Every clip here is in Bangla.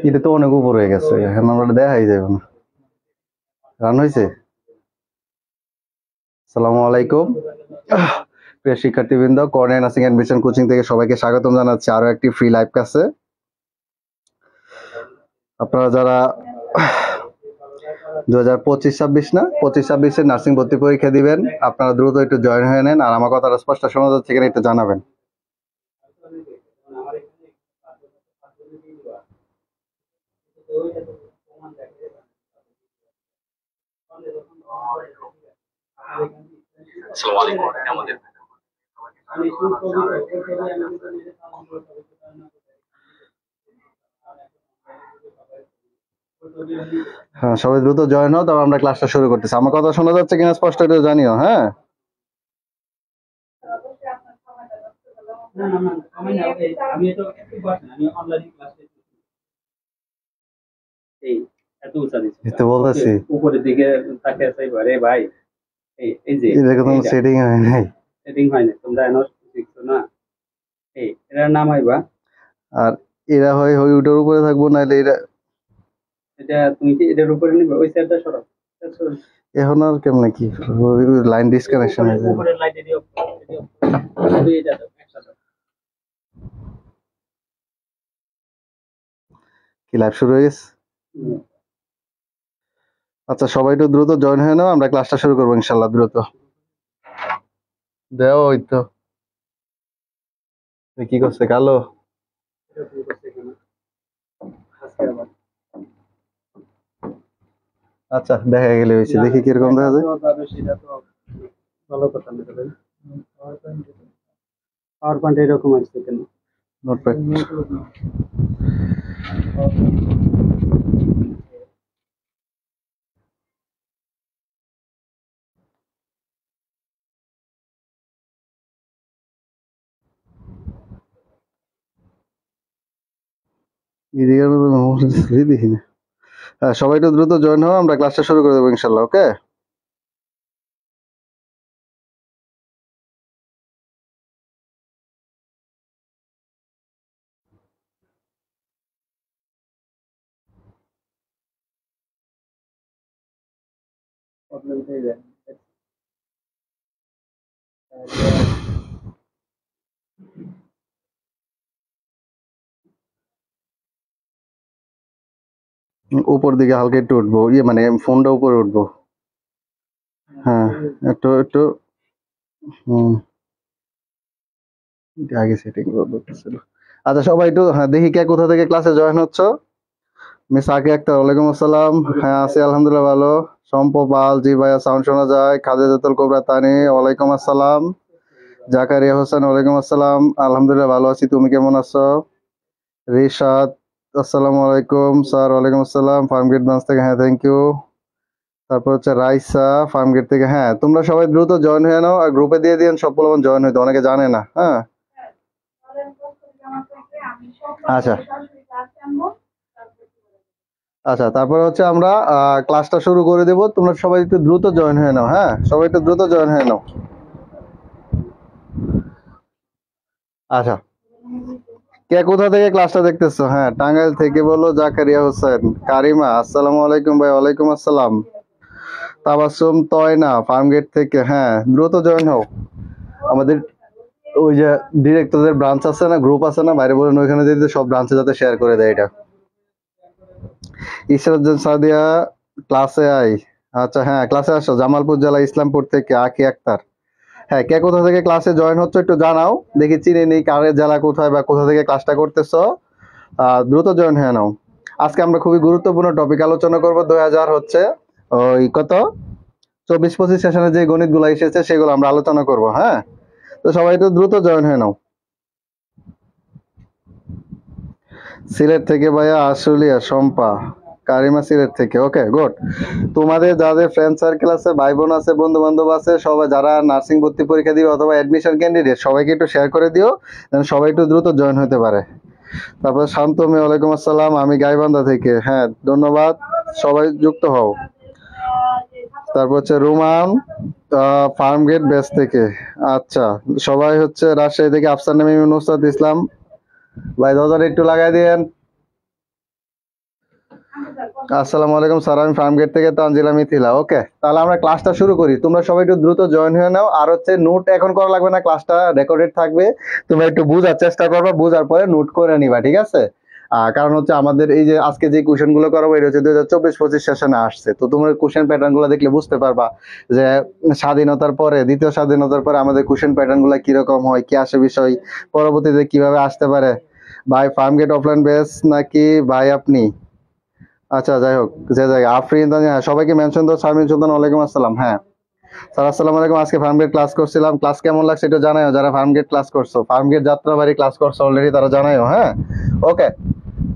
এটা তো অনেক উপর হয়ে গেছে, এখন আমরা দেখাই যাবে না। রান হয়েছে। আসসালামু আলাইকুম প্রিয় শিক্ষার্থীবৃন্দ, কর্নেল নার্সিং অ্যাডমিশন কোচিং থেকে সবাইকে স্বাগতম জানাচ্ছি আরো একটি ফ্রি লাইভ ক্লাসে। আপনারা যারা 2025-26 না 25-26 নার্সিং ভর্তি পরীক্ষা দিবেন, আপনারা দ্রুত একটু জয়েন হয়ে নেন। আর আমার কথাটা স্পষ্ট শোনা যাচ্ছে কিনা একটু জানাবেন। হ্যাঁ, সবাই দ্রুত জয়েন হও, তবে আমরা ক্লাসটা শুরু করতেছি। আমার কথা শোনা যাচ্ছে কিনা স্পষ্ট একটু জানিও। হ্যাঁ, বলতেছি উপরের দিকে তাকে আরে ভাই এই যে এটা কোনো সেটিং হয় নাই, সেটিং হয় না, তোমরা এনো শিখছো না। এটার নাম হইবা, আর এরা হয় ওইটার উপরে থাকবো, নাহলে এরা এটা তুমি কি এটার উপরে নিবে? ওই সাইডটা সরো। এখন আর কেমনে কি লাইন ডিসকানেকশন হয়ে যাবে। উপরের লাইট এদিও এটা দাও, একসাথে কি লাইভ শুরু হয়ে গেছে? আচ্ছা, সবাই একটু দ্রুত জয়েন হয়ে নাও, আমরা ক্লাসটা শুরু করবো ইনশাল্লাহ। দ্রুত দেও। ওই তো কি করছে কালো। আচ্ছা, দেখা গেলে হয়েছে, দেখি কিরকম দেখা যায়। ভালো কথা না, পাওয়ার পয়েন্ট এরকম আসছে কেন? নোটপ্যাড দেখি না। হ্যাঁ, সবাই একটু দ্রুত জয়েন হও, আমরা ক্লাসটা শুরু করে দেবো ইনশাল্লাহ। ওকে, প্রবলেম হয়ে যায়। উপর দিকে হালকা একটু উঠবো, মানে ফোনটা উপরে উঠবো। হ্যাঁ, একটু একটু হম আগে সেটিং করতেছিল। আচ্ছা, সবাই একটু হ্যাঁ দেখি কে কোথা থেকে ক্লাসে জয়েন হচ্ছ। মিস আকে আক্তার, ওয়ালাইকুম আসসালাম। হ্যাঁ, আছি আলহামদুলিল্লাহ ভালো। সম্প পাল, জি ভাইয়া, সাউন্ড শোনা যায়। খাদিজাতুল কুবরা তানি, ওয়ালাইকুম আসসালাম। জাকারিয়া হোসেন, ওয়ালাইকুম আসসালাম। আলহামদুলিল্লাহ ভালো আছি, তুমি কেমন আছো? রিশাদ, আসসালামু আলাইকুম স্যার। ওয়ালাইকুম আসসালাম। ফার্মগেট ব্রাঞ্চ থেকে, হ্যাঁ থ্যাংক ইউ। তারপর হচ্ছে রাইসা, ফার্মগেট থেকে। হ্যাঁ, তোমরা সবাই দ্রুত জয়েন হয়ে নাও, আর গ্রুপে দিয়ে দিন সব পোলাপান জয়েন হইতে, অনেকে জানে না। হ্যাঁ, আচ্ছা আচ্ছা, তারপরে হচ্ছে আমরা ক্লাসটা শুরু করে দেব। তোমরা সবাই একটু দ্রুত জয়েন হয়ে নাও। হ্যাঁ, সবাই একটু দ্রুত জয়েন হয়ে নাও। আচ্ছা, কে কোথা থেকে ক্লাসটা দেখতেছো? হ্যাঁ, টাঙ্গাইল থেকে বলো। জাকারিয়া হোসেন, কারিমা, আসসালামু আলাইকুম ভাই। ওয়ালাইকুম আসসালাম। তাবাসসুম, তয়না, ফার্মগেট থেকে। হ্যাঁ, দ্রুত জয়েন হও। আমাদের ওই যে ডিরেক্টরদের ব্রাঞ্চ আছে না, গ্রুপ আছে না, বাইরে বলেন ওইখানে যদি সব ব্রাঞ্চে যাতে শেয়ার করে দেয় এটা। ইসরাজ্জান সাদিয়া, ক্লাসে আই। আচ্ছা, হ্যাঁ ক্লাসে আসো। জামালপুর জেলা, ইসলামপুর থেকে আকি আক্তার। হ্যাঁ, কে কোথা থেকে ক্লাসে জয়েন হচ্ছে একটু জানাও, দেখি চিনে নেই কারের জেলা কোথায় বা কোথা থেকে ক্লাসটা করতেছো। দ্রুত জয়েন হয়ে নাও। আজকে আমরা খুবই গুরুত্বপূর্ণ টপিক আলোচনা করব। 2000 হচ্ছে ওই কত 24-25 সেশনে যে গণিতগুলো এসেছে সেগুলো আমরা আলোচনা করব। হ্যাঁ, তো সবাই একটু দ্রুত জয়েন হয়ে নাও। সিলেট থেকে ভাইয়া আশুলিয়া, শম্পা, কারিমা সিলেট থেকে। ওকে, গুড। তোমাদের যাদের ফ্রেন্ড সার্কেল আছে, ভাই বোন আছে, বন্ধু বান্ধব আছে, সবাই যারা নার্সিং ভর্তি পরীক্ষা দিবে অথবা অ্যাডমিশন ক্যান্ডিডেট, সবাইকে একটু শেয়ার করে দিও, যেন সবাই একটু দ্রুত জয়েন হতে পারে। তারপর শান্তমি, ওয়ালাইকুম আসসালাম, আমি গাইবান্ধা থেকে। হ্যাঁ, ধন্যবাদ, সবাই যুক্ত হও। তারপর হচ্ছে রুমান, ফার্মগেট বেস থেকে। আচ্ছা, সবাই হচ্ছে রাজশাহী থেকে। আফসার নামী, নুসরাত ইসলাম ভাই, দরজাটা একটু লাগাই দিয়েন। আসসালামু আলাইকুম স্যার, আমি ফার্মগেট থেকে তানজিলা মিথিলা। ওকে, তাহলে আমরা ক্লাসটা শুরু করি। তোমরা সবাই একটু দ্রুত জয়েন হয়ে নাও। আর হচ্ছে নোট এখন করা লাগবে না, ক্লাসটা রেকর্ডেড থাকবে। তোমরা একটু বোঝার চেষ্টা করবা, বোঝার পরে নোট করে নিবা, ঠিক আছে? কারণ হচ্ছে আমাদের এই যে আজকে যে কোশ্চেন গুলো করাবো এটা হচ্ছে 2024-25 সেশনে আসছে। তো তোমরা কোশ্চেন প্যাটার্ন গুলো দেখলে বুঝতে পারবা যে স্বাধীনতার পরে, দ্বিতীয় স্বাধীনতার পরে আমাদের কোশ্চেন প্যাটার্ন গুলো কিরকম হয়, কি আসে বিষয়, পরবর্তীতে কিভাবে আসতে পারে। ভাই ফার্মগেট অফলাইন বেস নাকি ভাই আপনি? আচ্ছা, যাই হোক, যে জায়গায় আফরিন তানজিম, হ্যাঁ সবাইকে মেনশন দাও। শারমিন সুলতান, ওয়ালাইকুম আসসালাম। হ্যাঁ স্যার, আসসালামু আলাইকুম। আজকে ফার্মগেট ক্লাস করছিলাম, ক্লাস কেমন লাগছে এটা জানাও। যারা ফার্মগেট ক্লাস করছো, ফার্মগেট যাত্রাবাড়ি ক্লাস করছো অলরেডি, তারা জানাও। হ্যাঁ, ওকে,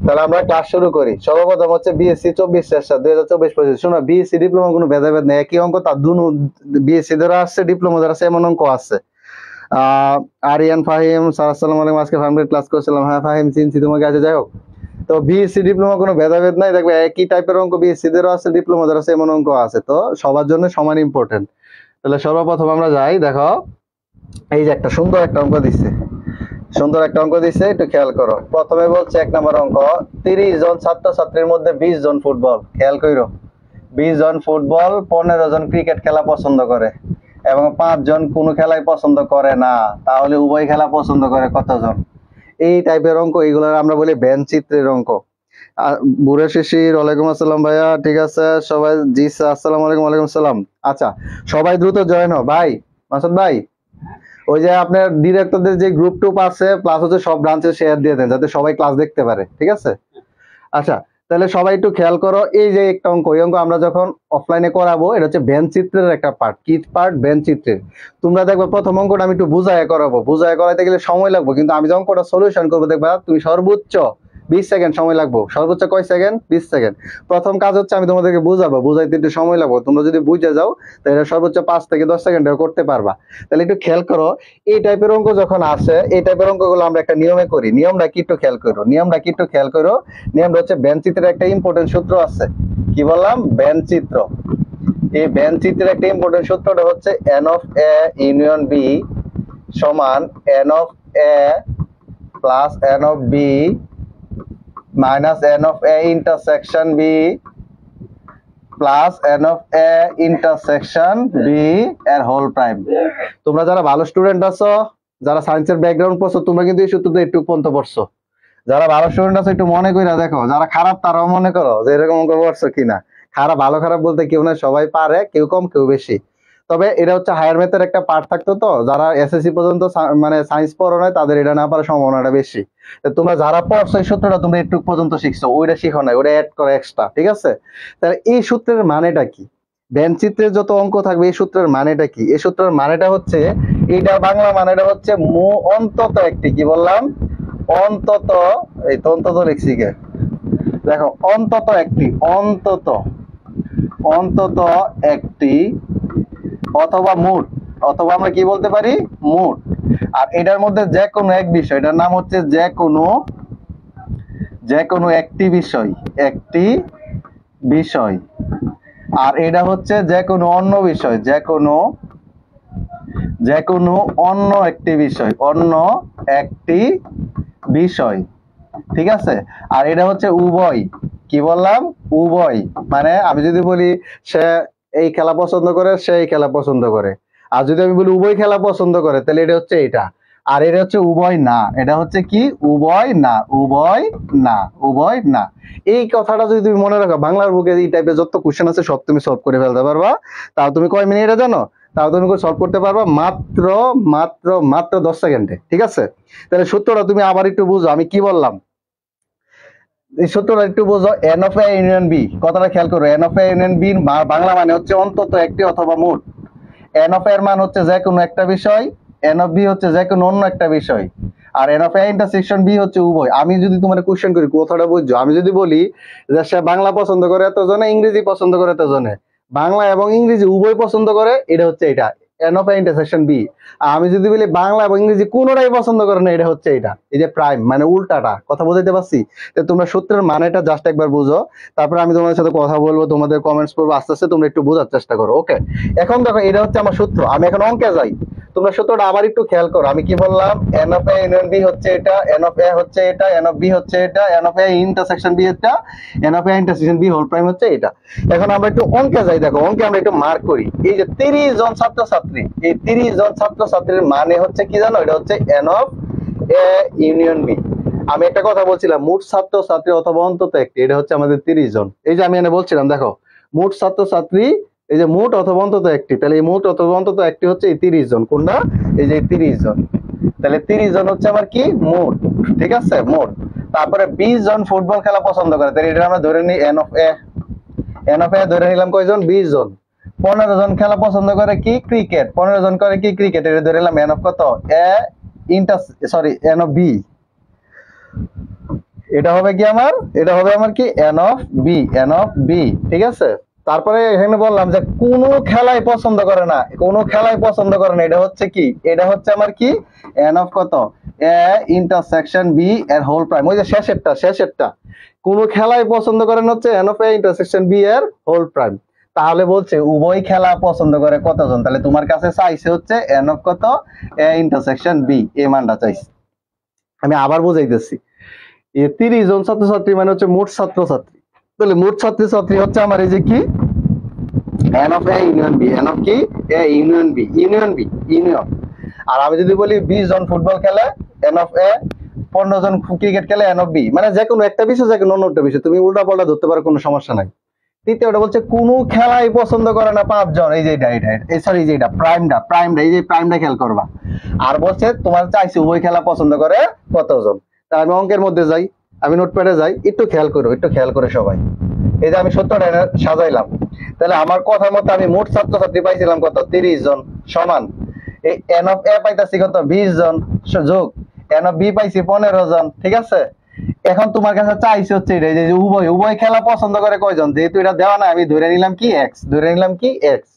তাহলে আমরা ক্লাস শুরু করি। সর্বপ্রথম হচ্ছে বিএসসি 24 সেশন 2024-25। শোনো, বিএসসি ডিপ্লোমা কোনো ভেদাভেদ নেই, একই অঙ্ক। তার দুনো বিএসসি যারা আসছে, ডিপ্লোমা যারা আছে, এমন অঙ্ক আছে। আরিয়ান ফাহিম, স্যার আসসালামু আলাইকুম। আজকে ফার্মগেট ক্লাস করছিলাম। হ্যাঁ ফাহিম, চিনছি তোমাকে। আছে, যাই হোক। তো বিএসসি ডিপ্লোমা কোনো ভেদাভেদ নাই, দেখবে একই টাইপের অঙ্ক বিএসসি দেরও আছে, ডিপ্লোমাদের আছে, এমন অঙ্ক আছে। তো সবার জন্য সমান ইম্পর্টেন্ট। তাহলে সর্বপ্রথম আমরা যাই, দেখো এই যে একটা সুন্দর একটা অঙ্ক দিচ্ছে, সুন্দর একটা অঙ্ক দিচ্ছে, একটু খেয়াল করো। প্রথমে বলছে 1 নম্বর অঙ্ক, 30 জন ছাত্রছাত্রীর মধ্যে 20 জন ফুটবল, খেয়াল করো, 20 জন ফুটবল, 15 জন ক্রিকেট খেলা পছন্দ করে এবং 5 জন কোনো খেলাই পছন্দ করে না। তাহলে উভয় খেলা পছন্দ করে কতজন? এই টাইপের অঙ্ক, এইগুলো আমরা বলি ভ্যান চিত্রের অঙ্ক। বুড়া শিশির, ওয়ালাইকুম আসসালাম ভাইয়া। ঠিক আছে সবাই, জি স্যার, আসসালামু আলাইকুম। ওয়ালাইকুম আসসালাম। আচ্ছা, সবাই দ্রুত জয়েন হও ভাই। মাসুদ ভাই, ওই যে আপনার ডিরেক্টরদের যে গ্রুপ টুপ আছে, প্লাস হচ্ছে সব ব্রাঞ্চে শেয়ার দিয়ে দেন, যাতে সবাই ক্লাস দেখতে পারে, ঠিক আছে? আচ্ছা, তাহলে সবাই একটু খেয়াল করো। এই যে একটা অঙ্ক, এই অঙ্ক আমরা যখন অফলাইনে করাবো, এটা হচ্ছে ভ্যান চিত্রের একটা পার্ট। কি পার্ট? ভ্যান চিত্রের। তোমরা দেখবে প্রথম অঙ্কটা আমি একটু বুঝায় করাবো, বুঝায় করাইতে গেলে সময় লাগবে, কিন্তু আমি যখন অঙ্কটা সলিউশন করবো, দেখবা তুমি সর্বোচ্চ 20 সেকেন্ড সময় লাগবে। সর্বোচ্চ কয় সেকেন্ড? 20 সেকেন্ড। প্রথম কাজ হচ্ছে আমি তোমাদেরকে বুঝাবো, বুঝাইতে একটু সময় লাগবে। তোমরা যদি বুঝে যাও, তাহলে সর্বোচ্চ 5 থেকে 10 সেকেন্ডে করতে পারবা। তাহলে একটু খেয়াল করো, এই টাইপের অঙ্ক যখন আসে, এই টাইপের অঙ্কগুলো আমরা একটা নিয়মে করি। নিয়মটা কি একটু খেয়াল করো, নিয়মটা কি একটু খেয়াল করো। নিয়মটা হচ্ছে ভ্যান চিত্রের একটা ইম্পর্টেন্ট সূত্র আছে। কি বললাম? ভ্যান চিত্র। এই ভ্যান চিত্রের একটা ইম্পর্টেন্ট সূত্রটা হচ্ছে n of A union B সমান n of A plus n of B minus n of A intersection B plus n of A intersection B এর হোল প্রাইম। তোমরা যারা ভালো স্টুডেন্ট আছো, যারা সায়েন্সের ব্যাকগ্রাউন্ড পড়ছো, তোমরা কিন্তু এই সূত্রটা একটু পর্যন্ত পড়ছো। যারা ভালো স্টুডেন্ট আছে একটু মনে করে দেখো, যারা খারাপ তারাও মনে করো যে এরকম অঙ্ক পড়ছো কিনা। খারাপ, ভালো খারাপ বলতে কেউ না, সবাই পারে, কেউ কম কেউ বেশি। তবে এটা হচ্ছে হায়ার ম্যাথের একটা পার্ট থাকতো। তো যারা এসএসসি পর্যন্ত মানে সায়েন্স পড়ো নাই, তাদের এটা না পারার সম্ভাবনাটা বেশি। তো তোমরা যারা পড়ছো এই সূত্রটা তোমরা একটু পর্যন্ত শিখছো, ওইটা শিখো না, ওটা অ্যাড করো এক্সট্রা, ঠিক আছে? তাহলে এই সূত্রের মানেটা কি? ভ্যান চিত্রের যত অঙ্ক থাকবে, এই সূত্রের মানেটা কি? এই সূত্রের মানেটা হচ্ছে, এটা বাংলা মানেটা হচ্ছে অন্তত একটি, কি বললাম? অন্তত, এই তো অন্তত লিখছি কে, দেখো, অন্তত একটি, অন্তত, অন্তত একটি, অথবা মোট, অথবা আমরা কি বলতে পারি? মোট। আর এটার মধ্যে যে কোনো এক বিষয়, এটার নাম হচ্ছে যে কোনো একটি বিষয়, একটি বিষয়। আর এটা হচ্ছে যে কোনো অন্য বিষয়, যে কোনো অন্য একটি বিষয়, অন্য একটি বিষয়, ঠিক আছে? আর এটা হচ্ছে উভয়। কি বললাম? উভয়। মানে আমি যদি বলি সে এই খেলা পছন্দ করে, সে এই খেলা পছন্দ করে, আর যদি আমি বলি উভয় খেলা পছন্দ করে, তাহলে এটা হচ্ছে এটা। আর এটা হচ্ছে উভয় না, এটা হচ্ছে কি? উভয় না, উভয় না, উভয় না। এই কথাটা যদি তুমি মনে রাখো, বাংলার বুকে এই টাইপের যত কোশ্চেন আছে সব তুমি সলভ করে ফেলতে পারবা। তাও তুমি কয় মিনিটে জানো? তাও তুমি সলভ করতে পারবা মাত্র মাত্র মাত্র 10 সেকেন্ডে, ঠিক আছে? তাহলে সূত্রটা তুমি আবার একটু বুঝো, আমি কি বললাম। এই সূত্রটা একটু বোঝো। N of A union B, কথাটা খেয়াল করো। N of A union B Bangla মানে হচ্ছে অন্তত একটি অথবা মোট। এন অফ এর মান হচ্ছে যে কোনো একটা বিষয়, এন অফ বি হচ্ছে যে কোনো অন্য একটা বিষয়, আর n of A intersection B হচ্ছে উভয়। আমি যদি তোমার কোশ্চেন করি, কথাটা বুঝছো, আমি যদি বলি যে সে বাংলা পছন্দ করে এতজনে, ইংরেজি পছন্দ করে এতজনে, বাংলা এবং ইংরেজি উভয় পছন্দ করে, এটা হচ্ছে এটা, n of A intersection B. আমি যদি বলি বাংলা এবং ইংরেজি কোনোটাই পছন্দ করে না, এটা হচ্ছে এটা, এই যে প্রাইম, মানে উল্টাটা। কথা বুঝাইতে পারছি? তো তোমরা সূত্রের মানেটা জাস্ট একবার বুঝো, তারপরে আমি তোমাদের সাথে কথা বলবো, তোমাদের কমেন্টস করবো, আস্তে আস্তে তোমরা একটু বোঝার চেষ্টা করো। ওকে, এখন দেখো, এটা হচ্ছে আমার সূত্র। আমি এখন অঙ্কে যাই। তোমরা সূত্রটা আবার একটু খেয়াল করো, আমি কি বললাম, n of A union B হচ্ছে এটা, এন অফ এ হচ্ছে এটা, এন অফ বি হচ্ছে এটা, n of A intersection B এটা, n of A intersection B whole prime হচ্ছে এটা। এখন আমরা একটু অঙ্কে যাই, দেখো অঙ্কে আমরা একটু মার্ক করি, এই যে 30 জন ছাত্রছাত্রী, এই 30 জন ছাত্রছাত্রীর মানে হচ্ছে কি জানো, এটা হচ্ছে n of A union B. আমি একটা কথা বলছিলাম, মোট ছাত্রছাত্রী অথবা অন্তত একটি, এটা হচ্ছে আমাদের 30 জন। এই যে আমি এনে বলছিলাম, দেখো মোট ছাত্রছাত্রী, এই যে মোট অথবা অন্তত একটি, তাহলে এই মোট অথবা অন্তত একটি হচ্ছে এই 30 জন, কোনটা, এই যে 30 জন। তাহলে 30 জন হচ্ছে আমার কি মোট, ঠিক আছে, মোট। তারপরে 20 জন ফুটবল খেলা পছন্দ করে, তাহলে এটা আমরা ধরে নিই n of A, n of A ধরে নিলাম কয়জন, 20 জন। 15 জন খেলা পছন্দ করে কি, ক্রিকেট, 15 জন করে কি ক্রিকেট, এটা ধরে নিলাম এন অফ কত, A inter, sorry n of B. এটা হবে কি আমার, এটা হবে আমার কি n of B, n of B, ঠিক আছে। তারপরে এখানে বললাম যে কোনো খেলাই পছন্দ করে না, কোনো খেলাই পছন্দ করে না, এটা হচ্ছে কি, এটা হচ্ছে আমার কি এন অফ কত, এ ইন্টারসেকশন বি এর হোল প্রাইম, ওই যে শেষেরটা, শেষেরটা কোনো খেলাই পছন্দ করে না হচ্ছে n of A intersection B এর হোল প্রাইম। তাহলে বলছে উভয় খেলা পছন্দ করে কতজন, তাহলে তোমার কাছে চাইছে হচ্ছে এন অফ কত, এ ইন্টারসেকশন বি, এই মানটা চাইছে। আমি আবার বুঝাইতেছি, 30 জন ছাত্রছাত্রী মানে হচ্ছে মোট ছাত্রছাত্রী, তাহলে মোট ছাত্রছাত্রী হচ্ছে আমার এই যে কি n of A union B, n of কি, A union B, union B, union. আর আমি যদি বলি 20 জন ফুটবল খেলে এন অফ এ, 15 জন ক্রিকেট খেলে এন অফ বি, মানে যে কোনো একটা বিষয়, যে কোনো অন্যটা বিষয় তুমি উল্টা পাল্টা ধরতে পারো, কোনো সমস্যা নাই। তৃতীয়টা বলছে কোন খেলাই পছন্দ করে না 5 জন, এই যে এটা, এই সরি এই যে এটা প্রাইমটা, প্রাইমটা, এই যে প্রাইমটা খেয়াল করবা। আর বলছে তোমার চাইছে উভয় খেলা পছন্দ করে কতজন। তা আমি অঙ্কের মধ্যে যাই, আমি নোটপ্যাডে যাই, একটু খেয়াল করো, একটু খেয়াল করে সবাই। এই যে আমি 70টা সাজাইলাম, তাহলে আমার কথা মতো আমি মোট ছাত্রছাত্রী পাইছিলাম কত, 30 জন, সমান এই এন অফ এ পাইতাছি কত, 20 জন, যোগ এন অফ বি পাইছি 15 জন, ঠিক আছে। এখন তোমার কাছে চাইছে হচ্ছে এটা, যে উভয় উভয় খেলা পছন্দ করে কয়জন, যেহেতু এটা দেওয়া না আমি ধরে নিলাম কি এক্স, ধরে নিলাম কি এক্স।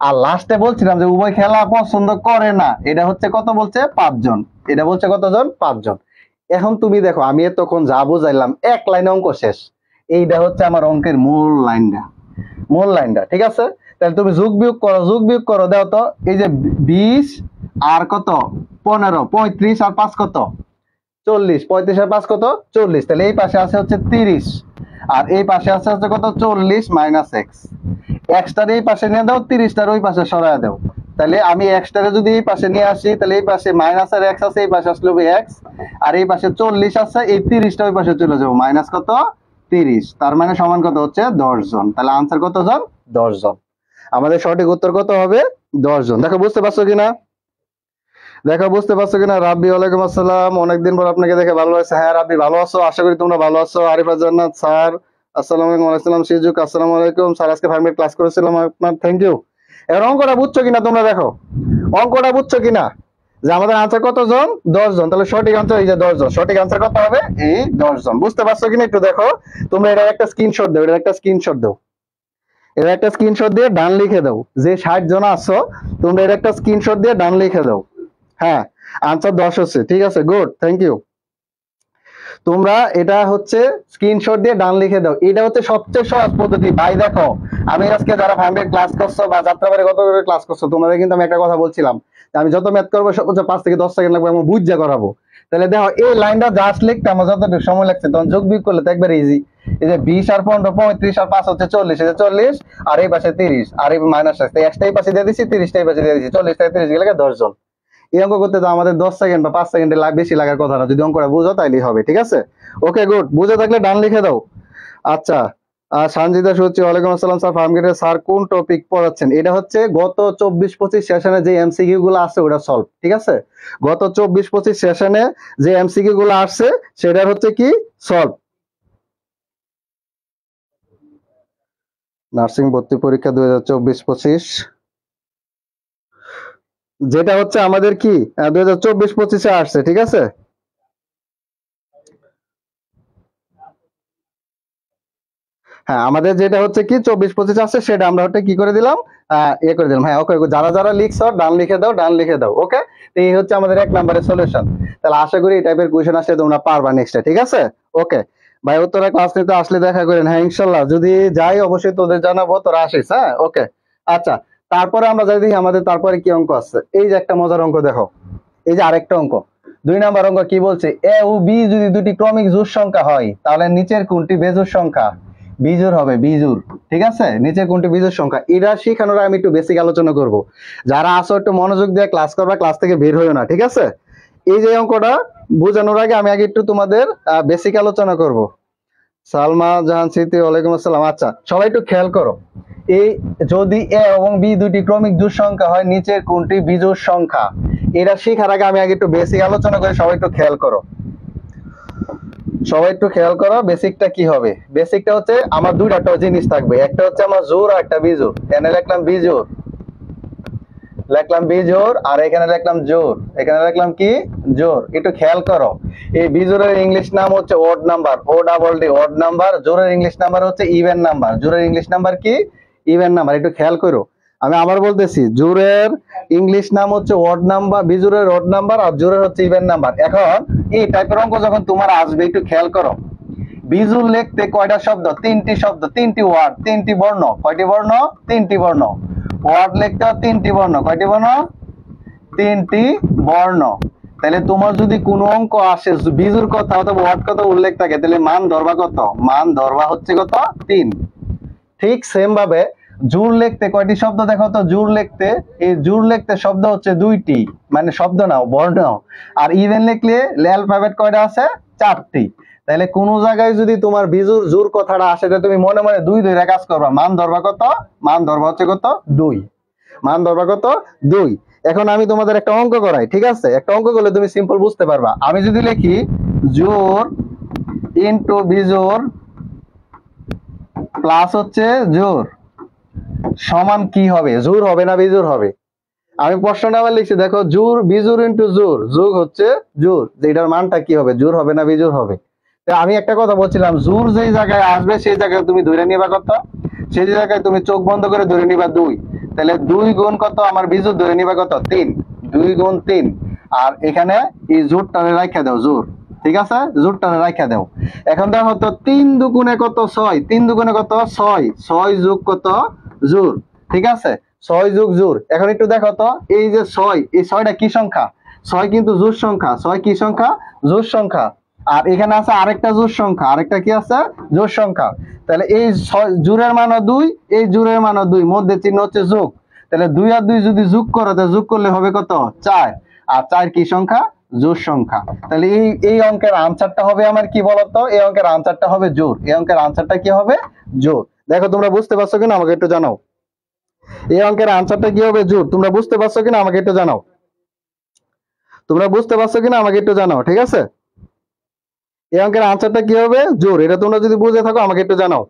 আর লাস্টে বলছিলাম যে উভয় খেলা পছন্দ করে না, এটা হচ্ছে কত বলছে, 5 জন, এটা বলছে কতজন, 5 জন। এখন তুমি দেখো আমি তখন যা বুঝাইলাম, এক লাইনে অঙ্ক শেষ। এইটা হচ্ছে আমার অঙ্কের মূল লাইনটা, মূল লাইনটা, ঠিক আছে। তাহলে তুমি যোগ বিয়োগ করো, যোগ বিয়োগ করো, দাও তো, এই যে 20 আর কত 15, 35 আর 5 কত 40, 35 আর 5 কত 40, তাহলে এই পাশে আছে হচ্ছে 30, আর এই পাশে আছে হচ্ছে কত 40 মাইনাস এক্স। এক্সটার এই পাশে নিয়ে দাও, 30টার ওই পাশে সরায় দাও। তাহলে আমি এক্সটারে যদি এই পাশে নিয়ে আসি, তাহলে এই পাশে মাইনাস আর এক্স আছে, এই পাশে আসলে এক্স, আর এই পাশে 40 আছে, এই 30টা ওই পাশে চলে যাবো, মাইনাস কত 30, তার মানে সমান কত হচ্ছে 10 জন। তাহলে আনসার কত জন, 10 জন। আমাদের সঠিক উত্তর কত হবে, 10 জন। দেখো বুঝতে পারছো কিনা, দেখো বুঝতে পারছো কিনা। রাব্বি ওয়ালাইকুম আসসালাম, অনেকদিন পর আপনাকে দেখে ভালো লাগছে। হ্যাঁ রাব্বি ভালো আছো, আশা করি তোমরা ভালো আছো। আরিফা জান্নাত স্যার আসসালামু আলাইকুম। ওয়ালাইকুম আসসালাম। সিজুক আসসালামু আলাইকুম স্যার, আজকে 5 মিনিট ক্লাস করেছিলাম আপনার, থ্যাংক ইউ। এবার অঙ্কটা বুঝছো কিনা তোমরা, দেখো অঙ্কটা বুঝছো কিনা, যে আমাদের আনসার কত জন, 10 জন। তাহলে সঠিক আনসার এই যে 10 জন, সঠিক আনসার কত হবে, এই 10 জন। বুঝতে পারছো কিনা একটু দেখো, তোমরা এটা একটা স্ক্রিনশট দাও, এটা একটা স্ক্রিনশট দাও, এটা একটা স্ক্রিনশট দিয়ে ডান লিখে দাও, যে 60 জন আছো তোমরা এটা একটা স্ক্রিনশট দিয়ে ডান লিখে দাও। হ্যাঁ আনসার 10 হচ্ছে, ঠিক আছে, গুড, থ্যাংক ইউ। তোমরা এটা হচ্ছে স্ক্রিনশট দিয়ে ডান লিখে দাও, এটা হচ্ছে সবচেয়ে সহজ পদ্ধতি ভাই। দেখো আমি আজকে যারা ফাইভের ক্লাস করছো বা যাত্রাবাড়ি কত করে ক্লাস করছো, তোমাদের কিন্তু আমি একটা কথা বলছিলাম, যে আমি যত ম্যাথ করবো সর্বোচ্চ 5 থেকে 10 সেকেন্ড লাগবে, আমি বুঝা করাবো। তাহলে দেখো এই লাইনটা জাস্ট লিখতে আমার যতটুকু সময় লাগছে, তখন যোগ বিয়োগ করলে তো একবার ইজি। এই যে 20 আর 15, 35 আর 5 হচ্ছে 40, এই যে 40, আর এই পাশে 30, আর এই মাইনাস আছে, একটা এই পাশে দিয়ে দিচ্ছি, 30টা এই পাশে দিয়ে দিচ্ছি, 40 থেকে 30 গেলে 10 জন। এই অঙ্ক করতে তো আমাদের 10 সেকেন্ড বা 5 সেকেন্ডের বেশি লাগার কথা না, যদি অঙ্কটা বুঝো তাইলেই হবে, ঠিক আছে। ওকে গুড, বুঝে থাকলে ডান লিখে দাও। আচ্ছা সঞ্জিতা সূচি, ওয়ালাইকুম আসসালাম স্যার, ফার্মগেটের স্যার কোন টপিক পড়াচ্ছেন? এটা হচ্ছে গত 24-25 সেশনে যে এমসিকিউ গুলো আছে ওটা সলভ, ঠিক আছে। গত 24-25 সেশনে যে এমসিকিউ গুলো আসছে সেটার হচ্ছে কি সলভ। নার্সিং ভর্তি পরীক্ষা 2024-25, যেটা হচ্ছে আমাদের কি 2024-25-এ আসছে, ঠিক আছে। হ্যাঁ আমাদের যেটা হচ্ছে কি 24-25 আছে সেটা আমরা হচ্ছে কি করে দিলাম, ইয়ে করে দিলাম। হ্যাঁ ওকে, যারা যারা লিখছো ডান লিখে দাও, ডান লিখে দাও। ওকে, তো এই হচ্ছে আমাদের 1 নম্বরের সলিউশন। তাহলে আশা করি এই টাইপের কোয়েশ্চেন আসলে তোমরা পারবা নেক্সটে, ঠিক আছে। ওকে ভাই, উত্তরা ক্লাস নিতে আসলে দেখা করেন, হ্যাঁ ইনশাল্লাহ যদি যাই অবশ্যই তোদের জানাবো, তোরা আসিস, হ্যাঁ ওকে। আচ্ছা তারপরে আমরা যাই দেখি আমাদের তারপরে কি অঙ্ক আছে। এই যে একটা মজার অঙ্ক দেখো, এই যে আরেকটা অঙ্ক 2 নাম্বার অঙ্ক কি বলছে, এ ও বি যদি দুটি ক্রমিক জোড় সংখ্যা হয় তাহলে নিচের কোনটি বেজোড় সংখ্যা? বিজোড় হবে, বিজোড়। ঠিক আছে, নিচের কোনটি বিজোড় সংখ্যা, এটা শেখানোর আমি একটু বেসিক আলোচনা করব। যারা আসো একটু মনোযোগ দিয়ে ক্লাস করবা, ক্লাস থেকে বের হইও না, ঠিক আছে? এই যে অঙ্কটা বোঝানোর আগে আমি আগে একটু তোমাদের বেসিক আলোচনা করব। সালমা জাহান স্মৃতি, ওয়ালাইকুম আসসালাম। আচ্ছা, সবাই একটু খেয়াল করো, এই যদি এ এবং বি দুটি ক্রমিক জোড় সংখ্যা হয় নিচের কোনটি বিজোড় সংখ্যা, এটা শেখার আগে আমি আগে একটু বেসিক আলোচনা করি। সবাই একটু খেয়াল করো, সবাই একটু খেয়াল করো বেসিকটা কি হবে। বেসিকটা হচ্ছে আমার দুইটা জিনিস থাকবে, একটা হচ্ছে আমার জোড় আর একটা বিজোড়। এখানে লিখলাম বিজোড়, লিখলাম বিজোড়, আর এখানে লিখলাম জোড়, এখানে লিখলাম কি জোড়। একটু খেয়াল করো, এই বিজোড়ের ইংলিশ নাম হচ্ছে odd number, O double D, odd number. জোড়ের ইংলিশ নাম্বার হচ্ছে ইভেন নাম্বার, জোড়ের ইংলিশ নাম্বার কি ইভেন নাম্বার। একটু খেয়াল করো, আমি আবার বলতেছি, জোড়ের ইংলিশ নাম হচ্ছে অড নাম্বার, বিজোড়ের অড নাম্বার, আর জোড়ের হচ্ছে ইভেন নাম্বার। এখন এই টাইপের অঙ্ক যখন তোমার আসবে একটু খেয়াল করো, বিজোড় লিখতে কয়টা শব্দ? 3টি শব্দ, 3টি ওয়ার্ড, 3টি বর্ণ। কয়টি বর্ণ? 3টি বর্ণ। ওয়ার্ড লিখতে 3টি বর্ণ, কয়টি বর্ণ? 3টি বর্ণ। তাহলে তোমার যদি কোনো অঙ্ক আসে বিজোড় কথা অথবা ওয়ার্ড কথা উল্লেখ থাকে, তাহলে মান ধরবা কত? মান ধরবা হচ্ছে কত? 3। ঠিক সেম ভাবে জোড় লিখতে কয়টি শব্দ দেখো তো? জোড় লিখতে, এই জোড় লিখতে শব্দ হচ্ছে 2টি, মানে শব্দ নাও, বর্ণ। আর ইভেন লিখলে অ্যালফাবেট কয়টা আছে? 4টি। তাহলে কোন জায়গায় যদি তোমার বিজোড় জোড় কথাটা আসে, তাহলে তুমি মনে মনে 2 ধরে কাজ করবা। মান ধরবা কত? মান ধরবা হচ্ছে কত? 2। মান ধরবা কত? 2। এখন আমি তোমাদের একটা অঙ্ক করাই, ঠিক আছে? একটা অঙ্ক করলে তুমি সিম্পল বুঝতে পারবা। আমি যদি লিখি জোড় ইনটু বিজোড় প্লাস হচ্ছে জোড় সমান কি হবে? জোড় হবে না বিজোড় হবে? আমি প্রশ্নটা আবার লিখছি, দেখো, জোড় বিজোড় ইনটু জোড় যোগ হচ্ছে জোড়, এটার মানটা কি হবে? জোড় হবে না বিজোড় হবে? আমি একটা কথা বলছিলাম, জোড় যেই জায়গায় আসবে সেই জায়গায় তুমি ধরে নিবা কত? সেই জায়গায় তুমি চোখ বন্ধ করে ধরে নিবা 2। তাহলে 2 গুণ কত? আমার বিজোড় ধরে নিবা কত? 3। 2 গুণ 3। আর এখানে এই জোড়টারে রাখা দাও, জোড়, ঠিক আছে? জোড়টারে রাখা দাও। এখন দেখো তো 3 দুগুণে কত? 6। 3 দুগুণে কত? 6। 6 যোগ কত? জোড়, ঠিক আছে? 6 যোগ জোড়। এখন একটু দেখো তো, এই যে 6, এই 6টা কি সংখ্যা? 6 কিন্তু জোড় সংখ্যা। 6 কি সংখ্যা? জোড় সংখ্যা। আর এখানে আছে আরেকটা জোড় সংখ্যা, আরেকটা কি আছে? জোড় সংখ্যা। তাহলে এই জোড়ের মানও 2, এই জোড়ের মানও 2, মধ্যে চিহ্ন হচ্ছে যোগ। তাহলে 2 আর 2 যদি যোগ করো, তাহলে যোগ করলে হবে কত? 4। আর 4 কি সংখ্যা? জোড় সংখ্যা। তাহলে এই অঙ্কের আনসারটা হবে আমার কি বলতো? এই অঙ্কের আনসারটা হবে জোড়। এই অঙ্কের আনসারটা কি হবে? জোড়। দেখো তোমরা বুঝতে পারছো কিনা আমাকে একটু জানাও। এই অঙ্কের আনসারটা কি হবে? জোড়। তোমরা বুঝতে পারছো কিনা আমাকে একটু জানাও। তোমরা বুঝতে পারছো কিনা আমাকে একটু জানাও, ঠিক আছে? এই অঙ্কের আনসারটা কি হবে? জোড়। এটা তোমরা যদি বুঝে থাকো আমাকে একটু জানাও।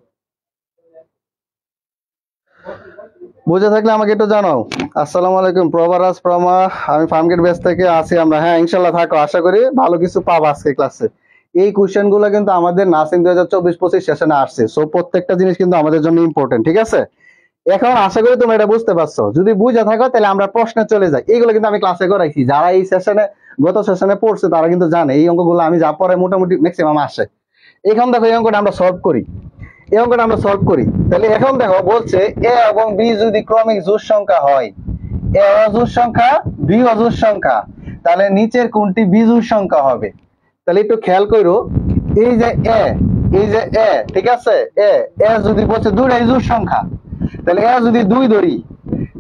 বুঝে থাকলে আমাকে একটু জানাও। আসসালামু আলাইকুম প্রবারাজ প্রমা, আমি ফার্মগেট বেস থেকে আছি আমরা। হ্যাঁ, ইনশাল্লাহ থাকো, আশা করি ভালো কিছু পাবো আজকে ক্লাসে। এই কোশ্চেন গুলো কিন্তু আমাদের নার্সিং 2024-25 সেশনে আসছে, সো প্রত্যেকটা জিনিস কিন্তু আমাদের জন্য ইম্পর্টেন্ট, ঠিক আছে? এখন আশা করি তোমরা এটা বুঝতে পারছো। যদি বুঝে থাকো তাহলে আমরা প্রশ্নে চলে যাই। এইগুলো কিন্তু আমি ক্লাসে করাইছি, যারা এই সেশনে গত সেশনে পড়ছে তারা কিন্তু জানে এই অঙ্কগুলো আমি যা পরে মোটামুটি ম্যাক্সিমাম আসে। এখন দেখো এই অঙ্কটা আমরা সলভ করি, এই অঙ্কটা আমরা সলভ করি। তাহলে এখন দেখো বলছে এ এবং বি যদি ক্রমিক জোড় সংখ্যা হয়, এ অজোড় সংখ্যা, বি অজোড় সংখ্যা, তাহলে নিচের কোনটি বিজোড় সংখ্যা হবে? তাহলে একটু খেয়াল করো, এই যে এ, এই যে এ, ঠিক আছে? এ এ যদি বলছে দুইটাই জোড় সংখ্যা, তাহলে এ যদি 2 ধরি,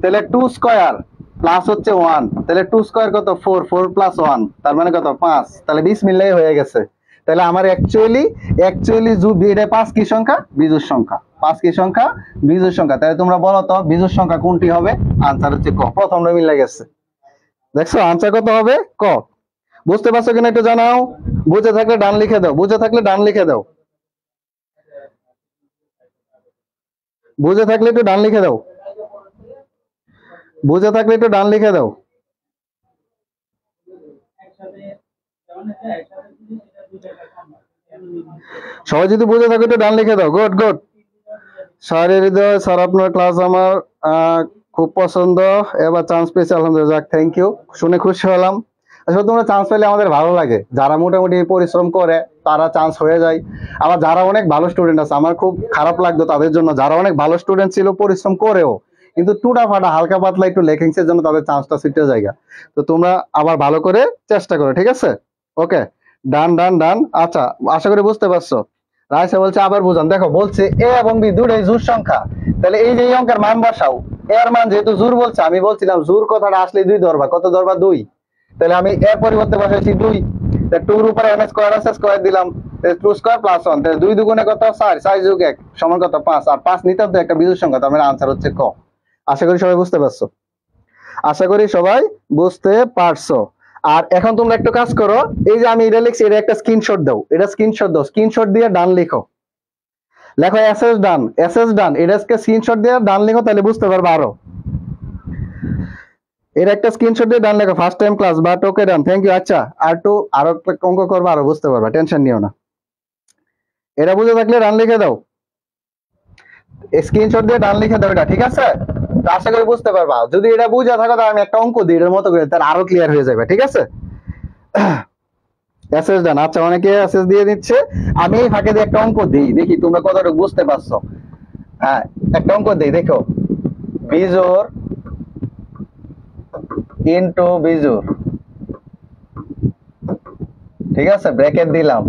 তাহলে 2 স্কয়ার প্লাস হচ্ছে 1, তাহলে 2 স্কয়ার কত? 4, 4 প্লাস 1 তার মানে কত? 5। তাহলে বিসমিল্লাহ হয়ে গেছে। তাহলে আমার অ্যাকচুয়ালি এটা 5 কি সংখ্যা? বিজোড় সংখ্যা। 5 কি সংখ্যা? বিজোড় সংখ্যা। তাহলে তোমরা বলো তো বিজোড় সংখ্যা কোনটি হবে? আনসার হচ্ছে ক। প্রথমটা মিলে গেছে। দেখছো আনসার কত হবে? ক। বুঝতে পারছো কিনা একটু জানাও। বুঝে থাকলে ডান লিখে দাও, বুঝে থাকলে ডান লিখে দাও, বুঝে থাকলে একটু ডান লিখে দাও, বুঝে থাকলে একটু ডান লিখে দাও। সবাই যদি বুঝে থাকো একটু ডান লিখে দাও। Good good. স্যারের হৃদয় স্যার, আপনার ক্লাস আমার খুব পছন্দ, এবার চান্স পেয়েছি, আলহামদুলিল্লাহ, যাক থ্যাংক ইউ, শুনে খুশি হলাম। আসলে তোমরা চান্স পেলে আমাদের ভালো লাগে। যারা মোটামুটি পরিশ্রম করে তারা চান্স হয়ে যায়, আবার যারা অনেক ভালো স্টুডেন্ট আছে আমার খুব খারাপ লাগতো তাদের জন্য, যারা অনেক ভালো স্টুডেন্ট ছিল পরিশ্রম করেও কিন্তু টুটা ফাটা হালকা পাতলা একটু লেখিংসের জন্য তাদের চান্সটা সিটে জায়গা। তো তোমরা আবার ভালো করে চেষ্টা করো, ঠিক আছে? ওকে, ডান ডান ডান। আচ্ছা, আশা করি বুঝতে পারছো। রাইসা বলছে আবার বুঝান। দেখো বলছে এ এবং বি দুটোই জোড় সংখ্যা, তাহলে এই যে এই অঙ্কের মান বসাও। এর মান যেহেতু জোড় বলছে, আমি বলছিলাম জোড় কথাটা আসলে দুই ধরবা, কত ধরবা? দুই। তাহলে আমি এর পরিবর্তে বসাইছি দুই। টুর উপরে এন স্কোয়ার আছে, স্কোয়ার দিলাম, টু স্কোয়ার প্লাস ওয়ান, তাহলে দুই দুগুণে কত? চার, চার যোগ এক সমান কত? পাঁচ। আর পাঁচ নিতে হবে একটা বিজোড় সংখ্যা, তার মানে আনসার হচ্ছে ক। আশা করি সবাই বুঝতে পারছো। আশা করি সবাই বুঝতে পারছো। আর এখন তোমরা একটু কাজ করো, এই যে আমি এটা লিখছি, এটা একটা স্ক্রিনশট দাও, এটা স্ক্রিনশট দাও, স্ক্রিনশট দিয়ে ডান লিখো। লেখো এস এস ডান, এস এস ডান, এটাকে স্ক্রিনশট দিয়ে ডান লিখো, তাহলে বুঝতে পারবে আরো। এর একটা স্ক্রিনশট দিয়ে ডান লেখো, first time class, but okay done, thank you. আচ্ছা, আরো একটা অঙ্ক করবো, আরো বুঝতে পারবা, টেনশন নিও না। এটা বুঝে থাকলে ডান লিখে দাও, স্ক্রিনশট দিয়ে ডান লিখে দাও এটা, ঠিক আছে? তো আশা করি বুঝতে পারবা। যদি এটা বুঝে থাকো তাহলে আমি একটা অঙ্ক দিই এটার মতো করে, তার আরো ক্লিয়ার হয়ে যাবে, ঠিক আছে? এসএস ডান। আচ্ছা, অনেকে এসএস দিয়ে দিচ্ছে, আমি এই ফাঁকে দিয়ে একটা অঙ্ক দিই, দেখি তোমরা কতটুকু বুঝতে পারছো। হ্যাঁ, একটা অঙ্ক দিই, দেখো। বিজোড় ইনটু বিজোড়, ঠিক আছে, ব্র্যাকেট দিলাম,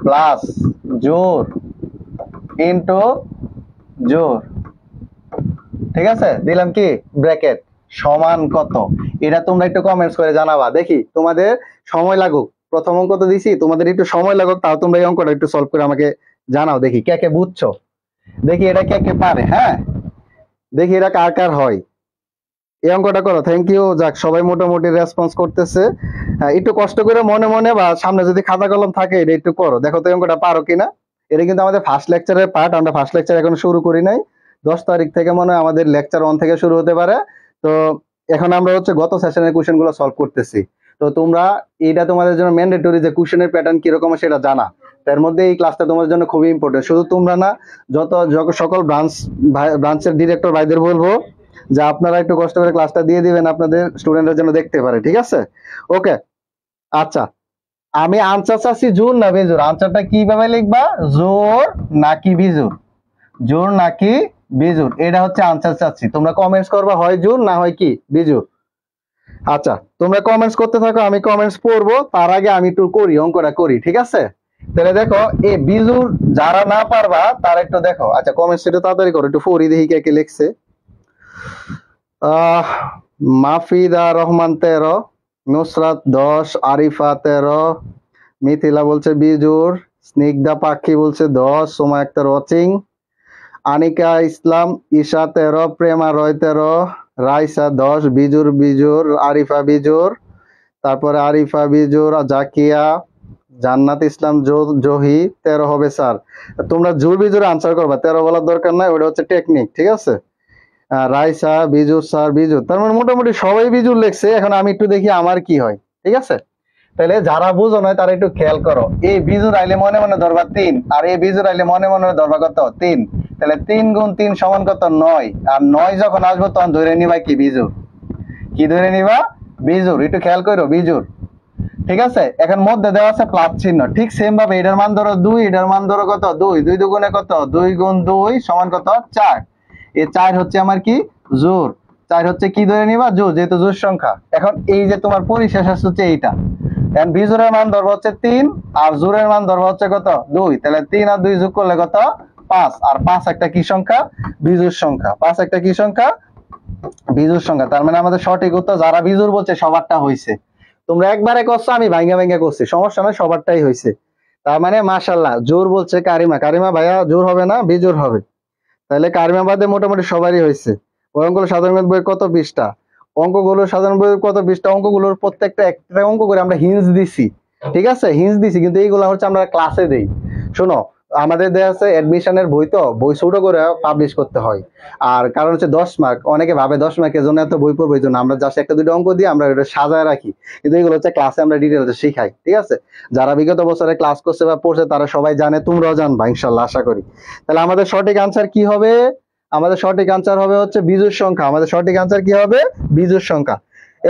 প্লাস জোড় ইনটু জোড়, ঠিক আছে, দিলাম কি ব্র্যাকেট, সমান কত? এটা তোমরা একটু কমেন্টস করে জানাবা, দেখি তোমাদের সময় লাগুক। প্রথম অঙ্ক তো দিছি, তোমাদের একটু সময় লাগুক, তাও তোমরা এই অঙ্কটা একটু সলভ করে আমাকে জানাও, দেখি কে কে বুঝছো, দেখি এটা কে কে পারে। হ্যাঁ, দেখি এটা কার কার হয়। এই অঙ্কটা করো, থ্যাংক ইউ। যাক, সবাই মোটামুটি রেসপন্স করতেছে। হ্যাঁ, একটু কষ্ট করে মনে মনে বা সামনে যদি খাতা কলম থাকে এটা একটু করো, দেখো তো এই অঙ্কটা পারো কিনা। এটা কিন্তু আমাদের ফার্স্ট লেকচারের পার্ট, আমরা ফার্স্ট লেকচার এখন শুরু করি নাই। 10 তারিখ থেকে মনে হয় আমাদের লেকচার 1 থেকে শুরু হতে পারে। তো এখন আমরা হচ্ছে গত সেশনের কোশ্চেন গুলো সলভ করতেছি। তো তোমরা, এটা তোমাদের জন্য ম্যান্ডেটরি যে কোশ্চেনের প্যাটার্ন কিরকম সেটা জানা। তার মধ্যে এই ক্লাসটা তোমাদের জন্য খুবই ইম্পর্টেন্ট। শুধু তোমরা না, সকল ব্রাঞ্চের ডিরেক্টর ভাইদের বলবো যে আপনারা একটু কষ্ট করে ক্লাসটা দিয়ে দিবেন, আপনাদের স্টুডেন্টরা যেন দেখতে পারে, ঠিক আছে? ওকে, আচ্ছা, আমি আনসার চাচ্ছি জোর না বেজোর। আনসারটা কিভাবে লিখবা? জোর নাকি বিজোর, জোর নাকি বিজোর, এটা হচ্ছে আনসার চাচ্ছি। তোমরা কমেন্টস করবা, হয় জোর না হয় কি বিজোর। আচ্ছা, তোমরা কমেন্টস করতে থাকো, আমি কমেন্টস পড়বো, তার আগে আমি একটু করি, অঙ্কটা করি, ঠিক আছে? তাহলে দেখো, এই বিজোর যারা না পারবা তারা একটু দেখো। আচ্ছা, কমেন্টস একটু তাড়াতাড়ি করো, একটু পড়ি দেখি কে কে লিখছে। মাফিদা রহমান 13, নুসরাত 10, আরিফা 13, মিথিলা বলছে বিজুর, স্নিগ্ধা পাখি বলছে 10, সোমা আক্তার ওয়াচিং, আনিকা ইসলাম, ঈশা 13, প্রেমা রয় 13, রাইসা 10, বিজুর বিজুর, আরিফা বিজুর, তারপরে আরিফা বিজুর, জাকিয়া, জান্নাত ইসলাম জহি 13 হবে স্যার। তোমরা জোর বিজুর আনসার করবা, 13 বলার দরকার নাই, ওটা হচ্ছে টেকনিক, ঠিক আছে? রাইসা বিজুর স্যার বিজুর, তার মানে মোটামুটি সবাই বিজুর লিখছে। এখন আমি একটু দেখি আমার কি হয়, ঠিক আছে? তাহলে যারা বুঝো নয় তারা একটু খেয়াল করো, এই বিজুর আইলে মনে মনে ধরবা 3, আর এই বিজুর আইলে মনে মনে ধরবা কত? 3। তাহলে 3 গুণ 3 সমান কত? 9। আর 9 যখন আসবো তখন ধরে নিবা কি বিজুর, কি ধরে নিবা? বিজুর। একটু খেয়াল করো, বিজুর, ঠিক আছে? এখন মধ্যে দেওয়া আছে প্লাস চিহ্ন, ঠিক সেম ভাবে এটার মান ধরো 2, এটার মান ধরো কত? 2, 2 দুগুণে কত? 2 গুণ 2 সমান কত? 4। এই 4 হচ্ছে আমার কি? জোর। 4 হচ্ছে কি ধরে নিবা? জোর, যেহেতু জোর সংখ্যা। এখন এই যে তোমার পরিশেষ হচ্ছে এইটা, এখন বিজোড়ের মান ধরবো হচ্ছে 3, আর জোরের মান ধরবো হচ্ছে কত? 2। তাহলে 3 আর 2 যোগ করলে কত? 5। আর 5 একটা কি সংখ্যা? বিজোড় সংখ্যা। 5 একটা কি সংখ্যা? বিজোড় সংখ্যা। তার মানে আমাদের সঠিক উত্তর, যারা বিজোড় বলছে সবারটা হইছে। তোমরা একবারে করছো, আমি ভাঙ্গা ভাঙ্গা করছি, সমস্যা নয়, সবারটাই হয়েছে। তার মানে মাশাআল্লাহ, জোর বলছে কারিমা। কারিমা ভাইয়া জোর হবে না, বিজোর হবে। তাহলে কারিমা বাদে মোটামুটি সবারই হয়েছে। অঙ্কগুলো সাধারণ জ্ঞান বইয়ের কত পৃষ্ঠা? অঙ্কগুলো সাধারণ বইয়ের কত পৃষ্ঠা? অঙ্কগুলোর প্রত্যেকটা একটা অঙ্ক করে আমরা হিন্স দিছি, ঠিক আছে? হিন্স দিছি, কিন্তু এইগুলো হচ্ছে আমরা ক্লাসে দেই। শোনো, আমাদের দেয়া আছে অ্যাডমিশনের বই, তো বই ছোট করে পাবলিশ করতে হয়। আর কারণ হচ্ছে 10 মার্ক, অনেকে ভাবে 10 মার্কের জন্য এত বই পড়বো, এই জন্য আমরা জাস্ট একটা দুটো অঙ্ক দিয়ে আমরা এটা সাজায় রাখি, কিন্তু এগুলো হচ্ছে ক্লাসে আমরা ডিটেলসে শিখাই, ঠিক আছে? যারা বিগত বছরে ক্লাস করছে বা পড়ছে তারা সবাই জানে, তোমরাও জানবা ইনশাল্লাহ, আশা করি। তাহলে আমাদের সঠিক আনসার কি হবে? আমাদের সঠিক আনসার হবে হচ্ছে বিজোড় সংখ্যা। আমাদের সঠিক আনসার কি হবে? বিজোড় সংখ্যা।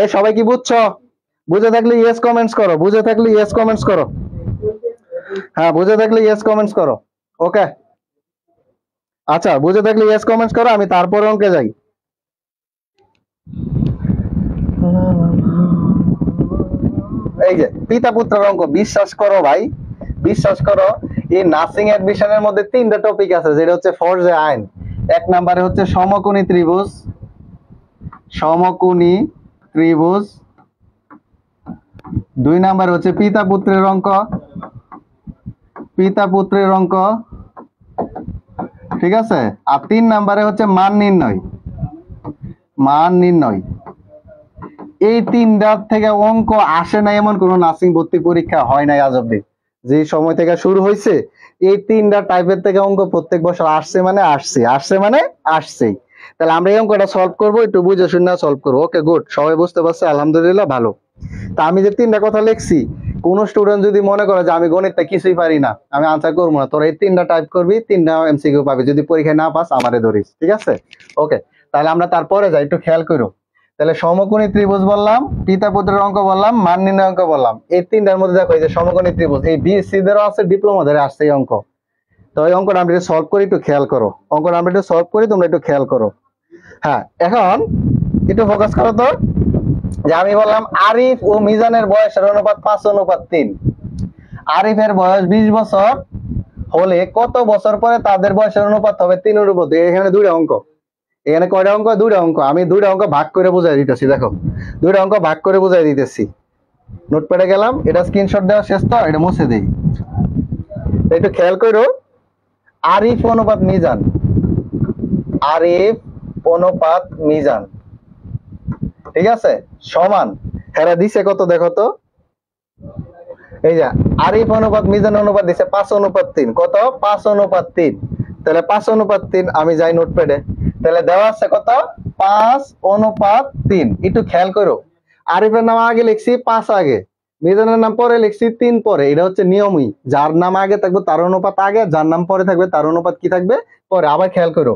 এই সবাই কি বুঝছো? বুঝে থাকলে ইয়েস কমেন্টস করো, বুঝে থাকলে ইয়েস কমেন্টস করো। হ্যাঁ, বুঝে থাকলে ইয়েস কমেন্টস করো। ওকে, আচ্ছা, বুঝে থাকলে ইয়েস কমেন্টস করো, আমি তারপরে অঙ্কে যাই। এই যে পিতা পুত্রের অঙ্ক, বিশ্বাস করো ভাই, বিশ্বাস করো, এই নার্সিং অ্যাডমিশনের মধ্যে তিনটা টপিক আছে, যেটা হচ্ছে ফরজে আইন। এক নম্বরে হচ্ছে সমকোণী ত্রিভুজ, সমকোণী ত্রিভুজ। দুই নম্বরে হচ্ছে পিতা পুত্রের অঙ্ক, পিতা পুত্রের অঙ্ক, ঠিক আছে। আর তিন নম্বরে হচ্ছে মান নির্ণয়, মান নির্ণয়। এই তিনটার থেকে অঙ্ক আসে না এমন কোন নার্সিং ভর্তি পরীক্ষা হয় নাই আজ অব্দি। যে সময় থেকে শুরু হয়েছে এই তিনটা টাইপের থেকে অঙ্ক প্রত্যেক বছর আসছে, মানে আসছে, আসছে মানে আসছেই। তাহলে আমরা এই অঙ্কটা সলভ করবো, একটু বুঝে শুনে সলভ করবো। ওকে, গুড, সবাই বুঝতে পারছে, আলহামদুলিল্লাহ, ভালো। তা আমি যে তিনটা কথা লিখছি, কোন স্টুডেন্ট যদি মনে করে যে আমি গণিতটা কিছুই পারি না, আমি আনসার করবো না, তোরা এই তিনটা টাইপ করবি, তিনটা এমসিকিউ পাবি। যদি পরীক্ষায় না পাস আমারে ধরিস, ঠিক আছে? ওকে, তাহলে আমরা তারপরে যাই, একটু খেয়াল করো। তাহলে সমকোণী ত্রিভুজ বললাম, পিতা পুত্রের অঙ্ক বললাম, মান নির্ণয় অঙ্ক বললাম। এই তিনটার মধ্যে দেখো এই যে সমকোণী ত্রিভুজ, এই বিএসসি দেরও আছে, ডিপ্লোমাদের আসছে এই অঙ্ক। তো এই অঙ্কটা আমরা একটু সলভ করি, একটু খেয়াল করো। অঙ্কটা আমরা একটু সলভ করি, তোমরা একটু খেয়াল করো। হ্যাঁ, এখন একটু ফোকাস করো তো। যে আমি বললাম আরিফ ও মিজানের বয়সের অনুপাত 5:3। আরিফের বয়স 20 বছর হলে কত বছর পরে তাদের বয়সের অনুপাত হবে 3:2? এখানে দুইটা অঙ্ক, এখানে কয়টা অঙ্ক? দুইটা অঙ্ক। আমি দুইটা অঙ্ক ভাগ করে বুঝাই দিতেছি, দেখো দুইটা অঙ্ক ভাগ করে বুঝাই দিতেছি। নোটপ্যাডে গেলাম, এটা স্ক্রিনশট দেওয়া শেষ, তো এটা মুছে দেই। একটু খেয়াল করো, আরিফ অনুপাত মিজান, আরিফ অনুপাত মিজান, ঠিক আছে, সমান, হেরা দিছে কত দেখো তো। এই যে আরিফ অনুপাত মিজান অনুপাত দিছে 5:3। কত? 5:3। তাহলে 5:3 আমি যাই নোটপ্যাডে, তাহলে দেওয়া আছে কত? 5:3। একটু খেয়াল করো, আরিফের নাম আগে লিখছি 5 আগে, মিজানের নাম পরে লিখছি 3 পরে। এটা হচ্ছে নিয়মই, যার নাম আগে থাকবে তার অনুপাত আগে, যার নাম পরে থাকবে তার অনুপাত কি থাকবে? পরে। আবার খেয়াল করো,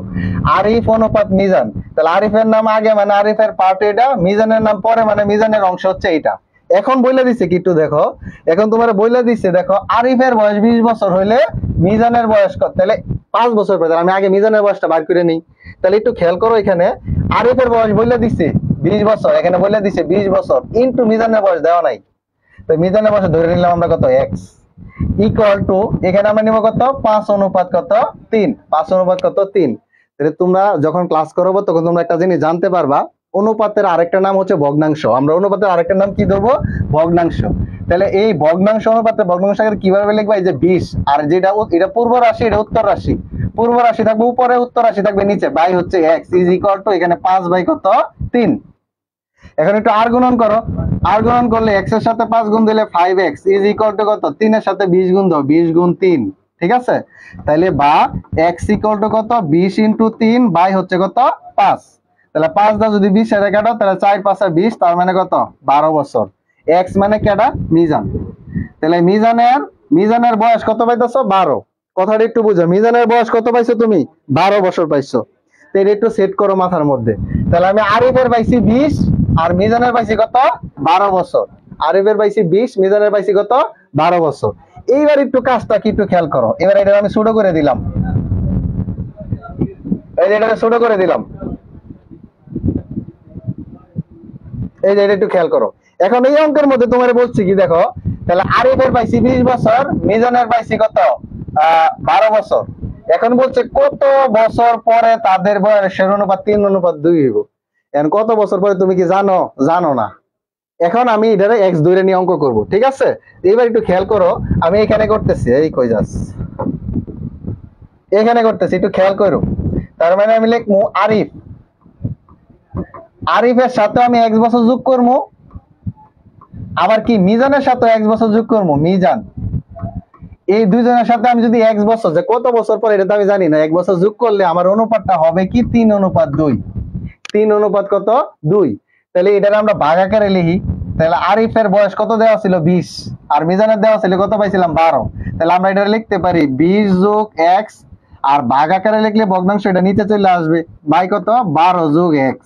আরিফ অনুপাত মিজান, তাহলে আরিফের নাম আগে মানে আরিফের পার্ট এটা, মিজানের নাম পরে মানে মিজানের অংশ হচ্ছে এটা। এখন বইলা দিচ্ছে কি একটু দেখো, এখন তোমার বইলা দিচ্ছে, দেখো আরিফের বয়স 20 বছর হইলে মিজানের বয়স কত? তাহলে 5 বছর পরে। আমি আগে মিজানের বয়সটা বার করে নিই। তাহলে একটু খেয়াল করো, এখানে আরিফের বয়স বইলা দিচ্ছে 20 বছর, এখানে বইলা দিচ্ছে 20 বছর ইনটু মিজানের বয়স দেওয়া নাই। তো মিজানের বয়স ধরে নিলাম আমরা কত? এক্স ইকুয়াল টু, এখানে আমরা নিব কত? 5:3। 5:3। তাহলে তোমরা যখন ক্লাস করবো তখন তোমরা একটা জিনিস জানতে পারবা, অনুপাতের আরেকটা নাম হচ্ছে ভগ্নাংশ। আমরা অনুপাতের আরেকটা নাম কি ধরবো? ভগ্নাংশ। তাহলে এই ভগ্নাংশ অনুপাতে ভগ্নাংশ কিভাবে লিখবা? এই যে 20, আর যেটা এটা পূর্ব রাশি, এটা উত্তর রাশি। পূর্ব রাশি থাকবে উপরে, উত্তর রাশি থাকবে নিচে, বাই হচ্ছে এক্স ইজ ইকুয়াল টু এখানে 5/3। এখন একটু আর গুণন করো, আর গুণন করলে x এর সাথে 5 গুণ দিলে 5x ইজ ইকুয়াল টু কত? 3 এর সাথে 20 গুণ দাও, 20 গুণ 3, ঠিক আছে? তাহলে বা x ইকুয়াল টু কত? 20 ইনটু 3 বাই হচ্ছে কত? 5। তাহলে 5 দা যদি 20 এর কাটো, তাহলে 4 5 20, তার মানে কত? 12 বছর। x মানে কেডা? মিজান। তাহলে মিজানের বয়স কত পাইতেছো? 12। কথাটা একটু বুঝো, মিজানের বয়স কত পাইছো তুমি? 12 বছর পাইছো। তো এটা একটু সেট করো মাথার মধ্যে। তাহলে আমি আরিফের পাইছি 20 আর মিজানের পাইছি কত? 12 বছর। আরিফের পাইছি 20, মিজানের পাইছি কত? 12 বছর। এইবার একটু কাজটা কি একটু খেয়াল করো। এবার এটা আমি ছোট করে দিলাম, এই যে এটাকে ছোট করে দিলাম, এই যে এটা একটু খেয়াল করো। এখন এই অঙ্কের মধ্যে তোমার বলছি কি দেখো, তাহলে আরিফের পাইছি 20 বছর, মিজানের পাইছি কত? 12 বছর। এখন বলছে কত বছর পরে তাদের বয়সের অনুপাত 3:2 হইব। এখন কত বছর পরে তুমি কি জানো? জানো না। এখন আমি এটারে এক্স ধরে নিয়ে অঙ্ক করব, ঠিক আছে? এবার একটু খেয়াল করো, আমি এখানে করতেছি, এই কই যাস, এখানে করতেছি, একটু খেয়াল করো। তার মানে আমি লিখবো আরিফ, আরিফের সাথে আমি 1 বছর যোগ করবো, আবার কি মিজানের সাথে 1 বছর যোগ করবো, মিজান। এই দুইজনের সাথে আমি যদি 1 বছর, যে কত বছর পর এটা তো আমি জানি না, 1 বছর যোগ করলে আমার অনুপাতটা হবে কি? 3:2। 3 কত? 2। তাহলে এটা আমরা ভাগ আকারে লিখি। তাহলে আরিফের বয়স কত দেওয়া ছিল? 20, আর মিজানের দেওয়া ছিল কত পাইছিলাম? 12। তাহলে আমরা এটা লিখতে পারি 20 যোগ x, আর ভাগ আকারে লিখলে ভগ্নাংশ এটা নিচে চলে আসবে, বাই কত? 12 যোগ x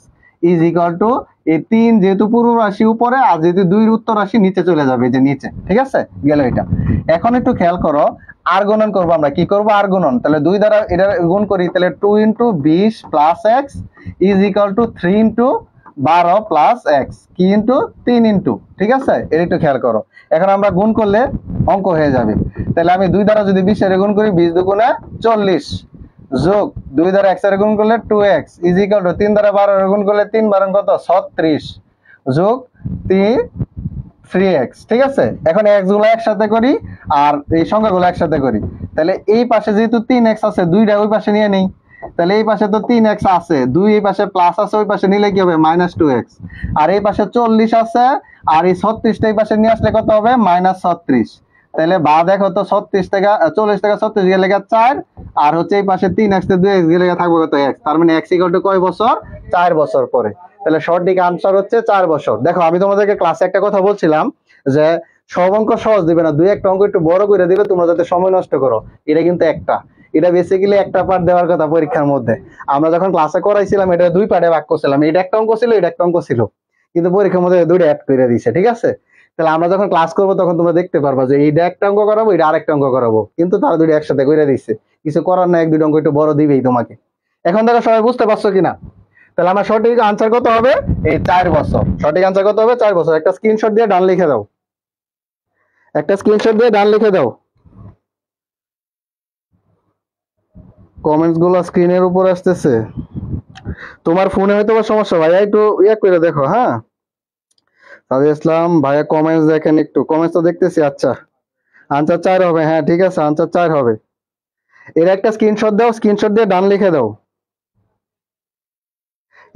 ইজ ইকুয়াল টু, এই 3 যেহেতু পূর্ব রাশি উপরে, আর যেহেতু 2 উত্তর রাশি নিচে চলে যাবে, যে নিচে, ঠিক আছে? গেল এটা। এখন একটু খেয়াল করো, আর গুণন করবো আমরা, কি করবো? আর গুণন। তাহলে 2 দ্বারা এটা গুণ করি, তাহলে 2 × 20 + x is equal to 3 × 12 plus x কি ইন্টু 3 ইন্টু, ঠিক আছে, এটা একটু খেয়াল করো। এখন আমরা গুণ করলে অঙ্ক হয়ে যাবে। তাহলে আমি 2 দ্বারা যদি 20 এর গুণ করি 20 দুগুণে 40 যোগ 2 দ্বারা x এর গুণ করলে 2x ইজ ইকুয়াল টু 3 দ্বারা 12 এর গুণ করলে 3 12 কত 36 যোগ 3x, ঠিক আছে। এখন x গুলো একসাথে করি আর এই সংখ্যাগুলো একসাথে করি। তাহলে এই পাশে যেহেতু 3x আছে, 2টা ওই পাশে নিয়ে নেই। তাহলে এই পাশে তো 3x আছে, 2 এই পাশে প্লাস আছে, ওই পাশে নিলে কি হবে -2x। আর এই পাশে 40 আছে, আর এই 36টা এই পাশে নিয়ে আসলে কত হবে -36। তাহলে বা দেখো তো 36 থেকে 40 থেকে 36 গেলে 4, আর হচ্ছে এই পাশে 3x থেকে 2x গেলে থাকবে কত x। তার মানে x ইকুয়াল টু কয় বছর? 4 বছর পরে। তাহলে সঠিক আনসার হচ্ছে 4 বছর। দেখো আমি তোমাদেরকে ক্লাসে একটা কথা বলছিলাম যে সব অঙ্ক সহজ দিবে না, দুই একটা অঙ্ক একটু বড় করে দিবে তোমরা যাতে সময় নষ্ট করো। এটা কিন্তু একটা, এটা বেসিক্যালি একটা পার্ট দেওয়ার কথা পরীক্ষার মধ্যে। আমরা যখন ক্লাসে করাইছিলাম এটা দুই পার্টে ভাগ করছিলাম, এটা একটা অঙ্ক ছিল, এটা একটা অঙ্ক ছিল, কিন্তু পরীক্ষার মধ্যে দুইটা অ্যাড করে দিয়েছে, ঠিক আছে। তাহলে আমরা যখন ক্লাস করবো তখন তোমরা দেখতে পারবা যে এইটা একটা অঙ্ক করাবো, এটা আরেকটা অঙ্ক করাবো, কিন্তু তারা দুইটা একসাথে করে দিচ্ছে। কিছু করার না, এক দুইটা অঙ্ক একটু বড় দিবেই তোমাকে। এখন দেখো সবাই বুঝতে পারছো কিনা? তাহলে আমার সঠিক আনসার কত হবে? এই 4 বছর। সঠিক আনসার কত হবে? 4 বছর। একটা স্ক্রিনশট দিয়ে ডান লিখে দাও, একটা স্ক্রিনশট দিয়ে ডান লিখে দাও। কমেন্টস গুলো স্ক্রিনের উপর আসতেছে, তোমার ফোনে হয়তো বা সমস্যা, ভাইয়া একটু ইয়া করে দেখো। হ্যাঁ সাদিয়া ইসলাম ভাইয়া কমেন্টস দেখেন একটু, কমেন্টস তো দেখতেছি। আচ্ছা আনসার 4 হবে, হ্যাঁ ঠিক আছে আনসার 4 হবে। এর একটা স্ক্রিনশট দাও, স্ক্রিনশট দিয়ে ডান লিখে দাও।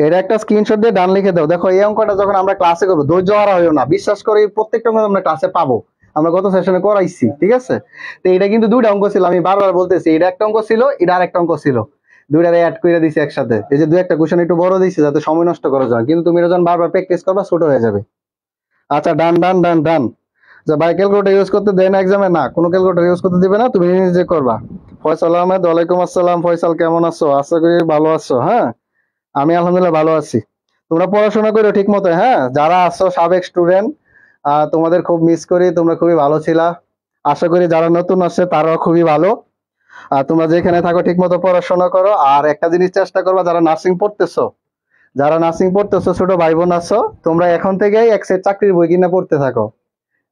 এর একটা স্ক্রিনশট দিয়ে ডান লিখে দাও। দেখো এই অঙ্কটা যখন আমরা ক্লাসে করবো ধৈর্য হারা হইও না, বিশ্বাস করি প্রত্যেকটা অঙ্ক আমরা ক্লাসে পাবো, আমরা গত সেশনে করাইছি, ঠিক আছে। তো এটা কিন্তু দুইটা অঙ্ক ছিল, আমি বারবার বলতেছি এটা একটা অঙ্ক ছিল, এটা আরেকটা অঙ্ক ছিল, দুইটারে অ্যাড করে দিছি একসাথে। এই যে দুই একটা কোশ্চেন একটু বড় দিয়েছি যাতে সময় নষ্ট করা যায়, কিন্তু তুমি এটা যখন বারবার প্র্যাকটিস করবা ছোট হয়ে যাবে। আচ্ছা ডান ডান ডান ডান। যে ভাই ক্যালকুলেটর ইউজ করতে দেয় না এক্সামে? না, কোনো ক্যালকুলেটর ইউজ করতে দিবে না, তুমি নিজে করবা। ফয়সাল আহমেদ, ওয়ালাইকুম আসসালাম। ফয়সাল কেমন আছো? আশা করি ভালো আছো। হ্যাঁ আমি আলহামদুলিল্লাহ ভালো আছি। তোমরা পড়াশোনা করো ঠিক মতো। হ্যাঁ যারা আছো সাবেক স্টুডেন্ট, তোমাদের খুব মিস করি, তোমরা খুবই ভালো ছিলা। আশা করি যারা নতুন আসছে তারাও খুবই ভালো। আর তোমরা যেখানে থাকো ঠিক মতো পড়াশোনা করো। আর একটা জিনিস চেষ্টা করবা, যারা নার্সিং পড়তেছো, যারা নার্সিং পড়তেছো ছোট ভাই বোন আছো, তোমরা এখন থেকেই এক সেট চাকরির বই কিনে পড়তে থাকো,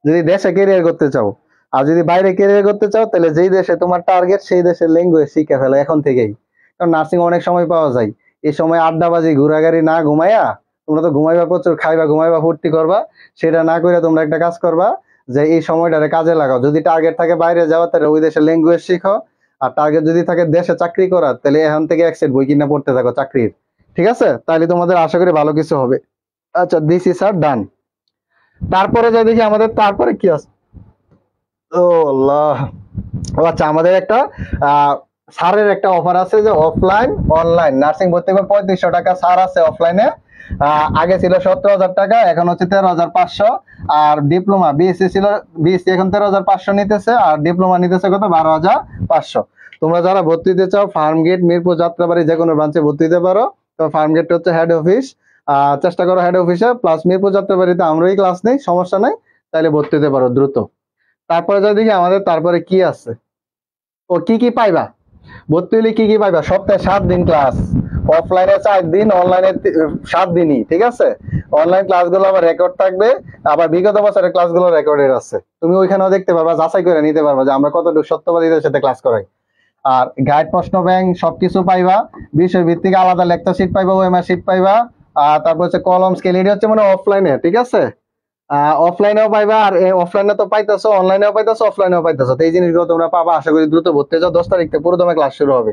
যদি দেশে ক্যারিয়ার করতে চাও। আর যদি বাইরে ক্যারিয়ার করতে চাও তাহলে যেই দেশে তোমার টার্গেট সেই দেশের ল্যাঙ্গুয়েজ শিখে ফেলো এখন থেকেই। কারণ নার্সিং অনেক সময় পাওয়া যায়, এই সময় আড্ডাবাজি ঘোরাঘুরি না ঘুমাইয়া, তোমরা তো ঘুমাইবা প্রচুর, খাইবা ঘুমাইবা ফুর্তি করবা, সেটা না করে তোমরা একটা কাজ করবা যে এই সময়টারে কাজে লাগাও। যদি টার্গেট থাকে বাইরে যাওয়া তাহলে ওই দেশের ল্যাঙ্গুয়েজ শিখো, আর টার্গেট যদি থাকে দেশে চাকরি করার তাহলে এখন থেকে এক সেট বই কিনে পড়তে থাকো চাকরির, ঠিক আছে। তাহলে তোমাদের আশা করি ভালো কিছু হবে। আচ্ছা দিস ইজ আর ডান। তারপরে যা দেখি আমাদের তারপরে কি আছে। ও আল্লাহ, ও আচ্ছা আমাদের একটা সারের একটা অফার আছে যে অফলাইন অনলাইন নার্সিং ভর্তি করবে 3500 টাকা সার আছে অফলাইনে। আগে ছিল 17,000 টাকা, এখন হচ্ছে 13,500। আর ডিপ্লোমা বিএসসি ছিল, বিএসসি এখন 13,500 নিতেছে, আর ডিপ্লোমা নিতেছে কত 12,500। তোমরা যারা ভর্তি দিতে চাও ফার্মগেট, মিরপুর, যাত্রাবাড়ি যে কোনো ব্রাঞ্চে ভর্তি দিতে পারো। তো ফার্মগেট হচ্ছে হেড অফিস, চেষ্টা করো হেড অফিসে, প্লাস মিরপুর যাত্রাবাড়িতে আমরাই ক্লাস নেই, সমস্যা নাই, তাইলে ভর্তি দিতে পারো দ্রুত। তারপরে যা দেখি আমাদের তারপরে কি আছে, ও কি কি পাইবা ভর্তি হলে কি কি পাইবা। সপ্তাহে 7 দিন ক্লাস, অফলাইনে 4 দিন, অনলাইনে 7 দিনই, ঠিক আছে। অনলাইন ক্লাসগুলো আবার রেকর্ড থাকবে, আবার বিগত বছরের ক্লাসগুলো রেকর্ডেড আছে, তুমি ওইখানেও দেখতে পারবা, যাচাই করে নিতে পারবা যে আমরা কতটুকু সত্যবাদীদের সাথে ক্লাস করাই। আর গাইড, প্রশ্ন ব্যাংক সবকিছু পাইবা, বিষয় ভিত্তিক আলাদা লেকচার শিট পাইবা, ওএমআর শিট পাইবা। তারপর হচ্ছে কলম স্কেল, এটা হচ্ছে মানে অফলাইনে, ঠিক আছে। অফলাইনেও পাইবা, আর অফলাইনে তো পাইতেছো, অনলাইনেও পাইতেছো, অফলাইনেও পাইতেছো, তো এই জিনিসগুলো তোমরা পাবা। আশা করি দ্রুত ভর্তি যাও, 10 তারিখ থেকে পুরোদমে ক্লাস শুরু হবে,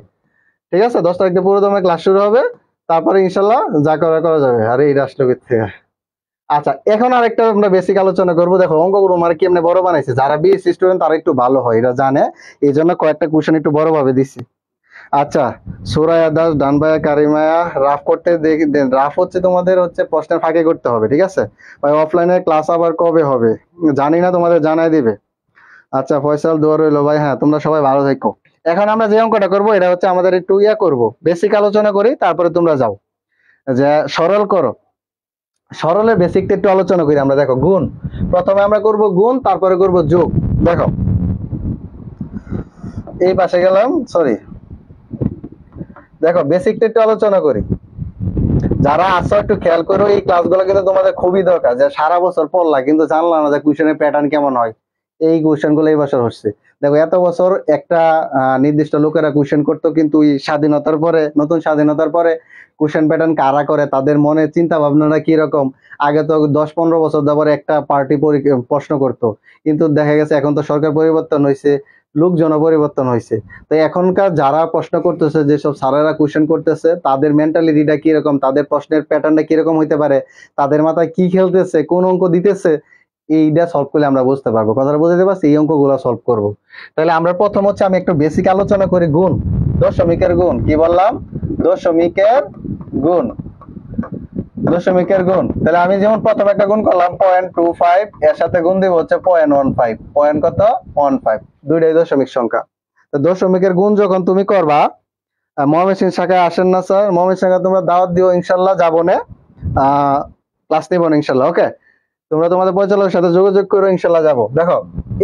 ঠিক আছে। 10 তারিখ থেকে পুরোদমে ক্লাস শুরু হবে, তারপরে ইনশাল্লাহ যা করা করা যাবে। আরে এই রাষ্ট্রবিদ থেকে। আচ্ছা এখন আরেকটা আমরা বেসিক আলোচনা করবো। দেখো অঙ্কগুলো মানে কেমনে বড় বানাইছে, যারা বিএসসি স্টুডেন্ট তারা একটু ভালো হয়, এরা জানে, এই জন্য কয়েকটা কোশ্চেন একটু বড় ভাবে দিছি। আচ্ছা সুরায়া দাস, ডানবায়া, কারিমায়া, রাফ করতে দেখি, রাফ হচ্ছে তোমাদের হচ্ছে প্রশ্নের ফাঁকে করতে হবে, ঠিক আছে ভাই। অফলাইনে ক্লাস আবার কবে হবে জানি না, তোমাদের জানাই দিবে। আচ্ছা ফয়সাল দোয়া রইলো ভাই, হ্যাঁ তোমরা সবাই ভালো থাকো। এখন আমরা যে অঙ্কটা করবো এটা হচ্ছে আমাদের একটু ইয়া করবো, বেসিক আলোচনা করি, তারপরে তোমরা যাও যে সরল করো। সরলের বেসিকটা একটু আলোচনা করি আমরা। দেখো গুণ, প্রথমে আমরা করব গুণ, তারপরে করব যোগ। দেখো এই পাশে গেলাম, সরি, দেখো বেসিকটা একটু আলোচনা করি। যারা আসো একটু খেয়াল করো, এই ক্লাসগুলো কিন্তু তোমাদের খুবই দরকার, যে সারা বছর পড়লা কিন্তু জানলা না যে কোশ্চেনের প্যাটার্ন কেমন হয়। এই কোশ্চেন গুলো এই বছর হচ্ছে। দেখো এত বছর একটা নির্দিষ্ট লোকেরা কোশ্চেন করতো, কিন্তু এই স্বাধীনতার পরে, নতুন স্বাধীনতার পরে কোশ্চেন প্যাটার্ন কারা করে, তাদের মনে চিন্তা ভাবনাটা কি রকম। আগে তো 10-15 বছর ধরে একটা পার্টি প্রশ্ন করতো, কিন্তু দেখা গেছে এখন তো সরকার পরিবর্তন হয়েছে, লোকজন পরিবর্তন হয়েছে। তো এখনকার যারা প্রশ্ন করতেছে, যেসব স্যারেরা কোশ্চেন করতেছে, তাদের মেন্টালিটিটা কিরকম, তাদের প্রশ্নের প্যাটার্নটা কিরকম হইতে পারে, তাদের মাথায় কি খেলতেছে, কোন অঙ্ক দিতেছে, এইটা সলভ করলে আমরা বুঝতে পারবো। কথাটা বুঝতে পারছি? এই অঙ্কগুলো সলভ করব। তাহলে আমরা প্রথম হচ্ছে আমি একটু বেসিক আলোচনা করি, গুণ, দশমিকের গুণ। কি বললাম? দশমিকের গুণ, দশমিকের গুণ। তাহলে আমি যেমন প্রথম একটা গুণ করলাম 0.25, এর সাথে গুণ দিব হচ্ছে 0.15। পয়েন্ট কত? 15। দুইটাই দশমিক সংখ্যা। তো দশমিকের গুণ যখন তুমি করবা, ময়মনসিংহ শাখায় আসেন না স্যার? ময়মনসিংহ শাখায় তোমরা দাওয়াত দিও, ইনশাল্লাহ যাবো না, ক্লাস নিব না ইনশাল্লাহ। ওকে, তোমরা তোমাদের পরিচালকের সাথে যোগাযোগ করো, ইনশাল্লাহ যাবো। দেখো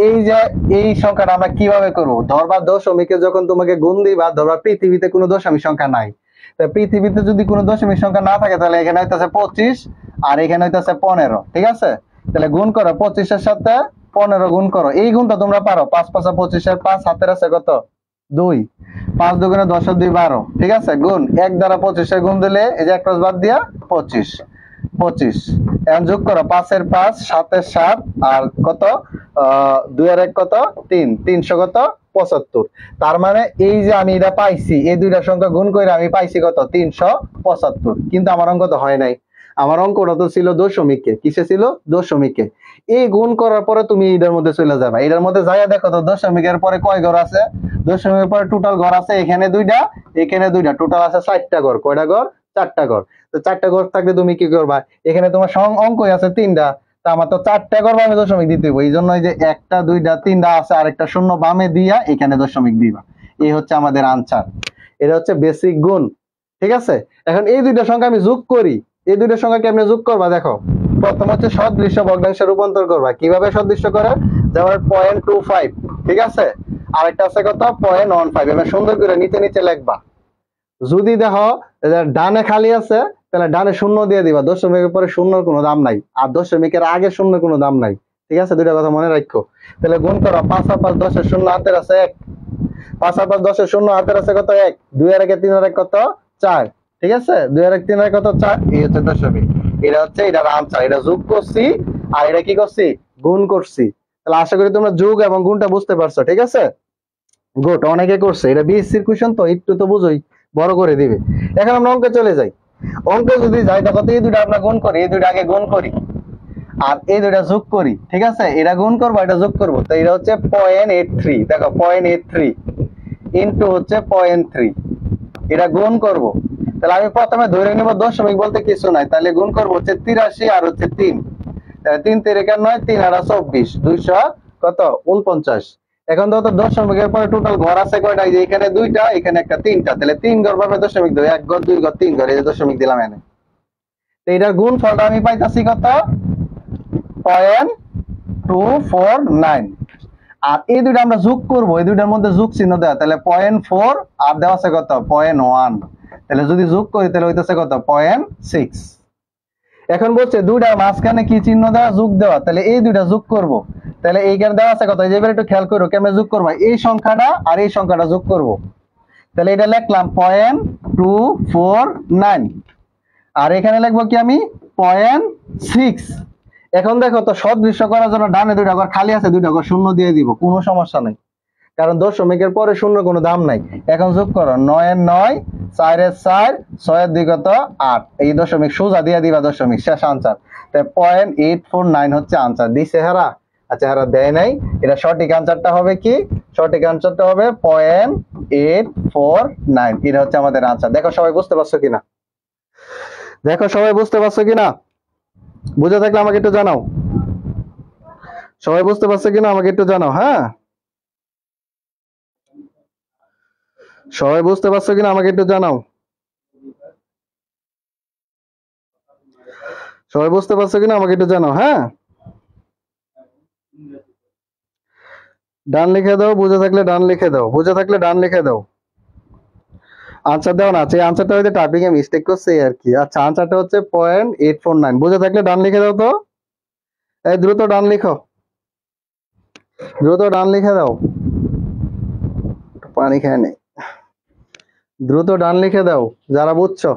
এই যে এই সংখ্যাটা আমরা কিভাবে করবো, ধরবা দশমিকে যখন তোমাকে গুণ দিবা, ধরবা পৃথিবীতে কোনো দশমিক সংখ্যা নাই। তা পৃথিবীতে যদি কোনো দশমিক সংখ্যা না থাকে, তাহলে এখানে হইতেছে 25 আর এখানে হইতেছে 15। ঠিক আছে? তাহলে গুণ করো 25-এর সাথে 15 গুণ করো। এই গুণটা তোমরা পারো, 5 5 25-এর 5, হাতের আছে কত? 2। 5 2 10 2 12। ঠিক আছে? গুণ 1 দ্বারা 25-এর গুণ দিলে এই যে এক ক্রস বাদ দিয়া 25। 25 এখন যোগ করো, 5-এর 5, 7-এর 7, আর কত 2 আর 1 কত? 3, 300 কত? 75। তার মানে এই যে আমি এটা পাইছি, এই দুইটা সংখ্যা গুণ করে আমি পাইছি কত? 375। কিন্তু আমার অঙ্ক তো হয় নাই, আমার অঙ্কটা তো ছিল দশমিকে। কিসে ছিল? দশমিকে। এই গুণ করার পরে তুমি এটার মধ্যে চলে যাবে, এটার মধ্যে যাইয়া দেখো তো দশমিকের পরে কয় ঘর আছে। দশমিকের পরে টোটাল ঘর আছে এখানে দুইটা, এখানে দুইটা, টোটাল আছে 4টা ঘর। কয়টা ঘর? 4টা ঘর। তো 4টা ঘর থাকলে তুমি কি করবা? এখানে তোমার অঙ্কই আছে 3টা, তা আমার তো 4টা ঘর বামে দশমিক দিতে হবে। এই জন্য যে 1টা 2টা 3টা আছে, আরেকটা শূন্য বামে দিয়া এখানে দশমিক দিবা। এই হচ্ছে আমাদের আনসার। এটা হচ্ছে বেসিক গুণ। ঠিক আছে? এখন এই দুইটা সংখ্যা আমি যোগ করি, এই দুইটা সংখ্যা কেমনে যোগ করবা দেখো। প্রথম হচ্ছে সদৃশ্য ভগ্নাংশে রূপান্তর করবা। কিভাবে সদৃশ্য করে? যেমন 0.25। ঠিক আছে? আরেকটা আছে কত? 0.15। এবার সুন্দর করে নিচে নিচে লিখবা। যদি দেখো ডানে খালি আছে, তাহলে ডানে শূন্য দিয়ে দিবা। দশমিকের পরে শূন্যর কোনো দাম নাই, আর দশমিকের আগে শূন্যের কোনো দাম নাই। ঠিক আছে? দুইটা কথা মনে রাখো। তাহলে গুণ করো, 5 আর 5 10-এর শূন্য হাতের আছে 1। 5 আর 5 10-এর শূন্য হাতের আছে কত? 1। 2 আর 1 3 আর 1 কত? 4। ঠিক আছে? 2 আর 1 3 আর 1 কত? 4। এই হচ্ছে দশমিক। এটা হচ্ছে এটার আনসার। এটা যোগ করছি আর এটা কি করছি? গুণ করছি। তাহলে আশা করি তোমরা যোগ এবং গুণটা বুঝতে পারছো। ঠিক আছে? গুড, অনেকে করছে। এটা বিএসসির কোশ্চেন তো একটু তো বুঝোই, বড় করে দিবে। এখন আমরা অঙ্কে চলে যাই। অঙ্কে যদি যাই, দেখো তো এই দুটো আমরা গুণ করি, এই দুটো আগে গুণ করি আর এই দুটা যোগ করি। ঠিক আছে? এটা গুণ করবো, এটা যোগ করবো। তো এটা হচ্ছে 0.83। দেখো 0.83 ইন্টু হচ্ছে 0.3, এটা গুণ করব। তাহলে আমি প্রথমে ধরে নিব দশমিক বলতে কিছু নাই, তাহলে গুণ করবো হচ্ছে 83 আর হচ্ছে 3। 3 3 9, 3 আর 24, 200 কত? 49। এখন তো দশমিকের পরে টোটাল ঘর আছে কয়টা? এই যে এখানে দুইটা, এখানে একটা, 3টা। তাহলে 3 ঘর পাবে দশমিক দেবো, 1 ঘর 2 ঘর 3 ঘর, এই যে দশমিক দিলাম এনে। তো এটার গুণ ফলটা আমি পাইতাছি কত? 0.249। আর এই দুইটা আমরা যোগ করব, এই দুইটার মধ্যে যোগ চিহ্ন দেওয়া, তাহলে 0.4 আর দেওয়া আছে কত? 0.1। তাহলে যদি যোগ করি তাহলে হইতেছে কত? 0.6। এখন বলছে দুইটার মাঝখানে কি চিহ্ন দেওয়া? যোগ দেওয়া। তাহলে এই দুইটা যোগ করব। তাহলে এইখানে দেওয়া আছে কত? এই যে এবার একটু খেয়াল করো কেমনে যোগ করবা। এই সংখ্যাটা আর এই সংখ্যাটা যোগ করব। তাহলে এটা লিখলাম 0.249 আর এখানে লিখবো কি আমি? 0.6। এখন দেখো তো সদৃশ্য করার জন্য ডানে দুইটা ঘর খালি আছে, দুইটা ঘর শূন্য দিয়ে দিব, কোনো সমস্যা নাই, কারণ দশমিকের পরে শূন্য কোনো দাম নাই। এখন যোগ করো, 9 এর 9, 4 এর 4, 6 এর 2 কত? 8। এই দশমিক সোজা দিয়ে দিবা, দশমিক শেষ আনসার। তাই 0.849 হচ্ছে আনসার। দিছে হারা? আচ্ছা, হারা দেয় নাই। এটা সঠিক আনসারটা হবে কি? সঠিক আনসারটা হবে 0.849। এটা হচ্ছে আমাদের আনসার। দেখো সবাই বুঝতে পারছো কিনা? দেখো সবাই বুঝতে পারছো কিনা? বুঝে থাকলে আমাকে একটু জানাও। সবাই বুঝতে পারছো কিনা আমাকে একটু জানাও। হ্যাঁ, সবাই বুঝতে পারছো কিনা আমাকে একটু জানাও। সবাই বুঝতে পারছো কিনা আমাকে একটু জানাও। হ্যাঁ, ডান লিখে দাও, বুঝে থাকলে ডান লিখে দাও, বুঝে থাকলে ডান লিখে দাও। আনসার দাও না, আচ্ছা এই আনসারটা হয়তো টাইপিং এ মিস্টেক করছে এই আর কি। আচ্ছা আনসারটা হচ্ছে 0.849, বুঝে থাকলে ডান লিখে দাও তো। এই দ্রুত ডান লিখো, দ্রুত ডান লিখে দাও, পানি খেয়ে নেই, দ্রুত ডান লিখে দাও যারা বুঝছো।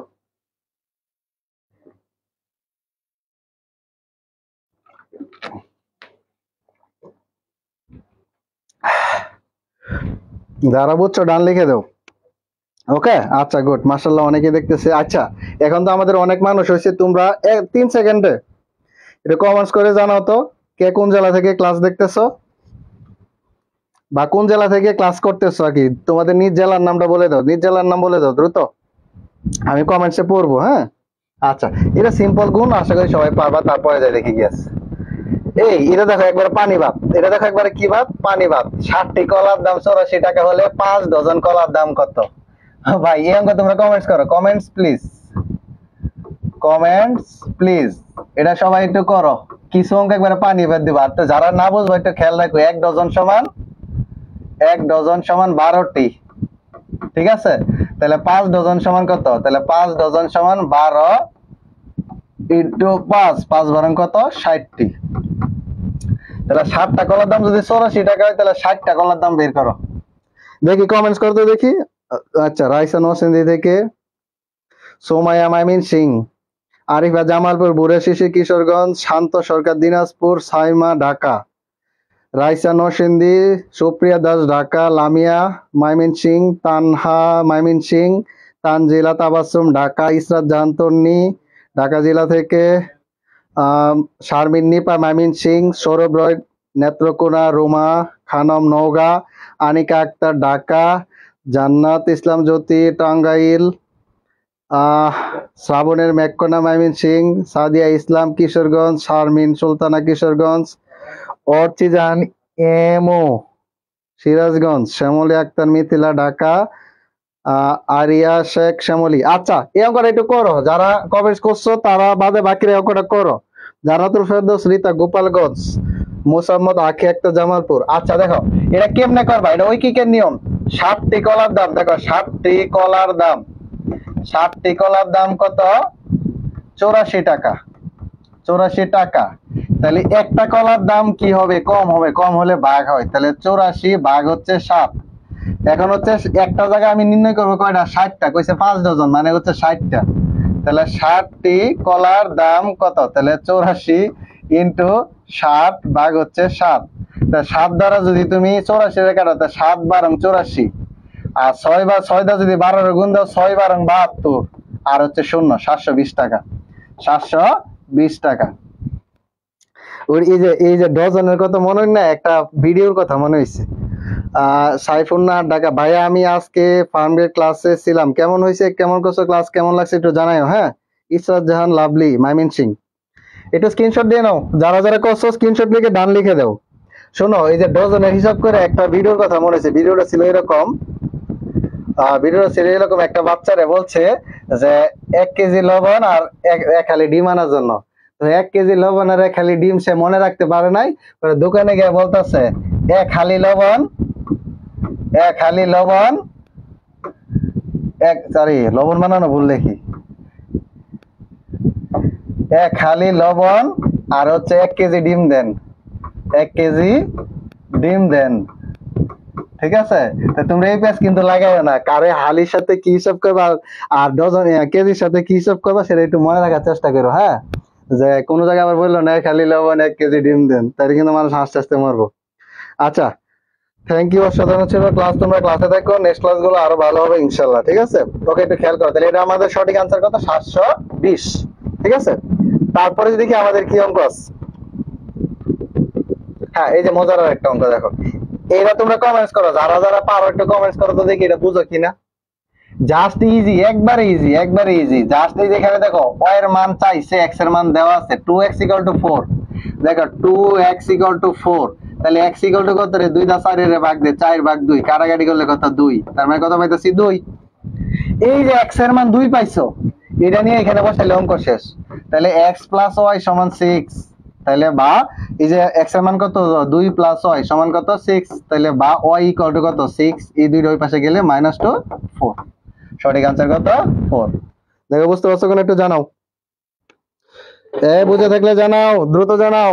যারা বুঝছো ডান লিখে দাও। ওকে আচ্ছা গুড, মাশাআল্লাহ অনেকে দেখতেছে। আচ্ছা এখন তো আমাদের অনেক মানুষ হয়েছে, তোমরা 3 সেকেন্ডে এটা কমেন্টস করে জানাও তো কে কোন জেলা থেকে ক্লাস দেখতেছো বা কোন জেলা থেকে ক্লাস করতেছো আর কি। তোমাদের নিজ জেলার নামটা বলে দাও, নিজ জেলার নাম বলে দাও দ্রুত, আমি কমেন্টসে পড়বো। হ্যাঁ আচ্ছা এটা সিম্পল গুণ, আশা করি সবাই পারবা। তারপরে যাই দেখি গিয়েস, এই এটা দেখো একবার পানি ভাত, এটা দেখো একবারে কি ভাত, পানি ভাত। 60টি কলার দাম 84 টাকা হলে 5 ডজন কলার দাম কত? ভাই এই অঙ্ক তোমরা কমেন্টস করো, কমেন্টস প্লিজ, কমেন্টস প্লিজ, এটা সবাই একটু করো। কিছু অঙ্ক একবারে পানি ভাত দিবা। তো যারা না বুঝবো একটু খেয়াল রাখো, 1 ডজন সমান 12টি, ঠিক আছে? তাহলে 5 ডজন সমান কত? তাহলে 5 ডজন সমান 12 ইন্টু 5, 5 বারং কত? 60টি। তাহলে 60টা কলার দাম যদি 84 টাকা হয়, তাহলে 60টা কলার দাম বের করো। দেখি কমেন্টস করতে দেখি। আচ্ছা রাইসা নরসিংদী থেকে, সোমায়া মাইমিন সিং, আরিফা জামালপুর, বুড়ে শিশি কিশোরগঞ্জ, শান্ত সরকার দিনাজপুর, সাইমা ঢাকা, রাইসা নরসিংদী, সুপ্রিয়া দাস ঢাকা, লামিয়া মাইমিন সিং, তানহা মাইমিন সিং, তানজিলা তাবাসসুম ঢাকা, ইসরাত জাহান তন্নি ঢাকা জেলা থেকে, শারমিন নিপা মাইমিন সিং, সৌরভ রয় নেত্রকোনা, রুমা খানম নওগাঁ, আনিকা আক্তার ঢাকা, জান্নাত ইসলাম জ্যোতি টাঙ্গাইল, শ্রাবণের মেঘকন্যা মাইমিন সিং, সাদিয়া ইসলাম কিশোরগঞ্জ, শারমিন সুলতানা কিশোরগঞ্জ, অর্চি জাহান এমও সিরাজগঞ্জ, শ্যামলী আক্তার মিথিলা ঢাকা, আরিয়া শেখ শ্যামলী। আচ্ছা এই অঙ্কটা একটু করো, যারা কমেন্টস করছো তারা বাদে বাকিরা অঙ্কটা করো। জান্নাতুল ফেরদৌস রিতা গোপালগঞ্জ, মোসাম্মদ আখি একটা জামালপুর। আচ্ছা দেখো এটা কেমনে করবা, এটা ঐকিকের নিয়ম। 60টি কলার দাম, দেখো 60টি কলার দাম, 60টি কলার দাম কত? 84 টাকা, 84 টাকা। তাহলে একটা কলার দাম কি হবে? কম হবে, কম হলে ভাগ হয়। তাহলে 84 ভাগ হচ্ছে 7। এখন হচ্ছে একটা জায়গায় আমি নির্ণয় করবো কয়টা? 60টা, কইছে 5 ডজন মানে হচ্ছে 60টা। তাহলে 60টি কলার দাম কত? তাহলে 84 ইন্টু 60 ভাগ হচ্ছে 7। তা 7 দ্বারা যদি তুমি 84 রে কাটো, তা 7 বারং 84, আর 6 বা 6 দ্বারা যদি 12 রে গুণ দাও, 6 বারং 72, আর হচ্ছে 0, 720 টাকা, 720 টাকা। ওর এই যে ডজনের কথা মনে হয় না, একটা ভিডিওর কথা মনে হয়েছে। সাইফুন্নাহার ঢাকা, ভাইয়া আমি আজকে ফার্মের ক্লাসে ছিলাম, কেমন হয়েছে, কেমন করছো ক্লাস, কেমন লাগছে একটু জানাও। হ্যাঁ ইসরাত জাহান লাভলি মাইমিন সিং, একটু স্ক্রিনশট দিয়ে নাও, যারা যারা করছো স্ক্রিনশট লিখে ডান লিখে দাও। শোনো এই যে ডজনের হিসাব করে একটা ভিডিওর কথা মনে হয়েছে। ভিডিওটা ছিল এরকম, একটা বাচ্চারে বলছে যে 1 কেজি লবণ আর এক হালি ডিম আনার জন্য। তো 1 কেজি লবণ আর 1 হালি ডিম সে মনে রাখতে পারে নাই, দোকানে গিয়ে বলতেছে 1 হালি লবণ, 1 হালি লবণ, লবণ বানানো ভুল দেখি, 1 হালি লবণ আর হচ্ছে 1 কেজি ডিম দেন, 1 কেজি ডিম দেন। ঠিক আছে? তো তোমরা এই পেজ কিন্তু লাগাইও না, কারে হালির সাথে কি হিসাব করবা আর ডজন কেজির সাথে কি হিসাব করবা সেটা একটু মনে রাখার চেষ্টা করো। হ্যাঁ যে কোনো জায়গায় আবার বললো না 1 হালি লবণ 1 কেজি ডিম দেন, তাহলে কিন্তু মানুষ হাসতে হাসতে মরবো। আচ্ছা থ্যাংক ইউ, অসাধারণ ছিল ক্লাস। তোমরা ক্লাসে থাকো, নেক্সট ক্লাস গুলো আরো ভালো হবে ইনশাল্লাহ। ঠিক আছে? ওকে একটু খেয়াল করো। তাহলে এটা আমাদের সঠিক আনসার কত? 720। ঠিক আছে? তারপরে দেখি আমাদের কি অঙ্ক আছে। হ্যাঁ এই যে মজার একটা অঙ্ক দেখো, এইটা তোমরা কমেন্টস করো, যারা যারা পারো একটু কমেন্টস করো তো দেখি এটা বুঝো কিনা। জাস্ট ইজি, একবারে ইজি, একবারে ইজি। জাস্ট এই যেখানে দেখো y এর মান চাইছে, x এর মান দেওয়া আছে, 2x = 4। দেখো 2x = 4, তাহলে x = কত রে? 2 দা 4 এর ভাগ দে, 4 ভাগ 2 কাটাকাটি করলে কত? 2। তার মানে কত পাইতেছি? 2। এই যে x এর মান 2 পাইছো, এটা নিয়ে এখানে বসাইলে অঙ্ক শেষ। তাহলে x + y = 6, তাহলে বা এই যে x এর মান কত? 2 + y সমান কত? 6, তাহলে বা y = কত? 6। এই দুইটা ওই পাশে গেলে -2 4। সঠিক আনসার কত 4। দেখো বুঝতে পারছো কোন একটু জানাও, বুঝে থাকলে জানাও, দ্রুত জানাও।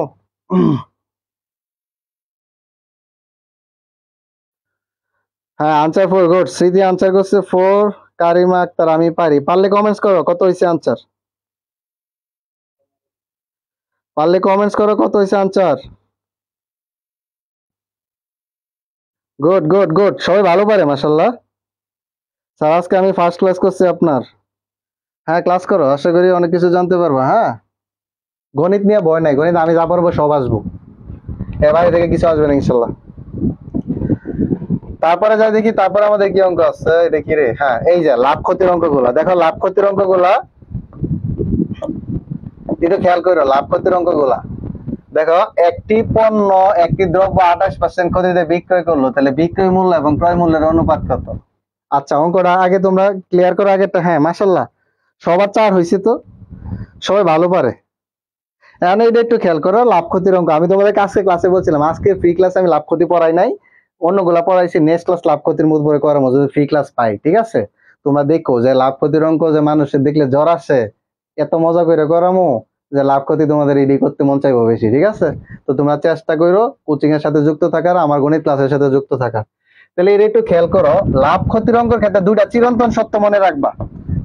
হ্যাঁ আনসার 4, গুড। স্মৃতি আনসার করছে 4, কারিমা আক্তার আমি পারি, পারলে কমেন্টস করো কত হয়েছে আনসার, পারলে কমেন্টস করো কত হয়েছে আনসার। গুড গুড গুড, সবাই ভালো পারে মাশাল্লাহ। স্যার আজকে আমি ফার্স্ট ক্লাস করছি আপনার। হ্যাঁ ক্লাস করো, আশা করি অনেক কিছু জানতে পারবো। হ্যাঁ গণিত নিয়ে ভয় নাই, গণিত আমি যা পারবো সব আসবো, এর বাইরে থেকে কিছু আসবে না ইনশাল্লাহ। তারপরে যাই দেখি, তারপরে আমাদের কি অঙ্ক আছে, এটা কি রে, হ্যাঁ এই যে লাভ ক্ষতির অঙ্কগুলা, দেখো লাভ ক্ষতির অঙ্কগুলা একটু খেয়াল করো, লাভ ক্ষতির অঙ্কগুলা দেখো। একটি পণ্য একটি দ্রব্য 28% ক্ষতিতে বিক্রয় করলো, তাহলে বিক্রয় মূল্য এবং ক্রয় মূল্যের অনুপাত কত? আচ্ছা অঙ্কটা আগে তোমরা ক্লিয়ার করো আগেরটা। হ্যাঁ মাশাল্লাহ সবার 4 হয়েছে, তো সবাই ভালো পারে। এখন এটা একটু খেয়াল করো, লাভ ক্ষতির অঙ্ক আমি তোমাদের আজকে ক্লাসে বলছিলাম, আজকে ফ্রি ক্লাসে আমি লাভ ক্ষতি পড়াই নাই, অন্যগুলা পড়াইছি, নেক্সট ক্লাস লাভ ক্ষতির মুখ ভরে করার মতো যদি ফ্রি ক্লাস পাই, ঠিক আছে? তোমরা দেখো যে লাভ ক্ষতির অঙ্ক যে মানুষের দেখলে জ্বর আসে, এত মজা করে করামো যে লাভ ক্ষতি তোমাদের রেডি করতে মন চাইবো বেশি, ঠিক আছে? তো তোমরা চেষ্টা করো কোচিং এর সাথে যুক্ত থাকার, আমার গণিত ক্লাসের সাথে যুক্ত থাকার। তাহলে এটা একটু খেয়াল করো, লাভ ক্ষতির অঙ্কের ক্ষেত্রে দুইটা চিরন্তন সত্য মনে রাখবা,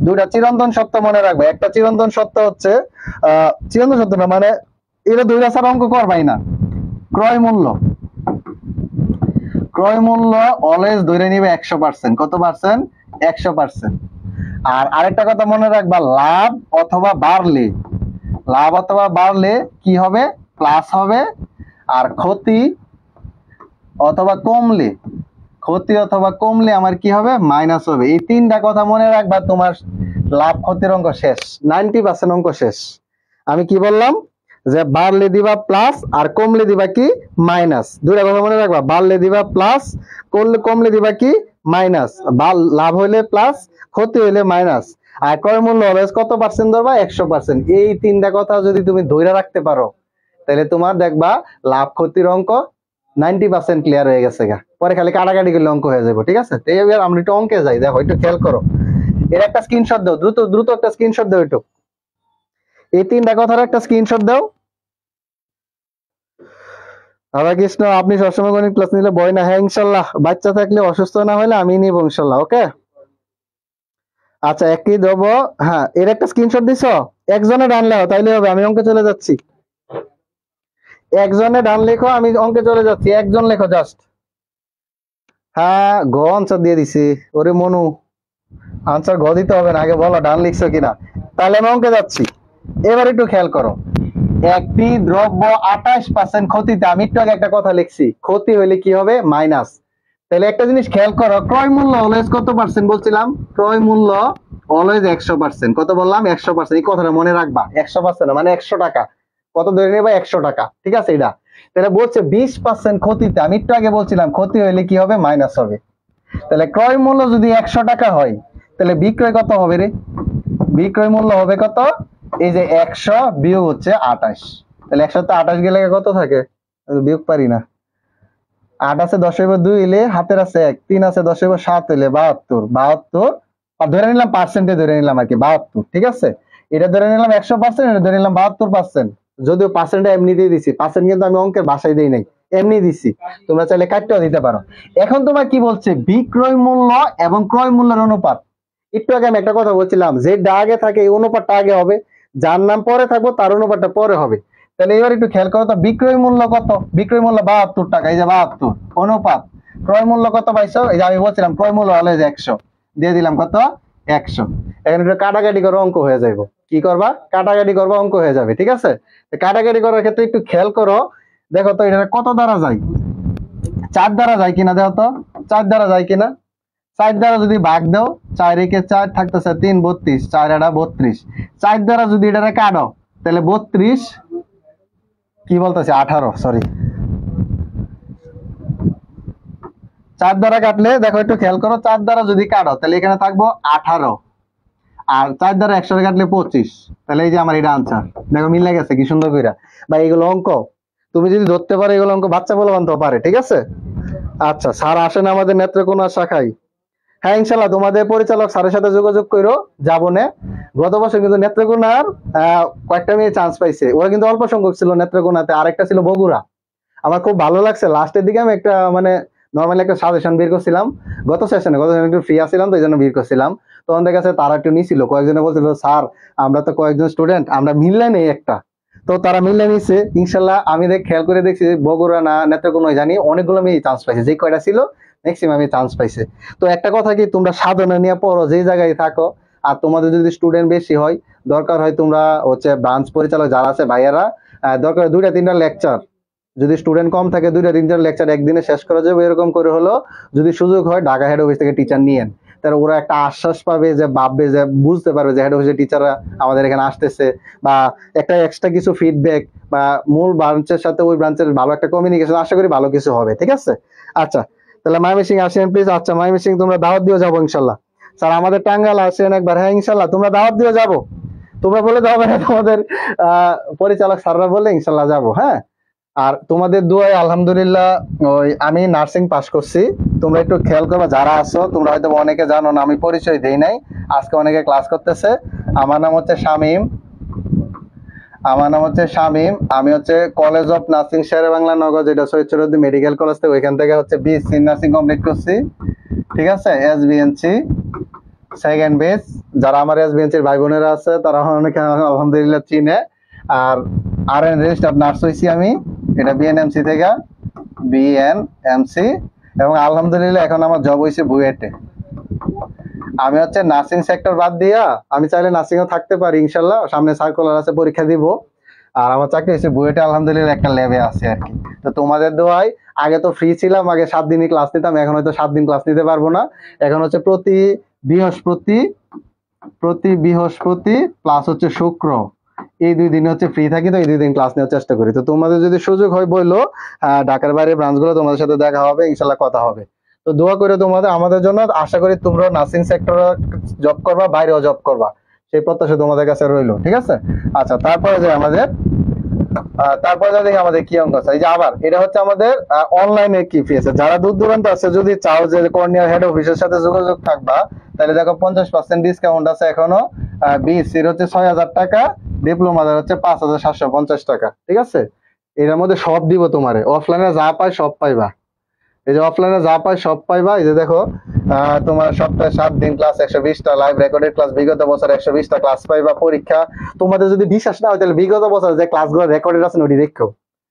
দুইটা চিরন্তন সত্য মনে রাখবা। একটা চিরন্তন সত্য হচ্ছে চিরন্তন সত্য না মানে এটা দুইটা ছাড়া অঙ্ক করবাই না, ক্রয় মূল্য, ক্রয় মূল্য অলওয়েজ ধরে নিবে 100%। কত পার্সেন্ট? 100%। আর আরেকটা কথা মনে রাখবা, লাভ অথবা বাড়লে, লাভ অথবা বাড়লে কি হবে? প্লাস হবে। আর ক্ষতি অথবা কমলে, ক্ষতি অথবা কমলে আমার কি হবে? মাইনাস হবে। এই তিনটা কথা মনে রাখবা, তোমার লাভ ক্ষতির অঙ্ক শেষ, 90% অঙ্ক শেষ। আমি কি বললাম যে বাড়লে দিবা প্লাস আর কমলে দিবা কি মাইনাস, দুইটা কথা মনে রাখবা, বাড়লে দিবা প্লাস, কমলে দিবা কি মাইনাস, লাভ হইলে প্লাস, ক্ষতি হইলে মাইনাস। আর ক্রয় মূল্য অলওয়েজ কত পার্সেন্ট ধরবা? 100%। এই তিনটা কথা যদি তুমি ধরে রাখতে পারো, তাহলে তোমার দেখবা লাভ ক্ষতির অঙ্ক 90% ক্লিয়ার হয়ে গেছে গা, পরে খালি কাটাকাটি করলে অঙ্ক হয়ে যাবে, ঠিক আছে? তো এবার আমরা একটু অঙ্কে যাই, দেখো একটু খেয়াল করো, এর একটা স্ক্রিনশট দাও, দ্রুত দ্রুত একটা স্ক্রিনশট দাও, একটু এই তিনটা কথার একটা স্ক্রিনশট দাও। রাধা কৃষ্ণ, আপনি সবসময় গণিত ক্লাস নিলে ভয় না? হ্যাঁ ইনশাল্লাহ, বাচ্চা থাকলে অসুস্থ না হলে আমি নিব ইনশাল্লাহ, ওকে? আচ্ছা একই দেবো, হ্যাঁ এর একটা স্ক্রিনশট দিছো, একজনে ডান লেখো তাইলে হবে, আমি অঙ্কে চলে যাচ্ছি। একজনে ডান লেখো, আমি অঙ্কে চলে যাচ্ছি, একজন লেখো জাস্ট। হ্যাঁ গ আনসার দিয়ে দিছি, ওরে মনু আনসার ঘ দিতে হবে না, আগে বলো ডান লিখছো কিনা, তাহলে আমি অঙ্কে যাচ্ছি। এবার একটু খেয়াল করো, একটি দ্রব্য 28% ক্ষতিতে, আমি একটু আগে একটা কথা লিখছি, ক্ষতি হইলে কি হবে? মাইনাস। তাহলে একটা জিনিস খেয়াল করো, ক্রয় মূল্য অলওয়েজ কত পার্সেন্ট বলছিলাম? ক্রয় মূল্য অলওয়েজ 100%। কত বললাম? 100%। এই কথাটা মনে রাখবা, 100% মানে 100 টাকা, কত ধরে নেবা? 100 টাকা, ঠিক আছে? এটা তাহলে বলছে 20% ক্ষতিতে, আমি একটু আগে বলছিলাম ক্ষতি হইলে কি হবে? মাইনাস হবে। তাহলে ক্রয় মূল্য যদি 100 টাকা হয়, তাহলে বিক্রয় কত হবে রে? বিক্রয় মূল্য হবে কত? এই যে 100 বিয়োগ হচ্ছে 28, তাহলে 100 তে 28 গেলে কত থাকে? বিয়োগ পারি না, 8 আছে 10 হইব 2 হইলে, হাতের আছে 1, 3 আছে 10 হইব 7 হইলে 72, 72 আর ধরে নিলাম পার্সেন্টে, ধরে নিলাম আর কি 72, ঠিক আছে? এটা ধরে নিলাম 100%, এটা ধরে নিলাম 72%। যদিও পার্সেন্টে এমনি দিয়ে দিছি, পার্সেন্ট কিন্তু আমি অঙ্কের ভাষায় দেই নাই, এমনি দিছি, তোমরা চাইলে কাটতেও দিতে পারো। এখন তোমার কি বলছে? বিক্রয় মূল্য এবং ক্রয় মূল্যের অনুপাত। একটু আগে আমি একটা কথা বলছিলাম, যে আগে থাকে এই অনুপাতটা আগে হবে, যার নাম পরে থাকবো তার অনুপাতটা পরে হবে। তাহলে এবার একটু খেয়াল করো তো, বিক্রয় মূল্য কত? বিক্রয় মূল্য 72 টাকা, এই যে 72, অনুপাত ক্রয় মূল্য কত পাইছো? এই যে আমি বলছিলাম ক্রয় মূল্য হলে 100, দিয়ে দিলাম কত? 100। এখন একটু কাটাকাটি করে অঙ্ক হয়ে যাইব, কি করবা? কাটাকাটি করবা, অঙ্ক হয়ে যাবে, ঠিক আছে? কাটাকাটি করার ক্ষেত্রে একটু খেয়াল করো, দেখো তো এটা কত দ্বারা যায়? 4 দ্বারা যায় কিনা দেখো তো, 4 দ্বারা যায় কিনা? 4 দ্বারা যদি ভাগ দাও, 4 একে 4 থাকতেছে 3, 32, 4 এটা 32, 4 দ্বারা যদি এটা কাটো, তাহলে 32, কি বলতেছে 18, সরি, 4 দ্বারা কাটলে দেখো একটু খেয়াল করো, 4 দ্বারা যদি কাটো তাহলে এখানে থাকবো 18, আর 4 দ্বারা 100 কাটলে 25, তাহলে এই যে আমার এটা আনসার। দেখো মিলে গেছে কি সুন্দর কইরা। বা এগুলো অঙ্ক তুমি যদি ধরতে পারো, এগুলো অঙ্ক বাচ্চা বলে বানতে পারে, ঠিক আছে? আচ্ছা স্যার আসেন আমাদের নেত্রকোনা শাখায়, হ্যাঁ ইনশাল্লাহ তোমাদের পরিচালক স্যারের সাথে যোগাযোগ করো, যাবো না। গত বছর কিন্তু নেত্রকোনার কয়েকটা মেয়ে চান্স পাইছে, ওরা কিন্তু অল্প সংখ্যক ছিল নেত্রকোনাতে, আরেকটা ছিল বগুড়া। আমার খুব ভালো লাগছে, লাস্টের দিকে আমি একটা মানে নর্মালি একটা সাজেশন বের করছিলাম গত সেশনে একটু ফ্রি আসছিলাম তো এই জন্য বের করছিলাম। তো আমাদের কাছে তারা একটু নিছিল, কয়েকজনে বলছিল স্যার আমরা তো কয়েকজন স্টুডেন্ট, আমরা মিললে নেই একটা। তো তারা মিললে নিচ্ছে ইনশাল্লাহ। আমি খেয়াল করে দেখছি বগুড়া না নেত্রকোনা জানি অনেকগুলো মেয়ে চান্স পাইছে, যে কয়টা ছিল ম্যাক্সিমামই চান্স পাইছে। তো একটা কথা কি, তোমরা সাধনা নিয়ে পড়ো যে জায়গায় থাকো, আর তোমাদের যদি স্টুডেন্ট বেশি হয়, দরকার হয় তোমরা হচ্ছে ব্রাঞ্চ পরিচালক যারা আছে ভাইয়ারা, দরকার হয় 2টা 3টা লেকচার, যদি স্টুডেন্ট কম থাকে 2টা 3টা লেকচার একদিনে শেষ করা যাবে, এরকম করে হলো যদি সুযোগ হয় ঢাকা হেড অফিস থেকে টিচার নিয়েন। তাহলে ওরা একটা আশ্বাস পাবে, যে ভাববে, যে বুঝতে পারবে যে হেড অফিসের টিচাররা আমাদের এখানে আসতেছে, বা একটা এক্সট্রা কিছু ফিডব্যাক, বা মূল ব্রাঞ্চের সাথে ওই ব্রাঞ্চের ভালো একটা কমিউনিকেশন, আশা করি ভালো কিছু হবে। ঠিক আছে, আচ্ছা তাহলে ময়মনসিং আসেন প্লিজ। আচ্ছা ময়মনসিং তোমরা দাওয়াত দিয়ে যাবো ইনশাল্লাহ। স্যার আমাদের টাঙ্গাইল আসেন একবার, হ্যাঁ ইনশাল্লাহ তোমরা দাওয়াত দিয়ে যাবো। তোমরা বলে যাবে না, তোমাদের পরিচালক স্যাররা বলে ইনশাল্লাহ যাবো। হ্যাঁ, আর তোমাদের দোয়ায় আলহামদুলিল্লাহ ওই আমি নার্সিং পাস করছি। তোমরা একটু খেয়াল করবে যারা আছো, তোমরা হয়তো অনেকে জানো না, আমি পরিচয় দেই নাই, আজকে অনেকে ক্লাস করতেছে। আমার নাম হচ্ছে শামীম, আমি হচ্ছে কলেজ অফ নার্সিং শেরে বাংলা নগর, যেটা সৈয়দ সৈয়দুদ্দিন মেডিকেল কলেজ থেকে, ওইখান থেকে হচ্ছে বিএসসি নার্সিং কমপ্লিট করছি। ঠিক আছে, এসবিএনসি সেকেন্ড বেস। যারা আমার এসবিএনসির ভাই বোনেরা আছে তারা অনেকে আলহামদুলিল্লাহ চিনে। আর আরএন রেজিস্টার্ড নার্স হইছি আমি, এটা বিএনএমসি থেকে, বিএনএমসি। এবং আলহামদুলিল্লাহ এখন আমার জব হয়েছে বুয়েটে। আমি হচ্ছে নার্সিং সেক্টর বাদ দিয়া আমি চাইলে নার্সিং এও থাকতে পারি ইনশাল্লাহ, সামনে সার্কুলার আছে, পরীক্ষা দিব। আর আমার চাকরি হয়েছে বুয়েটে, আলহামদুলিল্লাহ একটা ল্যাবে আছে আর কি। তো তোমাদের দোয়ায়, আগে তো ফ্রি ছিলাম, আগে 7 দিনই ক্লাস নিতাম, এখন হয়তো 7 দিন ক্লাস নিতে পারবো না। এখন হচ্ছে বৃহস্পতি প্রতি বৃহস্পতি প্লাস হচ্ছে শুক্র, এই 2 দিন হচ্ছে ফ্রি থাকি, তো এই 2 দিন ক্লাস নেওয়ার চেষ্টা করি। তো তোমাদের যদি সুযোগ হয় বললো, ঢাকার বাইরে ব্রাঞ্চগুলো তোমাদের সাথে দেখা হবে ইনশাল্লাহ, কথা হবে। তো দোয়া করে তোমাদের আমাদের জন্য, আশা করি তোমরা নার্সিং সেক্টরে জব করবা, বাইরেও জব করবা, সেই প্রত্যাশা তোমাদের কাছে রইলো। ঠিক আছে, আচ্ছা তারপরে যে আমাদের তারপরে দেখি আমাদের কি অঙ্ক আছে। এই যে আবার এটা হচ্ছে আমাদের অনলাইনে কি ফি আছে, যারা দূর দূরান্ত আছে, যদি চাও যে কর্নিয়ার হেড অফিসের সাথে যোগাযোগ থাকবা, তাহলে দেখো 50% ডিসকাউন্ট আছে এখনো। বিএসসির হচ্ছে 6,000 টাকা, ডিপ্লোমাদের হচ্ছে 5,750 টাকা। ঠিক আছে, এর মধ্যে সব দিব তোমারে, অফলাইনে যা পাই সব পাইবা। এই যে অফলাইনে যা পাই সব পাইবা। এই যে দেখো তোমার সপ্তাহে 7 দিন ক্লাস, 120টা লাইভ রেকর্ডেড ক্লাস, বিগত বছর 120টা ক্লাস পাইবা। পরীক্ষা তোমাদের যদি বিশ্বাস না হয়, তাহলে বিগত বছর যে ক্লাসগুলো রেকর্ডেড আছে ওটি দেখো,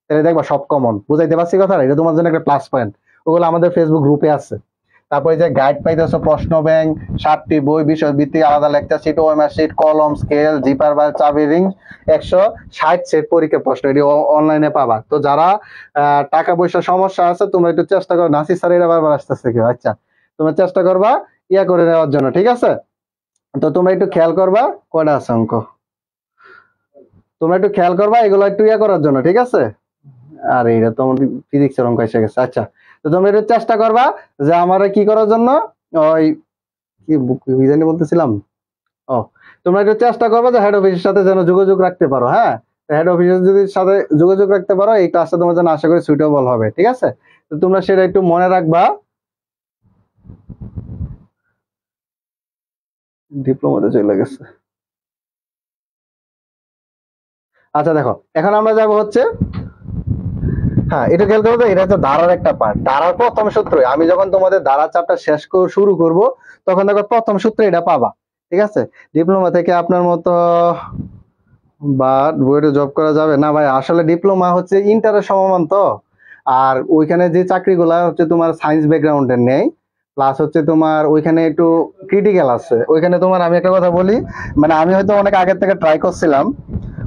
তাহলে দেখবা সব কমন। বুঝাইতে পারছি কথা, এটা তোমার জন্য একটা প্লাস পয়েন্ট। ওগুলো আমাদের ফেসবুক গ্রুপে আছে। তারপরে যে গাইড পাইতেছো, প্রশ্ন ব্যাংক, 7টি বই, বিষয় ভিত্তিক আলাদা লেকচার শিট, ওএমআর শিট, কলম, স্কেল, জিপার বা চাবি রিং, 160 সেট পরীক্ষার প্রশ্ন, এটি অনলাইনে পাবা। তো যারা টাকা পয়সা সমস্যা আছে, তোমরা একটু চেষ্টা করো। নাসির স্যার এরা বারবার আসতেছে কেউ, আচ্ছা তোমরা চেষ্টা করবা ইয়া করে নেওয়ার জন্য। ঠিক আছে, তো তোমরা একটু খেয়াল করবা, কয়টা আছে অঙ্ক, তোমরা একটু খেয়াল করবা এগুলো একটু ইয়া করার জন্য। ঠিক আছে, আর এটা তোমার ফিজিক্সের অঙ্ক এসে গেছে। আচ্ছা, তো তোমরা একটু চেষ্টা করবা যে আমার কি করার জন্য, ওই কি জানি বলতেছিলাম, ও তোমরা একটু চেষ্টা করবা যে হেড অফিসের সাথে যেন যোগাযোগ রাখতে পারো। হ্যাঁ, হেড অফিসের যদি সাথে যোগাযোগ রাখতে পারো, এই ক্লাসটা তোমার জন্য আশা করি সুইটেবল হবে। ঠিক আছে, তো তোমরা সেটা একটু মনে রাখবা। ডিপ্লোমাতে চলে গেছে। আচ্ছা দেখো, এখন আমরা যাব হচ্ছে, হ্যাঁ এটা খেয়াল করবো, এটা হচ্ছে ধারার একটা পার্ট। ধারার প্রথম সূত্র, আমি যখন তোমাদের ধারা চাপটা শুরু করব, তখন দেখো প্রথম সূত্র এটা পাবা। ঠিক আছে, ডিপ্লোমা থেকে আপনার মতো বা বুয়েটে জব করা যাবে না ভাই, আসলে ডিপ্লোমা হচ্ছে ইন্টারের সমমান তো। আর ওইখানে যে চাকরিগুলা হচ্ছে তোমার সায়েন্স ব্যাকগ্রাউন্ডের নেই, প্লাস হচ্ছে তোমার ওইখানে একটু ক্রিটিক্যাল আছে। ওইখানে তোমার আমি একটা কথা বলি, মানে আমি হয়তো অনেক আগের থেকে ট্রাই করছিলাম,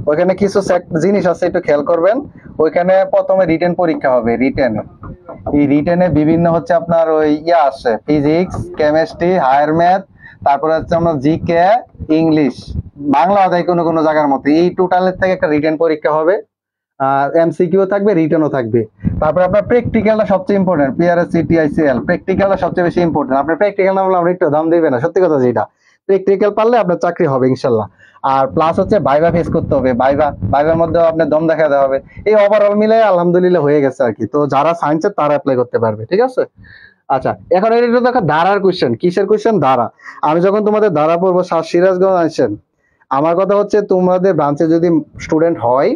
ওইখানে কিছু জিনিস আছে একটু খেয়াল করবেন। ওইখানে প্রথমে রিটেন পরীক্ষা হবে, এই রিটেনে বিভিন্ন হচ্ছে আপনার ওই ইয়া আছে, ফিজিক্স, কেমিস্ট্রি, হায়ার ম্যাথ, তারপরে হচ্ছে আমরা জিকে, ইংলিশ, বাংলা আদায় কোনো কোনো জায়গার মধ্যে, এই টোটালের থেকে একটা রিটেন পরীক্ষা হবে। এমসিকিউ থাকবে, রিটেনও থাকবে। তারপরে আপনার প্র্যাকটিক্যালটা সবচেয়ে ইম্পর্টেন্ট, পিআরএসসি, টিআইসিএল, প্র্যাকটিক্যালটা সবচেয়ে বেশি ইম্পর্টেন্ট। আপনার প্র্যাকটিক্যাল না বলে আপনি একটু দাম দিবে না, সত্যি কথা যেটা, প্র্যাকটিক্যাল পারলে আপনার চাকরি হবে ইনশাল্লাহ। আর প্লাস হচ্ছে ভাইভা ফেস করতে হবে, ভাইভার মধ্যে আপনার দম দেখা দেওয়া হবে। এই ওভারঅল মিলে আলহামদুলিল্লাহ হয়ে গেছে আর কি। তো যারা সায়েন্সের তারা অ্যাপ্লাই করতে পারবে। ঠিক আছে, আচ্ছা, এখন এটা দেখো ধারার কোশ্চেন। কিসের কোশ্চেন? ধারা। আমি যখন তোমাদের ধারা পড়বো, সিরাজগঞ্জ আসছেন, আমার কথা হচ্ছে তোমাদের ব্রাঞ্চে যদি স্টুডেন্ট হয়,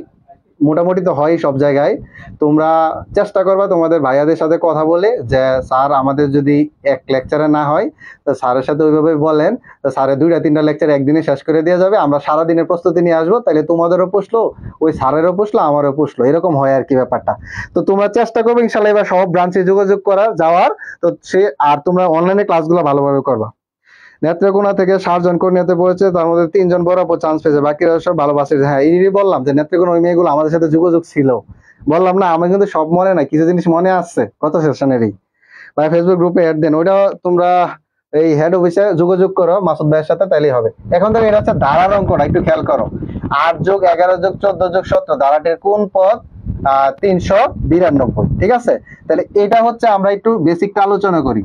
মোটামুটি তো হয় সব জায়গায়, তোমরা চেষ্টা করবা তোমাদের ভাইয়াদের সাথে কথা বলে যে স্যার আমাদের যদি এক লেকচারে না হয় তো স্যারের সাথে ওইভাবে বলেন, তো স্যারের 2-3টা লেকচার একদিনে শেষ করে দিয়ে যাবে, আমরা সারাদিনের প্রস্তুতি নিয়ে আসবো, তাহলে তোমাদেরও পুষলো, ওই স্যারেরও পুষলো, আমারও পুষলো, এরকম হয় আর কি ব্যাপারটা। তো তোমরা চেষ্টা করবে ইনশাল্লাহ এবার সব ব্রাঞ্চে যোগাযোগ করার, যাওয়ার। তো সে আর তোমরা অনলাইনে ক্লাসগুলো ভালোভাবে করবা। নেত্রকোনা থেকে 7 জন কর্মীতে পড়েছে, তার মধ্যে 3 জন বরাবর চান্স পেয়েছে, বাকিরা সব ভালোবাসে। হ্যাঁ, এই বললাম যে নেত্রকোনা ওই মেয়েগুলো আমাদের সাথে যোগাযোগ ছিল, বললাম না আমার কিন্তু সব মনে নাই, কিছু জিনিস মনে আসছে কত সেশনেরই। ভাই ফেসবুক গ্রুপে অ্যাড দেন, ওইটা তোমরা এই হেড অফিসে যোগাযোগ করো মাসুদ ভাইয়ের সাথে, তাইলেই হবে। এখন থেকে এটা হচ্ছে ধারার অঙ্কটা একটু খেয়াল করো। 8+11+14+17 ধারাটির কোন পদ 392, ঠিক আছে? তাহলে এটা হচ্ছে আমরা একটু বেসিকটা আলোচনা করি।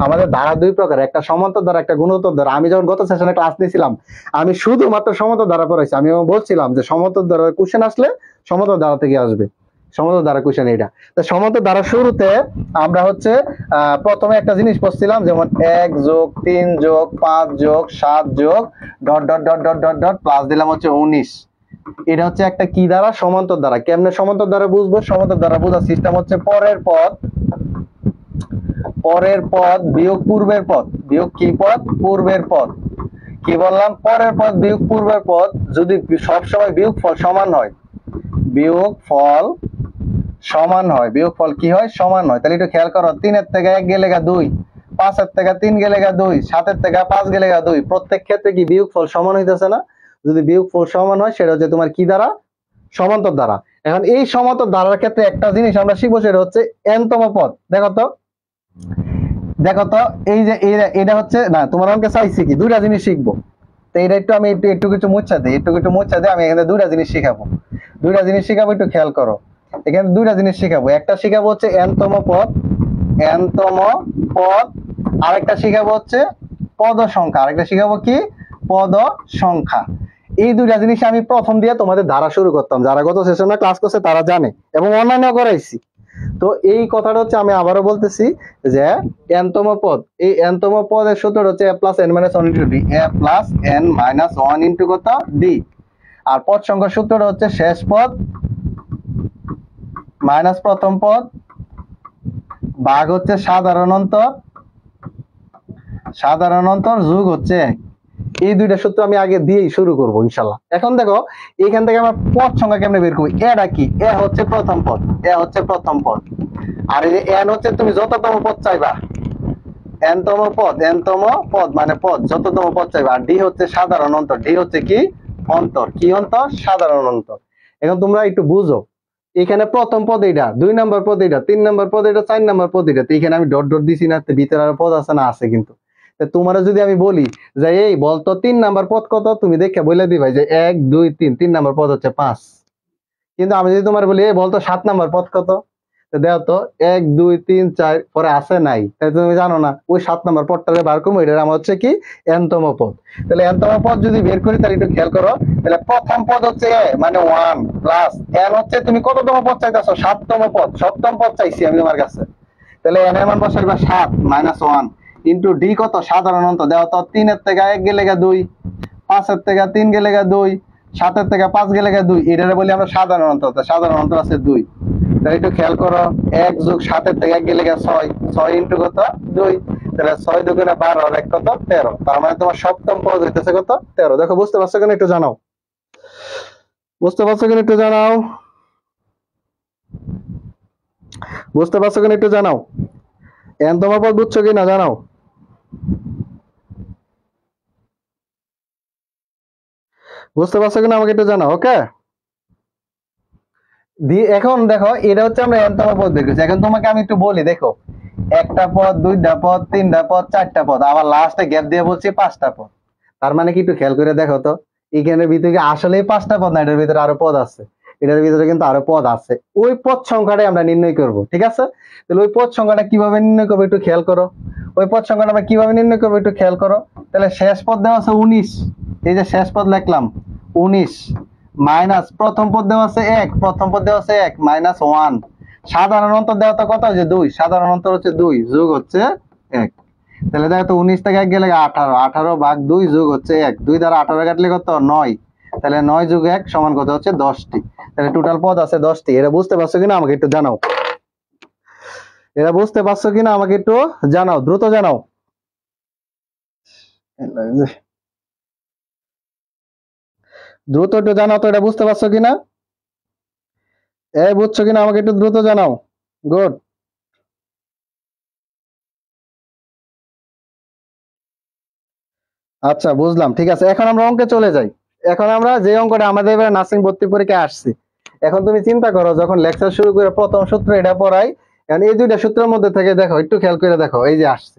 আমাদের ধারা দুই প্রকার, একটা সমান্তর ধারা, একটা গুণোত্তর ধারা। আমি যখন গত সেশনে ক্লাস নিয়েছিলাম, আমি শুধুমাত্র সমান্তর ধারা পড়াইছি। আমি বলছিলাম যে সমান্তর ধারা কোশ্চেন আসলে সমান্তর ধারা থেকে আসবে, সমান্তর ধারা কোশ্চেন এটা। তো সমান্তর ধারা শুরুতে আমরা হচ্ছে প্রথমে একটা জিনিস পড়ছিলাম, যেমন 1+3+5+7+ dot dot dot dot dot dot plus দিলাম হচ্ছে 19। এটা হচ্ছে একটা কি দ্বারা? সমান্তর দ্বারা। কেমনে সমান্তর দ্বারা বুঝবো? সমান্তর দ্বারা বোঝার সিস্টেম হচ্ছে পরের পদ বিয়োগ পূর্বের পদ, বিয়োগ কি পদ? পূর্বের পদ। কি বললাম? পরের পদ বিয়োগ পূর্বের পদ যদি সবসময় বিয়োগফল সমান হয়, বিয়োগফল সমান হয়, বিয়োগফল কি হয়? সমান হয়। তাহলে একটু খেয়াল করো, 3-এর থেকে 1 গেলে 2, 5-এর থেকে 3 গেলে 2, 7-এর থেকে 5 গেলে 2, প্রত্যেক ক্ষেত্রে কি বিয়োগফল সমান হইতেছে না? যদি বিয়োগফল সমান হয় সেটা হচ্ছে তোমার কি দ্বারা? সমান্তর দ্বারা। এখন এই সমান্তর দ্বারার ক্ষেত্রে একটা জিনিস আমরা শিখবো, সেটা হচ্ছে n-তম পদ। দেখো তো এই যে এটা হচ্ছে না, তোমার অঙ্কে চাইছি কি দুইটা জিনিস শিখবো। তো এটা একটু আমি একটু কিছু মুচ্ছা দিই, আমি এখানে দুইটা জিনিস শিখাবো। একটু খেয়াল করো, এখানে দুইটা জিনিস শিখাবো। একটা শিখাবো হচ্ছে n-তম পদ, আরেকটা শিখাবো হচ্ছে পদ সংখ্যা। আরেকটা শিখাবো কি? পদ সংখ্যা। এই দুইটা জিনিস আমি প্রথম দিয়ে তোমাদের ধারা শুরু করতাম, যারা গত সেশনে ক্লাস করছে তারা জানে, এবং অন্যান্য করাইছি। তো এই কথাটা হচ্ছে আমি আবারও বলতেছি যে n-তম পদ, এই n-তম পদের সূত্র হচ্ছে a + n - 1 * d, a + n - 1 * কত? d। আর পদ সংখ্যার সূত্র হচ্ছে শেষ পদ মাইনাস প্রথম পদ ভাগ হচ্ছে সাধারণ অন্তর যোগ হচ্ছে 1। এই দুইটা সূত্র আমি আগে দিয়েই শুরু করবো ইনশাল্লাহ। এখন দেখো এখান থেকে আমরা পদ সংখ্যা কেমনে বের করবো? এটা কি? এ হচ্ছে প্রথম পদ, আর এই যে n হচ্ছে তুমি যততম পদ চাইবা, n-তম পদ মানে পদ, যততম পদ চাইবা। আর ডি হচ্ছে সাধারণ অন্তর, ডি হচ্ছে কি? অন্তর। কি অন্তর? সাধারণ অন্তর। এখন তোমরা একটু বুঝো, এখানে প্রথম পদ এটা, 2 নম্বর পদ এটা, 3 নম্বর পদ এটা, 4 নম্বর পদ এটা। তো এখানে আমি ডট ডট দিছি না, ভিতরে আরো পদ আছে না? আছে কিন্তু। তোমার যদি আমি বলি যে এই বলতো 3 নাম্বার পদ কত, তুমি দেখে বলে দিবা যে 1 2 3, 3 নাম্বার পদ হচ্ছে 5। কিন্তু আমি যদি তোমার বলি এই বলতো 7 নাম্বার পদ কত, তো দেখো তো 1 2 3 4 পরে আছে নাই, তাই তুমি জানো না ওই 7 নাম্বার পদটারে বার করবো, এটা আমার হচ্ছে কি? n-তম পদ। তাহলে n-তম পদ যদি বের করি তাহলে একটু খেয়াল করো, তাহলে প্রথম পদ হচ্ছে a মানে 1 প্লাস n হচ্ছে তুমি কততম পদ চাইতেছো? 7তম পদ, সপ্তম পদ চাইছি আমি তোমার কাছে। তাহলে n এর মান বসাইবা 7 - 1 ইন্টু ডি কত? সাধারণ অন্তর। দেখো তো 3-এর থেকে 1 গেলে 2, 5-এর থেকে 3 গেলে 2, 7-এর থেকে 5 গেলে 2, এটারে বলি আমরা সাধারণ অন্তর। সাধারণ অন্তর আছে 2। তাহলে একটু খেয়াল করো, 1 যোগ 7-এর থেকে 1 গেলে 6, 6 ইন্টু কত? 2। তাহলে 6 2 12 আর 1 কত? 13। তার মানে তোমার সপ্তম পদ হইতেছে কত? 13। দেখো বুঝতে পারছো কিনা একটু জানাও, বুঝতে পারছো কিনা একটু জানাও, বুঝতে পারছো কিনা একটু জানাও। n-তম পদ বুঝছো কিনা জানাও, বুঝতে পারছো কিনা আমাকে একটু জানাও। ওকে, এখন দেখো এটা হচ্ছে আমরা n-তম পদ দেখেছি। এখন তোমাকে আমি একটু বলি, দেখো একটা পদ, দুইটা পদ, তিনটা পদ, চারটা পদ, আবার লাস্টে গ্যাপ দিয়ে বলছি 5টা পদ। তার মানে কি একটু খেয়াল করে দেখো তো, এখানের ভিতরে আসলে 5টা পদ না, এটার ভিতরে আরো পদ আছে, এটার ভিতরে কিন্তু আরো পদ আছে। ওই পদ সংখ্যাটাই আমরা নির্ণয় করব, ঠিক আছে? তাহলে ওই পদ সংখ্যাটা কিভাবে নির্ণয় করবো একটু খেয়াল করো। ওই পদ সংখ্যাটা আমরা কিভাবে নির্ণয় করবো একটু খেয়াল করো। তাহলে শেষ পদ দেওয়া আছে 19, এই যে শেষ পদ লিখলাম 19 মাইনাস প্রথম পদ দেওয়া আছে 1, প্রথম পদ দেওয়া আছে 1 - 1 সাধারণ অন্তর দেওয়া তো কত হচ্ছে 2, সাধারণ অন্তর হচ্ছে 2 যোগ হচ্ছে 1। তাহলে দেখো তো 19 থেকে 1 গেলে 18, 18 ভাগ 2 যোগ হচ্ছে 1, 2 দ্বারা 18 কাটলে কত 9, তাহলে 9 যোগ 1 সমান কত হচ্ছে 10টি। তাহলে টোটাল পদ আছে 10টি। এটা বুঝতে পারছো কিনা আমাকে একটু জানাও, এটা বুঝতে পারছো কিনা আমাকে একটু জানাও, দ্রুত জানাও। দ্রুত একটু জানাও তো, এটা বুঝতে পারছো কিনা, এই বুঝছো কিনা আমাকে একটু দ্রুত জানাও। গুড। আচ্ছা বুঝলাম, ঠিক আছে। এখন আমরা অঙ্কে চলে যাই। এখন আমরা যে অঙ্কটা আমাদের এবার নার্সিং ভর্তি পরীক্ষায় আসছে, এখন তুমি চিন্তা করো যখন লেকচার শুরু করে প্রথম সূত্র এটা পড়াই, এখন এই দুইটা সূত্রের মধ্যে থেকে দেখো, একটু খেয়াল করে দেখো, এই যে আসছে,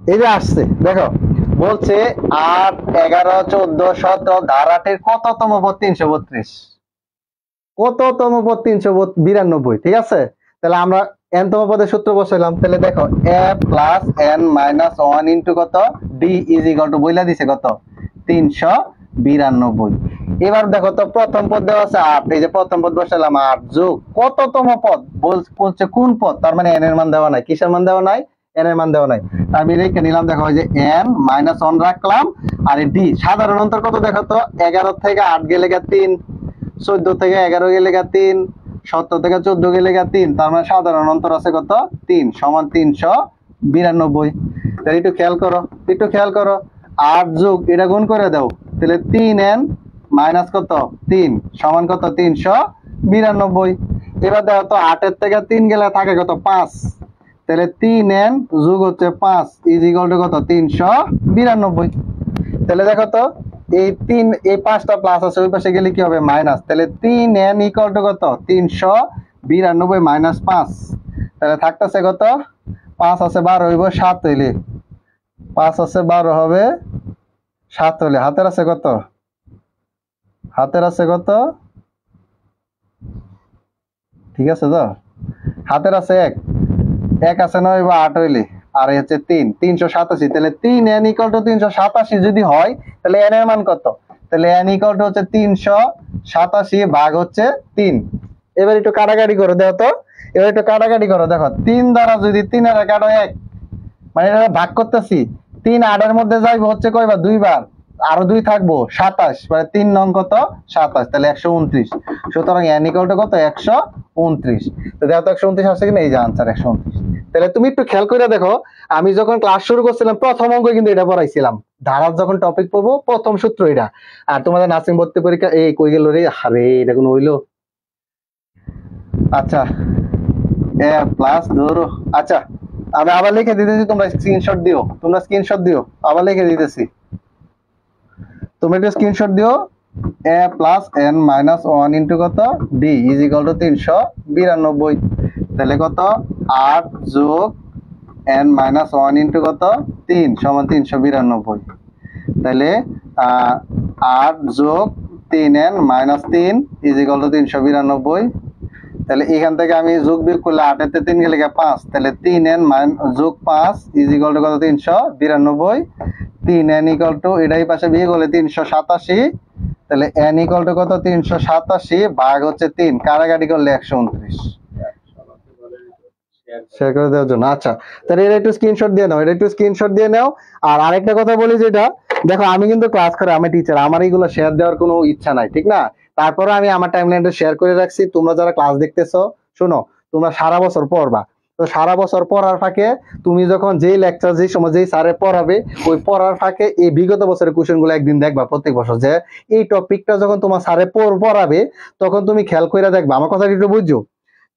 এই যে আসছে দেখো, বলছে 8, 11, 14, 17 ধারাটির কততম পদ 332, কততম পদ 392, ঠিক আছে। তাহলে আমরা n তম পদের সূত্র বসাইলাম, তাহলে দেখো a plus n minus 1 into কত d ইজ ইকুয়াল টু বইলা দিছে কত 392। এবার দেখো তো প্রথম পদ দেওয়া আছে 8, এই যে প্রথম পদ বসাইলাম 8 যোগ কততম পদ বলছে কোন পদ, তার মানে n এর মান দেওয়া নাই, কিসের মান দেওয়া নাই, n এর মান দেওয়া নাই। আমি লিখে নিলাম, দেখো এই যে n মাইনাস 1 রাখলাম, আর d সাধারণ অন্তর কত দেখো তো, 11 থেকে 8 গেলে 3, 14 থেকে 11 গেলে 3, 17 থেকে 14 গেলে 3, তার মানে সাধারণ অন্তর আছে কত 3 সমান 392। তাহলে একটু খেয়াল করো, একটু খেয়াল করো, 8 যোগ এটা গুণ করে দাও, তাহলে 3n মাইনাস কত 3 সমান কত 392। এবার দেখো তো 8 এর থেকে 3 গেলে থাকে কত 5, তাহলে 3n যোগ হচ্ছে 5 ইজ ইকুয়াল টু কত 392। তাহলে দেখো তো এই 3, এই 5টা প্লাস আছে, ওই পাশে গেলে কি হবে মাইনাস, তাহলে 3n ইকুয়াল টু কত 392 মাইনাস 5, তাহলে থাকতেছে কত 5 আছে 12 হইব 7 হইলে, 5 আছে 12 হবে 7 হইলে, হাতের আছে কত, হাতের আছে কত, ঠিক আছে তো, হাতের আছে 1, 1 আছে 9 হইব 8 হইলে, আর এই হচ্ছে 3, 387। তাহলে 3n ইকুয়াল টু 387 যদি হয়, তাহলে n এর মান কত, তাহলে n ইকুয়াল টু হচ্ছে 387 ভাগ হচ্ছে 3। এবার একটু কাটাকাটি করে দেখো তো, এবার একটু কাটাকাটি করো, দেখো 3 দ্বারা যদি 3 এর কাটো 1, মানে এটা ভাগ করতেছি, 3 8 এর মধ্যে যাইবো হচ্ছে কয়বার 2 বার, আরো 2 থাকবো 27, মানে 3 নং কত 27, তাহলে 129। সুতরাং n ইকুয়াল টু কত 129। তো দেখো তো 129 আসছে কিনা, এই যে আনসার 129। তাহলে তুমি একটু খেয়াল করে দেখো, আমি যখন ক্লাস শুরু করছিলাম প্রথম অঙ্ক কিন্তু এটা পড়াইছিলাম, ধারার যখন টপিক পড়বো প্রথম সূত্র এটা। আর তোমাদের নার্সিং ভর্তি পরীক্ষা এই কই গেল রে, আরে এটা কোন হইলো, আচ্ছা এ প্লাস ধরো, আচ্ছা আমি আবার লিখে দিতেছি, তোমরা স্ক্রিনশট দিও, তোমরা স্ক্রিনশট দিও, আবার লিখে দিতেছি, তোমরা একটা স্ক্রিনশট দিও। a plus n minus 1 into কত d ইজ ইকুয়াল টু 392। তাহলে কত 8 যোগ n মাইনাস 1 ইন্টু কত 3 সমান 392। তাহলে 8 যোগ 3n minus 3 is equal to 392। তাহলে এখান থেকে আমি যোগ বিয়োগ করলে 8 এতে 3 গেলে 5, তাহলে 3n যোগ 5 ইজ ইকুয়াল টু কত 392। 3n ইকুয়াল টু এটাই পাশে বিয়োগ করলে 387, তাহলে n ইকুয়াল টু কত 387 ভাগ হচ্ছে 3, কাটাকাটি করলে 129। শেয়ার করে দেওয়ার জন্য, আচ্ছা তাহলে এটা একটু স্ক্রিনশট দিয়ে নাও, এটা একটু স্ক্রিনশট দিয়ে নাও। আর আরেকটা কথা বলি, যেটা দেখো আমি কিন্তু ক্লাস করে, আমি টিচার, আমার এইগুলো শেয়ার দেওয়ার কোনো ইচ্ছা নাই, ঠিক না। তারপরে আমি আমার টাইমলাইনটা শেয়ার করে রাখছি, তোমরা যারা ক্লাস দেখতেছো শোনো, তোমরা সারা বছর পড়বা, তো সারা বছর পড়ার ফাঁকে তুমি যখন যেই লেকচার যেই সময় যেই স্যারে পড়াবে, ওই পড়ার ফাঁকে এই বিগত বছরের কোশ্চেন গুলো একদিন দেখবা প্রত্যেক বছর, যে এই টপিকটা যখন তোমার স্যারে পড়াবে তখন তুমি খেয়াল করে দেখবা। আমার কথাটা একটু বুঝছো,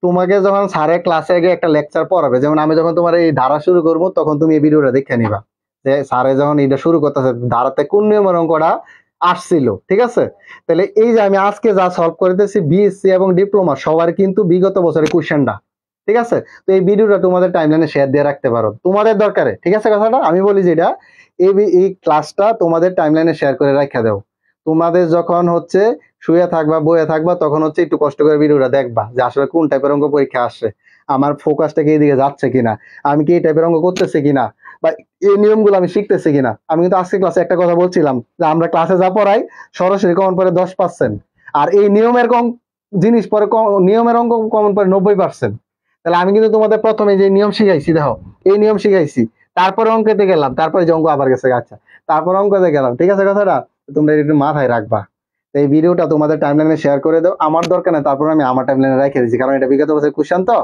তোমাকে যখন স্যারের ক্লাসে আগে একটা লেকচার পড়াবে, যেমন আমি যখন তোমার এই ধারা শুরু করবো তখন তুমি এই ভিডিওটা দেখে নিবা, যে স্যারে যখন এটা শুরু করতেছে ধারাতে কোন নিয়মের অঙ্কটা আসছিল, ঠিক আছে। তাহলে এই যে আমি আজকে যা সলভ করতেছি বিএসসি এবং ডিপ্লোমা সবার কিন্তু বিগত বছরের কোশ্চেনটা, ঠিক আছে। তো এই ভিডিওটা তোমাদের টাইমলাইনে শেয়ার দিয়ে রাখতে পারো তোমাদের দরকারে, ঠিক আছে। কথাটা আমি বলি যে এটা এই ক্লাসটা তোমাদের টাইমলাইনে শেয়ার করে রাখা দাও, তোমাদের যখন হচ্ছে শুয়ে থাকবা বইয়ে থাকবা তখন হচ্ছে একটু কষ্ট করে ভিডিওটা দেখবা, যে আসলে কোন টাইপের অঙ্ক পরীক্ষা আসছে, আমার ফোকাসটা কি এইদিকে যাচ্ছে কিনা, আমি কি এই টাইপের অঙ্ক করতেছি কিনা, বা এই নিয়মগুলো আমি শিখতেছি কিনা। আমি কিন্তু আজকে ক্লাসে একটা কথা বলছিলাম যে আমরা ক্লাসে যা পড়াই সরাসরি কমন পড়ে 10%, আর এই নিয়মের জিনিস পরে নিয়মের অঙ্ক কমন পড়ে 90%। তাহলে আমি কিন্তু তোমাদের প্রথমে যে নিয়ম শিখাইছি দেখো, এই নিয়ম শিখাইছি, তারপরে অঙ্কেতে গেলাম, তারপরে যে অঙ্ক আবার গেছে, আচ্ছা তারপর অঙ্কতে গেলাম, ঠিক আছে কথাটা? তোমরা একটু মাথায় রাখবা। তো এই ভিডিওটা তোমাদের টাইমলাইনে শেয়ার করে দাও, আমার দরকার নেই, তারপর আমি আমার টাইমলাইনে রেখে দিচ্ছি, কারণ এটা বিগত বছরের কোশ্চেন তো,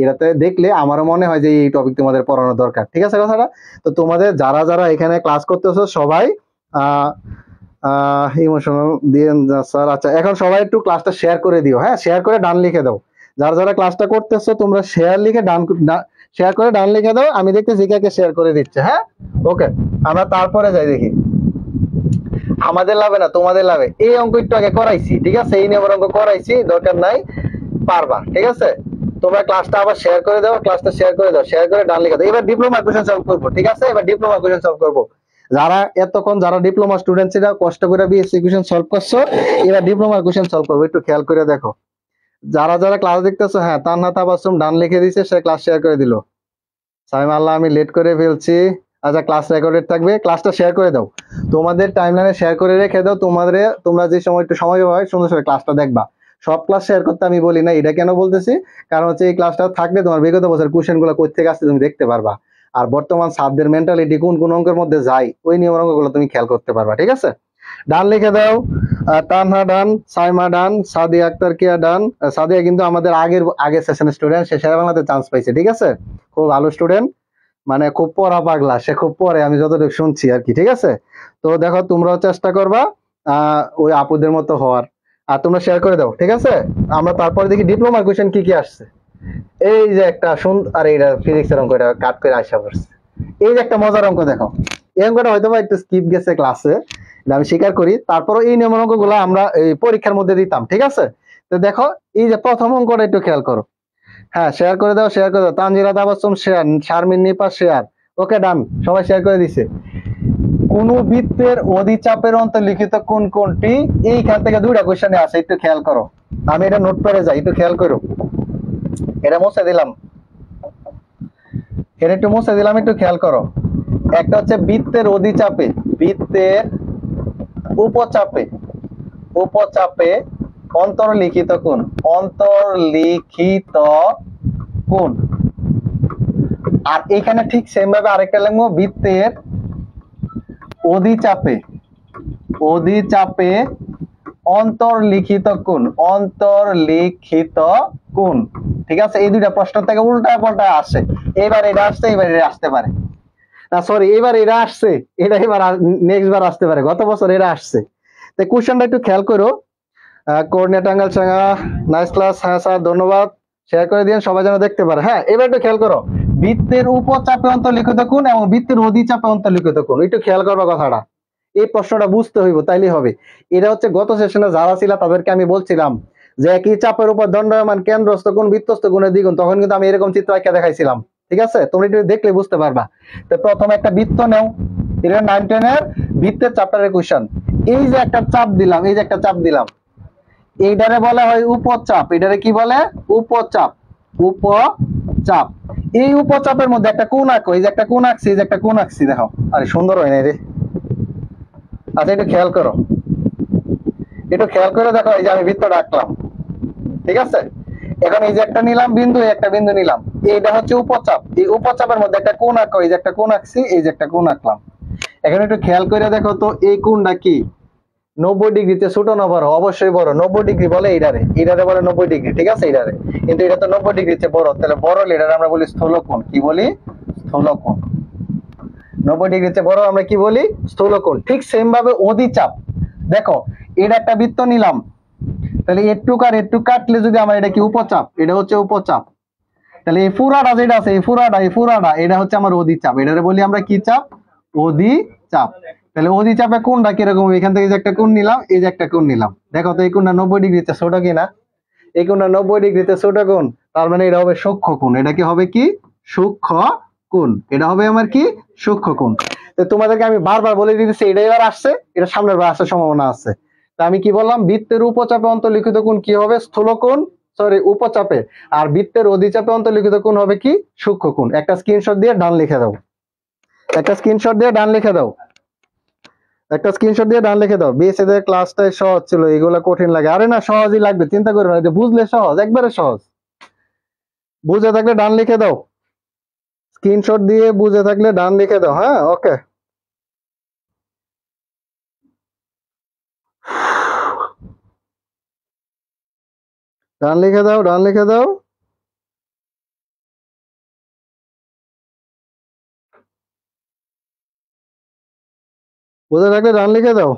এটাতে দেখলে আমারও মনে হয় যে এই টপিক তোমাদের পড়ানো দরকার, ঠিক আছে কথাটা? তো তোমাদের যারা যারা এখানে ক্লাস করতেছো সবাই আহ ইমোশনাল দিয়ে স্যার, আচ্ছা এখন সবাই একটু ক্লাসটা শেয়ার করে দিও, হ্যাঁ শেয়ার করে ডান লিখে দাও। যারা যারা ক্লাসটা করতেছো তোমরা শেয়ার লিখে শেয়ার করে ডান লিখে দাও, আমি দেখতেছি কে শেয়ার করে দিচ্ছে। হ্যাঁ ওকে, আমরা তারপরে যাই দেখি। আমাদের লাভে না তোমাদের লাভে, এই অঙ্ক একটু আগে করাইছি, ঠিক আছে? এই নিয়মের অঙ্ক করাইছি, দরকার নাই, পারবা, ঠিক আছে? তোমরা ক্লাসটা আবার শেয়ার করে দাও, ক্লাসটা শেয়ার করে দাও, শেয়ার করে ডান লিখে দাও। এবার ডিপ্লোমা কোশ্চেন সলভ করবো, ঠিক আছে? এবার ডিপ্লোমা কোশ্চেন সলভ করবো। যারা এতক্ষণ যারা ডিপ্লোমা স্টুডেন্ট ছিল কষ্ট করে বিএসসি কোশ্চেন সলভ করছো, এবার ডিপ্লোমা কোশ্চেন সলভ করবো, একটু খেয়াল করে দেখো। যারা যারা ক্লাস দেখতেছো, হ্যাঁ তান্না তাবাসসুম ডান লিখে দিয়েছে, সে ক্লাস শেয়ার করে দিল। সাইম আল্লাহ আমি লেট করে ফেলছি, আচ্ছা ক্লাস রেকর্ডেড থাকবে, ক্লাসটা শেয়ার করে দাও, তোমাদের টাইমলাইনে শেয়ার করে রেখে দাও। তোমরা যে সময় একটু সময় হয় সুন্দর করে ক্লাসটা দেখবা। সব ক্লাস শেয়ার করতে আমি বলি না, এটা কেন বলতেছি, কারণ হচ্ছে এই ক্লাসটা থাকলে তোমার বিগত বছর কোশ্চেন গুলো কই থেকে আসছে তুমি দেখতে পারবা, আর বর্তমান ছাত্রদের মেন্টালিটি কোন কোন অঙ্কের মধ্যে যায় ওই নিয়মের অঙ্কগুলো তুমি খেয়াল করতে পারবা, ঠিক আছে? ডান লিখে দাও। তানহা ডান, সাইমা ডান, সাদিয়া আক্তার কিয়া ডান। সাদিয়া কিন্তু আমাদের আগের সেশনের স্টুডেন্ট, সে সেরা বাংলাতে চান্স পাইছে, ঠিক আছে? খুব ভালো স্টুডেন্ট, মানে খুব পড়া পাগলা, সে খুব পড়ে, আমি যতটুকু শুনছি আর কি, ঠিক আছে? তো দেখো তোমরাও চেষ্টা করবা ওই আপুদের মতো হওয়ার, আর তোমরা শেয়ার করে দাও, ঠিক আছে? আমরা তারপরে দেখি ডিপ্লোমা কোশ্চেন কি কি আসছে। এই যে একটা আর এইটা ফিজিক্সের অঙ্ক, এটা কাট করে আসা পড়ছে। এই যে একটা মজার অঙ্ক দেখো, এই অঙ্কটা হয়তো বা একটু স্কিপ গেছে ক্লাসে, আমি স্বীকার করি, তারপরে এই নিয়মের অঙ্কগুলো আমরা এই পরীক্ষার মধ্যে দিতাম, ঠিক আছে? তো দেখো এই যে প্রথম অঙ্কটা একটু খেয়াল করো। হ্যাঁ শেয়ার করে দাও, শেয়ার করে দাও। তানজিলা তাবাসসুম শেয়ার, শারমিন নিপা শেয়ার, ওকে ডান, সবাই শেয়ার করে দিছে। কোন বৃত্তের অধিচাপের অন্তর্লিখিত কোন কোনটি? এইখান থেকে দুইটা কোশ্চেনে আছে, একটু খেয়াল করো। আমি এটা নোট করে যাই, একটু খেয়াল করো। এটা মুছে দিলাম, এটা একটু মুছে দিলাম, একটু খেয়াল করো। একটা হচ্ছে বৃত্তের অধিচাপে, বৃত্তের উপচাপে, উপচাপে অন্তর্লিখিত কোণ, অন্তর্লিখিত কোণ। আর এখানে ঠিক সেম ভাবে আরেকটা লিখবো, বৃত্তের অধিচাপে, অধিচাপে অন্তর্লিখিত কোণ, অন্তর্লিখিত কোণ, ঠিক আছে? এই দুইটা প্রশ্ন থেকে উল্টা পাল্টা আসে, এবার এটা আসছে, এবার এটা আসতে পারে না, সরি এবার এটা আসছে, এটা এবার নেক্সট বার আসতে পারে, গত বছর এটা আসছে। তো কোশ্চেনটা একটু খেয়াল করো। কোঅর্ডিনেট টাঙ্গাল সাঙ্গা, নাইস ক্লাস, হ্যাঁ স্যার ধন্যবাদ, শেয়ার করে দিন সবাই যেন দেখতে পারে। হ্যাঁ এবার একটু খেয়াল করো, বৃত্তের উপচাপে অন্তর্লিখিত কোণ এবং বৃত্তের অধিচাপে অন্তর্লিখিত কোণ, একটু খেয়াল করবা কথাটা, এই প্রশ্নটা বুঝতে হইব, তাইলে হবে। এটা হচ্ছে গত সেশনে যারা ছিল তাদেরকে আমি বলছিলাম যে একই চাপের উপর দণ্ডায়মান কেন্দ্রস্থ কোণ বৃত্তস্থ কোণের দ্বিগুণ, তখন কিন্তু আমি এরকম চিত্র আঁকা দেখাইছিলাম, ঠিক আছে? তোমরা একটু দেখলে বুঝতে পারবা। তো প্রথমে একটা বৃত্ত নেও, এটা 9-10 এর বৃত্তের চ্যাপ্টারের কোশ্চেন। এই যে একটা চাপ দিলাম, এই যে একটা চাপ দিলাম, এইটারে বলা হয় উপচাপ, এটারে কি বলে? উপচাপ, উপচাপ। এই উপচাপের মধ্যে একটা কোণ আঁকো, এই যে একটা কোণ আঁকছি, এই যে একটা কোণ আঁকছি, দেখো আরে সুন্দর হয় না রে। আচ্ছা একটু খেয়াল করো, একটু খেয়াল করে দেখো, এই যে আমি বৃত্তটা আঁকলাম, ঠিক আছে? এখন এই যে একটা নিলাম বিন্দু, একটা বিন্দু নিলাম, এইটা হচ্ছে উপচাপ, এই উপচাপের মধ্যে একটা কোণ আঁকো, এই যে একটা কোণ আঁকছি, এই যে একটা কোণ আঁকলাম। এখন একটু খেয়াল করে দেখো তো এই কোণটা কি 90 ডিগ্রিতে ছোট না বড়? অবশ্যই বড়, 90 ডিগ্রি বলে এইটারে, এইটারে বলে 90 ডিগ্রি, ঠিক আছে? এইটারে কিন্তু এটা তো 90 ডিগ্রিতে বড়, তাহলে বড় হলে এটারে আমরা বলি স্থূলকোণ, কি বলি? স্থূলকোণ। 90 ডিগ্রিতে বড় আমরা কি বলি? স্থূলকোণ। ঠিক সেম ভাবে অধিচাপ, দেখো এটা একটা বৃত্ত নিলাম, তাহলে এটুক আর এটুক কাটলে যদি আমার এটা কি উপচাপ, এটা হচ্ছে উপচাপ, তাহলে এই পুরাটা যেটা আছে, এই পুরাটা এটা হচ্ছে আমার অধিচাপ, এটারে বলি আমরা কি চাপ? অধিচাপ। তাহলে অধিচাপে কোণটা কিরকম? এখান থেকে যে একটা কোণ নিলাম, এই যে একটা কোণ নিলাম, দেখো তো এই কোণটা 90 ডিগ্রিতে ছোট কিনা? এই কোণটা 90 ডিগ্রিতে ছোট কোণ, তার মানে এটা হবে সূক্ষ্ম কোণ। এটা কি হবে? কি সূক্ষ্ম কোণ, এটা হবে আমার কি সূক্ষ্ম কোণ। তো তোমাদেরকে আমি বারবার বলে দিতেছি, এটা এবার আসছে, এটা সামনের বার আসার সম্ভাবনা আছে। তা আমি কি বললাম? বৃত্তের উপচাপে অন্তর্লিখিত কোণ কি হবে? স্থূলকোণ, সরি উপচাপে। আর বৃত্তের অধিচাপে অন্তর্লিখিত কোণ হবে কি? সূক্ষ্ম কোণ। একটা স্ক্রিনশট দিয়ে ডান লিখে দাও, একটা স্ক্রিনশট দিয়ে ডান লিখে দাও। একটা স্ক্রিনশট দিয়ে ডান লিখে দাও। বিএসসি দের ক্লাসটাই সহজ ছিল, এগুলা কঠিন লাগে। আরে না, সহজই লাগবে, চিন্তা করো না, যে বুঝলে সহজ, একবারে সহজ। বুঝে থাকলে ডান লিখে দাও, স্ক্রিনশট দিয়ে বুঝে থাকলে ডান লিখে দাও। হ্যাঁ, ওকে। ডান লিখে দাও, ডান লিখে দাও। বুঝে থাকলে ডান লিখে দাও।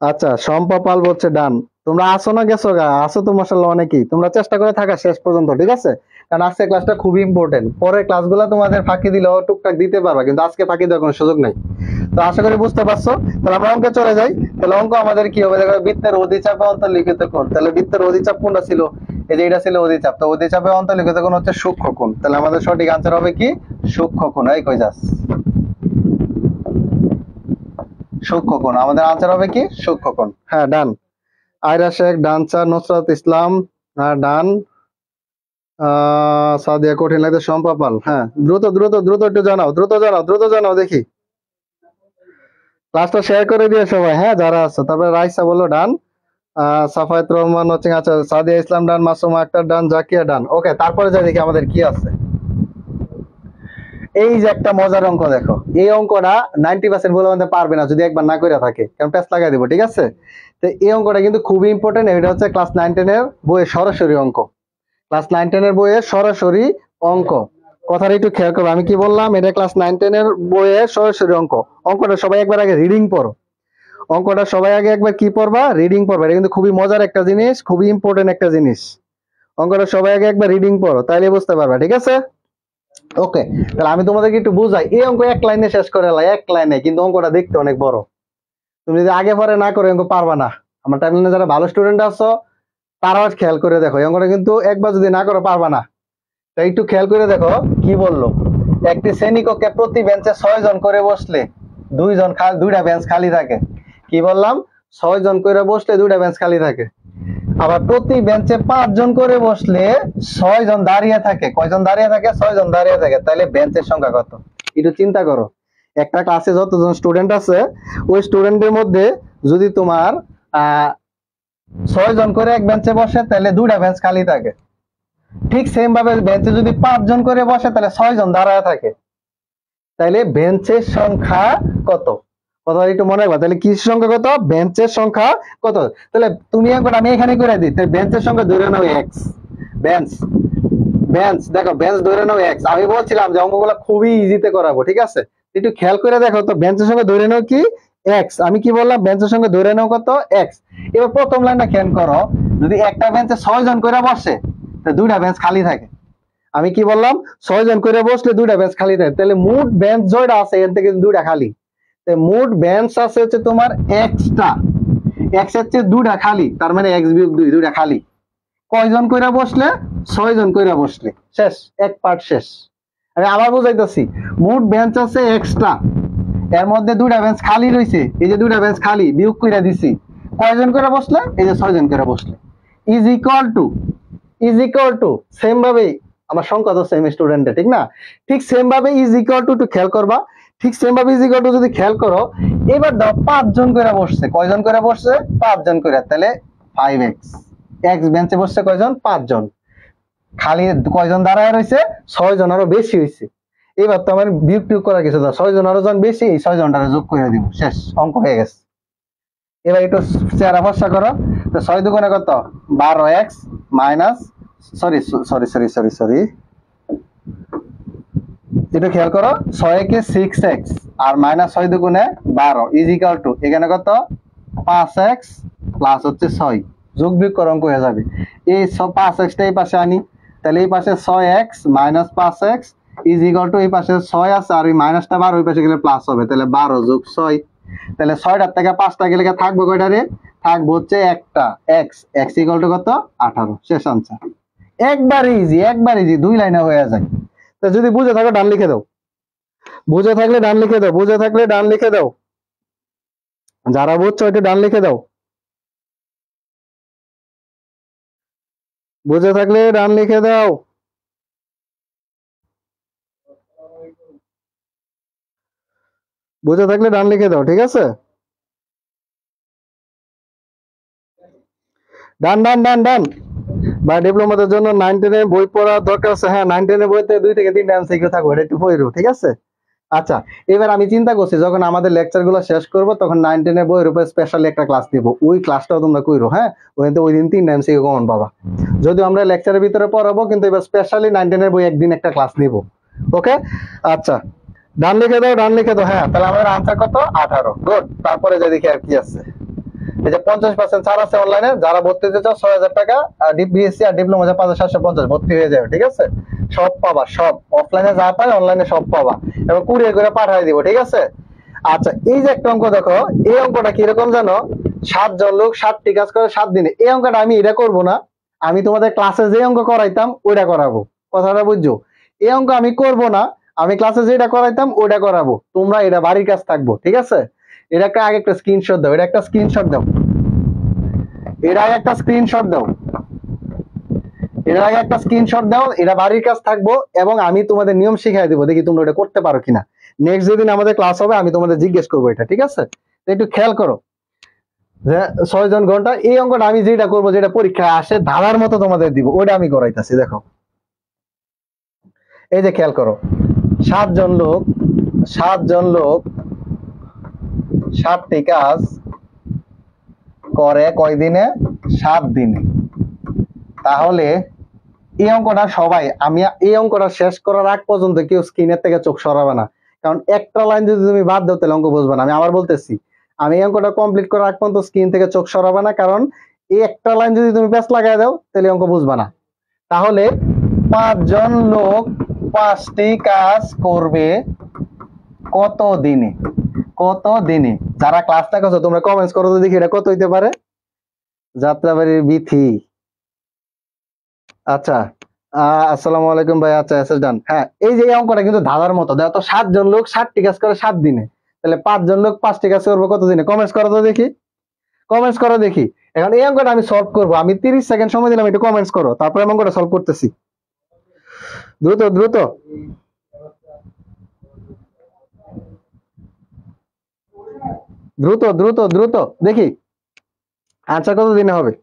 আচ্ছা, শম্পা পাল বলছে ডান। তোমরা আসো না গেছো গা? আসো তো মাশাআল্লাহ অনেকেই। তোমরা চেষ্টা করে থাকা শেষ পর্যন্ত, ঠিক আছে? কারণ আজকে ক্লাসটা খুবই ইম্পর্টেন্ট। পরে ক্লাসগুলো তোমাদের ফাঁকি দিলেও টুকটাক দিতে পারবা, কিন্তু আজকে ফাঁকি দেওয়ার কোনো সুযোগ নাই। তো আশা করি বুঝতে পারছো। তাহলে আমরা অঙ্কে চলে যাই। তাহলে অঙ্ক আমাদের কি হবে? দেখো, বৃত্তের অধিচাপে অন্তর্লিখিত কোণ। তাহলে বৃত্তের অধিচাপ কোনটা ছিল? এই যে এটা ছিল অধিচাপ। তো অধিচাপে অন্তর্লিখিত কোণ হচ্ছে সূক্ষ্মকোণ। তাহলে আমাদের সঠিক আনসার হবে কি? সূক্ষ্মকোণ। এই কই যাস? সূক্ষ্মকোণ। আমাদের আনসার হবে কি? সূক্ষ্মকোণ। হ্যাঁ, ডান। আয়রা শেখ ডান, স্যার। নুসরাত ইসলাম ডান। সাদিয়া কঠিন লাগছে। শম্পা পাল, হ্যাঁ। দ্রুত দ্রুত দ্রুত একটু জানাও, দ্রুত জানাও, দ্রুত জানাও দেখি। ক্লাসটা শেয়ার করে দিয়ে সবাই, হ্যাঁ, যারা আছে। তারপরে রাইসা বললো ডান। সাফায়েত রহমান হচ্ছে, আচ্ছা, সাদিয়া ইসলাম ডান, মাসুমা আক্তার ডান, জাকিয়া ডান। ওকে, তারপরে যাই দেখি আমাদের কি আছে। এই যে একটা মজার অঙ্ক দেখো, এই অঙ্কটা 90% বলে আমাদের পারবে না যদি একবার না করে থাকে, কারণ প্যাচ লাগাই দিব, ঠিক আছে? তো এই অঙ্কটা কিন্তু খুবই ইম্পর্টেন্ট। এটা হচ্ছে ক্লাস 9-10 এর বইয়ের সরাসরি অঙ্ক। ক্লাস 9-10 এর বইয়ের সরাসরি অঙ্ক। কথাটা একটু খেয়াল করো, আমি কি বললাম? এটা ক্লাস 9-10 এর বইয়ের সরাসরি অঙ্ক। অঙ্কটা সবাই একবার আগে রিডিং পড়ো। অঙ্কটা সবাই আগে একবার কি পড়বা? রিডিং পড়বা। এটা কিন্তু খুবই মজার একটা জিনিস, খুবই ইম্পর্টেন্ট একটা জিনিস। অঙ্কটা সবাই আগে একবার রিডিং পড়ো, তাইলে বুঝতে পারবা, ঠিক আছে? ওকে, তাহলে আমি তোমাদেরকে একটু বুঝাই। এই অঙ্ক এক লাইনে শেষ করে এলাই, এক লাইনে, কিন্তু অঙ্কটা দেখতে অনেক বড়। তুমি যদি আগে পরে না করে অঙ্ক পারবা না। আমার টাইমলাইনে যারা ভালো স্টুডেন্ট আছো, তারাও খেয়াল করে দেখো, এই অঙ্কটা কিন্তু একবার যদি না করো পারবা না। তাই একটু খেয়াল করে দেখো কি বললো। একটি শ্রেণীকক্ষে প্রতি বেঞ্চে 6 জন করে বসলে দুইটা বেঞ্চ খালি থাকে। কি বললাম? 6 জন করে বসলে দুইটা বেঞ্চ খালি থাকে। আবার প্রতি বেঞ্চে 5 জন করে বসলে 6 জন দাঁড়িয়ে থাকে। কয়জন দাঁড়িয়ে থাকে? 6 জন দাঁড়িয়ে থাকে। তাহলে বেঞ্চের সংখ্যা কত? একটু চিন্তা করো। একটা ক্লাসে যতজন স্টুডেন্ট আছে, ওই স্টুডেন্টের মধ্যে যদি তোমার 6 জন করে এক বেঞ্চে বসে, তাহলে দুইটা বেঞ্চ খালি থাকে। ঠিক সেম ভাবে বেঞ্চে যদি 5 জন করে বসে, তাহলে 6 জন দাঁড়ায় থাকে। তাহলে বেঞ্চের সংখ্যা কত? কথা একটু মনে রাখবা। তাহলে কি সংখ্যা কত? বেঞ্চের সংখ্যা কত? তাহলে তুমি একবার, আমি এখানে করে দিই, তাহলে বেঞ্চের সংখ্যা ধরে নাও এক্স। বেঞ্চ, বেঞ্চ দেখো, বেঞ্চ ধরে নাও এক্স। আমি বলছিলাম যে অঙ্কগুলো খুবই ইজিতে করাবো, ঠিক আছে? একটু খেয়াল করে দেখো তো, বেঞ্চের সংখ্যা ধরে নাও কি? এক্স। আমি কি বললাম? বেঞ্চের সংখ্যা ধরে নাও কত? এক্স। এবার প্রথম লাইনটা খেয়াল করো, যদি একটা বেঞ্চে 6 জন করে বসে, তো দুইটা বেঞ্চ খালি থাকে। আমি কি বললাম? 6 জন করে বসলে দুইটা বেঞ্চ খালি থাকে। তাহলে মোট বেঞ্চ জয়টা আছে, এর থেকে দুইটা খালি। মোট বেঞ্চ আছে হচ্ছে তোমার এক্সটা। এক্স হচ্ছে দুইটা খালি, তার মানে এক্স বিয়োগ দুই, দুইটা খালি। কয়জন কইরা বসলে? 6 জন কইরা বসলে। শেষ, এক পার্ট শেষ। আমি আবার বুঝাইতেছি, মোট বেঞ্চ আছে এক্সটা, এর মধ্যে দুইটা বেঞ্চ খালি রয়েছে। এই যে দুইটা বেঞ্চ খালি, বিয়োগ কইরা দিছি। কয়জন করে বসলে? এই যে 6 জন করে বসলে। Is equal to, is equal to, same ভাবেই আমার সংখ্যা তো সেম স্টুডেন্টের, ঠিক না? ঠিক সেম ভাবে ইজ ইকুয়াল টু খেয়াল করবা। ঠিক সেম ভাবে ইজ ইকুয়াল টু যদি খেয়াল করো, এবার দাও 5 জন করে বসছে। কয়জন করে বসছে? 5 জন করে। তাহলে 5x। এক্স বেঞ্চে বসছে কয়জন? 5 জন। খালি কয়জন দাঁড়ায় রয়েছে? 6 জন, আরো বেশি হয়েছে। এবার তো আমার বিয়োগ টিয়োগ করার কিছু না, 6 জন আরো জন বেশি, এই 6 জনটারে যোগ করে দিব। শেষ, অঙ্ক হয়ে গেছে। এবার একটু চেহারা ফর্সা করো। তো 6 দুগুণে কত? 12x minus, sorry sorry sorry sorry sorry, একটু খেয়াল করো। 6 কে 6x আর মাইনাস 6 দুগুণে 12 ইজ ইকুয়াল টু, এখানে কত? 5x প্লাস হচ্ছে 6। যোগ বিয়োগ করো, অঙ্ক হয়ে যাবে। এই 5x টা এই পাশে আনি, তাহলে এই পাশে 6x minus 5x is equal to, এই পাশে 6 আছে আর এই মাইনাসটা 12, ওই পাশে গেলে প্লাস হবে। তাহলে 12 যোগ 6। তাহলে 6টার থেকে 5টা গেলে থাকবে কয়টা রে? থাকবে হচ্ছে একটা। এক্স, এক্স ইকুয়াল টু কত? 18। শেষ আনসার। একবার ইজি, একবার ইজি, 2 লাইনে হয়ে যায়। তো যদি বুঝে থাকো ডান লিখে দাও, বুঝে থাকলে ডান লিখে দাও, বুঝে থাকলে ডান লিখে দাও। যারা বুঝছো একটু ডান লিখে দাও, বুঝে থাকলে ডান লিখে দাও। বুঝে থাকলে ডান লিখে দাও, ঠিক আছে? ডান ডান ডান ডান। বা ডিপ্লোমাদের জন্য 9-10 বই পড়া দরকার আছে। হ্যাঁ, 9-10 বইতে 2 থেকে 3টা এমসিকিউ থাকবে, এটা একটু পড়ো, ঠিক আছে? আচ্ছা, এবার আমি চিন্তা করছি যখন আমাদের লেকচার গুলো শেষ করব তখন 9-10 বইয়ের উপর স্পেশালি একটা ক্লাস দিব, ওই ক্লাসটাও তোমরা কইরো। হ্যাঁ, ওই দিন 3টা এমসিকিউ কমন পাবা। যদিও আমরা লেকচারের ভিতরে পড়াবো, কিন্তু এবার স্পেশালি 9-10 বই একদিন একটা ক্লাস নিব। ওকে? আচ্ছা, ডান লিখে দাও, ডান লিখে দাও। হ্যাঁ, তাহলে আমাদের আনসার কত? 18। গুড। তারপরে যে দেখি আর কি আছে। এই যে 50% ছাড় আছে অনলাইনে, যারা ভর্তি হতে চাও 6000 টাকা, আর বিএসসি আর ডিপ্লোমা 5750 ভর্তি হয়ে যাবে, ঠিক আছে? সব পাবা, সব অফলাইনে যা পাই অনলাইনে সব পাবা, এবং কুরিয়ার করে পাঠিয়ে দিব, ঠিক আছে? আচ্ছা, এই যে একটা অঙ্ক দেখো, এই অঙ্কটা কিরকম জানো? 7 জন লোক 7টি কাজ করে 7 দিনে। এই অঙ্কটা আমি এটা করব না, আমি তোমাদের ক্লাসে যে অঙ্ক করাইতাম ওইটা করাবো। কথাটা বুঝছো? এই অঙ্ক আমি করব না, আমি ক্লাসে যেটা করাইতাম ওইটা করাবো। তোমরা এটা বাড়ির কাজ থাকবো, ঠিক আছে? এটা একটা আগে একটা স্ক্রিনশট দাও, এটা একটা স্ক্রিনশট দাও, এর আগে একটা স্ক্রিনশট দাও, এর আগে একটা স্ক্রিনশট দাও। এটা বাড়ির কাজ থাকবো, এবং আমি তোমাদের নিয়ম শিখিয়ে দেবো, দেখি তোমরা এটা করতে পারো কিনা। নেক্সট যেদিন আমাদের ক্লাস হবে আমি তোমাদের জিজ্ঞেস করবো এটা, ঠিক আছে? তো একটু খেয়াল করো যে 6 জন ঘন্টা এই অঙ্কটা আমি যেটা করবো, যেটা পরীক্ষায় আসে ধারার মতো তোমাদের দিব, ওটা আমি করাইতাছি। দেখো, এই যে খেয়াল করো, 7 জন লোক 7টি কাজ করে কয় দিনে? 7 দিনে। তাহলে এই অঙ্কটা সবাই, আমি এই অঙ্কটা শেষ করার আগ পর্যন্ত কেউ স্ক্রিনের থেকে চোখ সরাবে না, কারণ একটা লাইন যদি তুমি বাদ দাও তাহলে অঙ্ক বুঝবে না। আমি আবার বলতেছি, আমি এই অঙ্কটা কমপ্লিট করার আগ পর্যন্ত স্ক্রিন থেকে চোখ সরাবে না, কারণ এই একটা লাইন যদি তুমি প্যাচ লাগাই দাও তাহলে অঙ্ক বুঝবে না। তাহলে 5 জন লোক 5টি কাজ করবে কত দিনে? কত দিনে? যারা ক্লাসটা করছো তোমরা কমেন্টস করো তো দেখি এটা কত হইতে পারে। যাত্রাবাড়ির বিথি। আচ্ছা, আসসালামু আলাইকুম ভাই। আচ্ছা, এসএস ডান। হ্যাঁ, এই যে এই অঙ্কটা কিন্তু ধাঁধার মতো। দেখো তো, 7 জন লোক 7টি কাজ করে 7 দিনে, তাহলে 5 জন লোক 5টি কাজ করবে কত দিনে? কমেন্টস করো তো দেখি, কমেন্টস করো দেখি। এখন এই অঙ্কটা আমি সলভ করবো, আমি 30 সেকেন্ড সময় দিলাম, একটু কমেন্টস করো, তারপরে আমি অঙ্কটা সলভ করতেছি। দ্রুত দ্রুত দ্রুত দ্রুত দ্রুত দেখি আনসার কত দিনে হবে।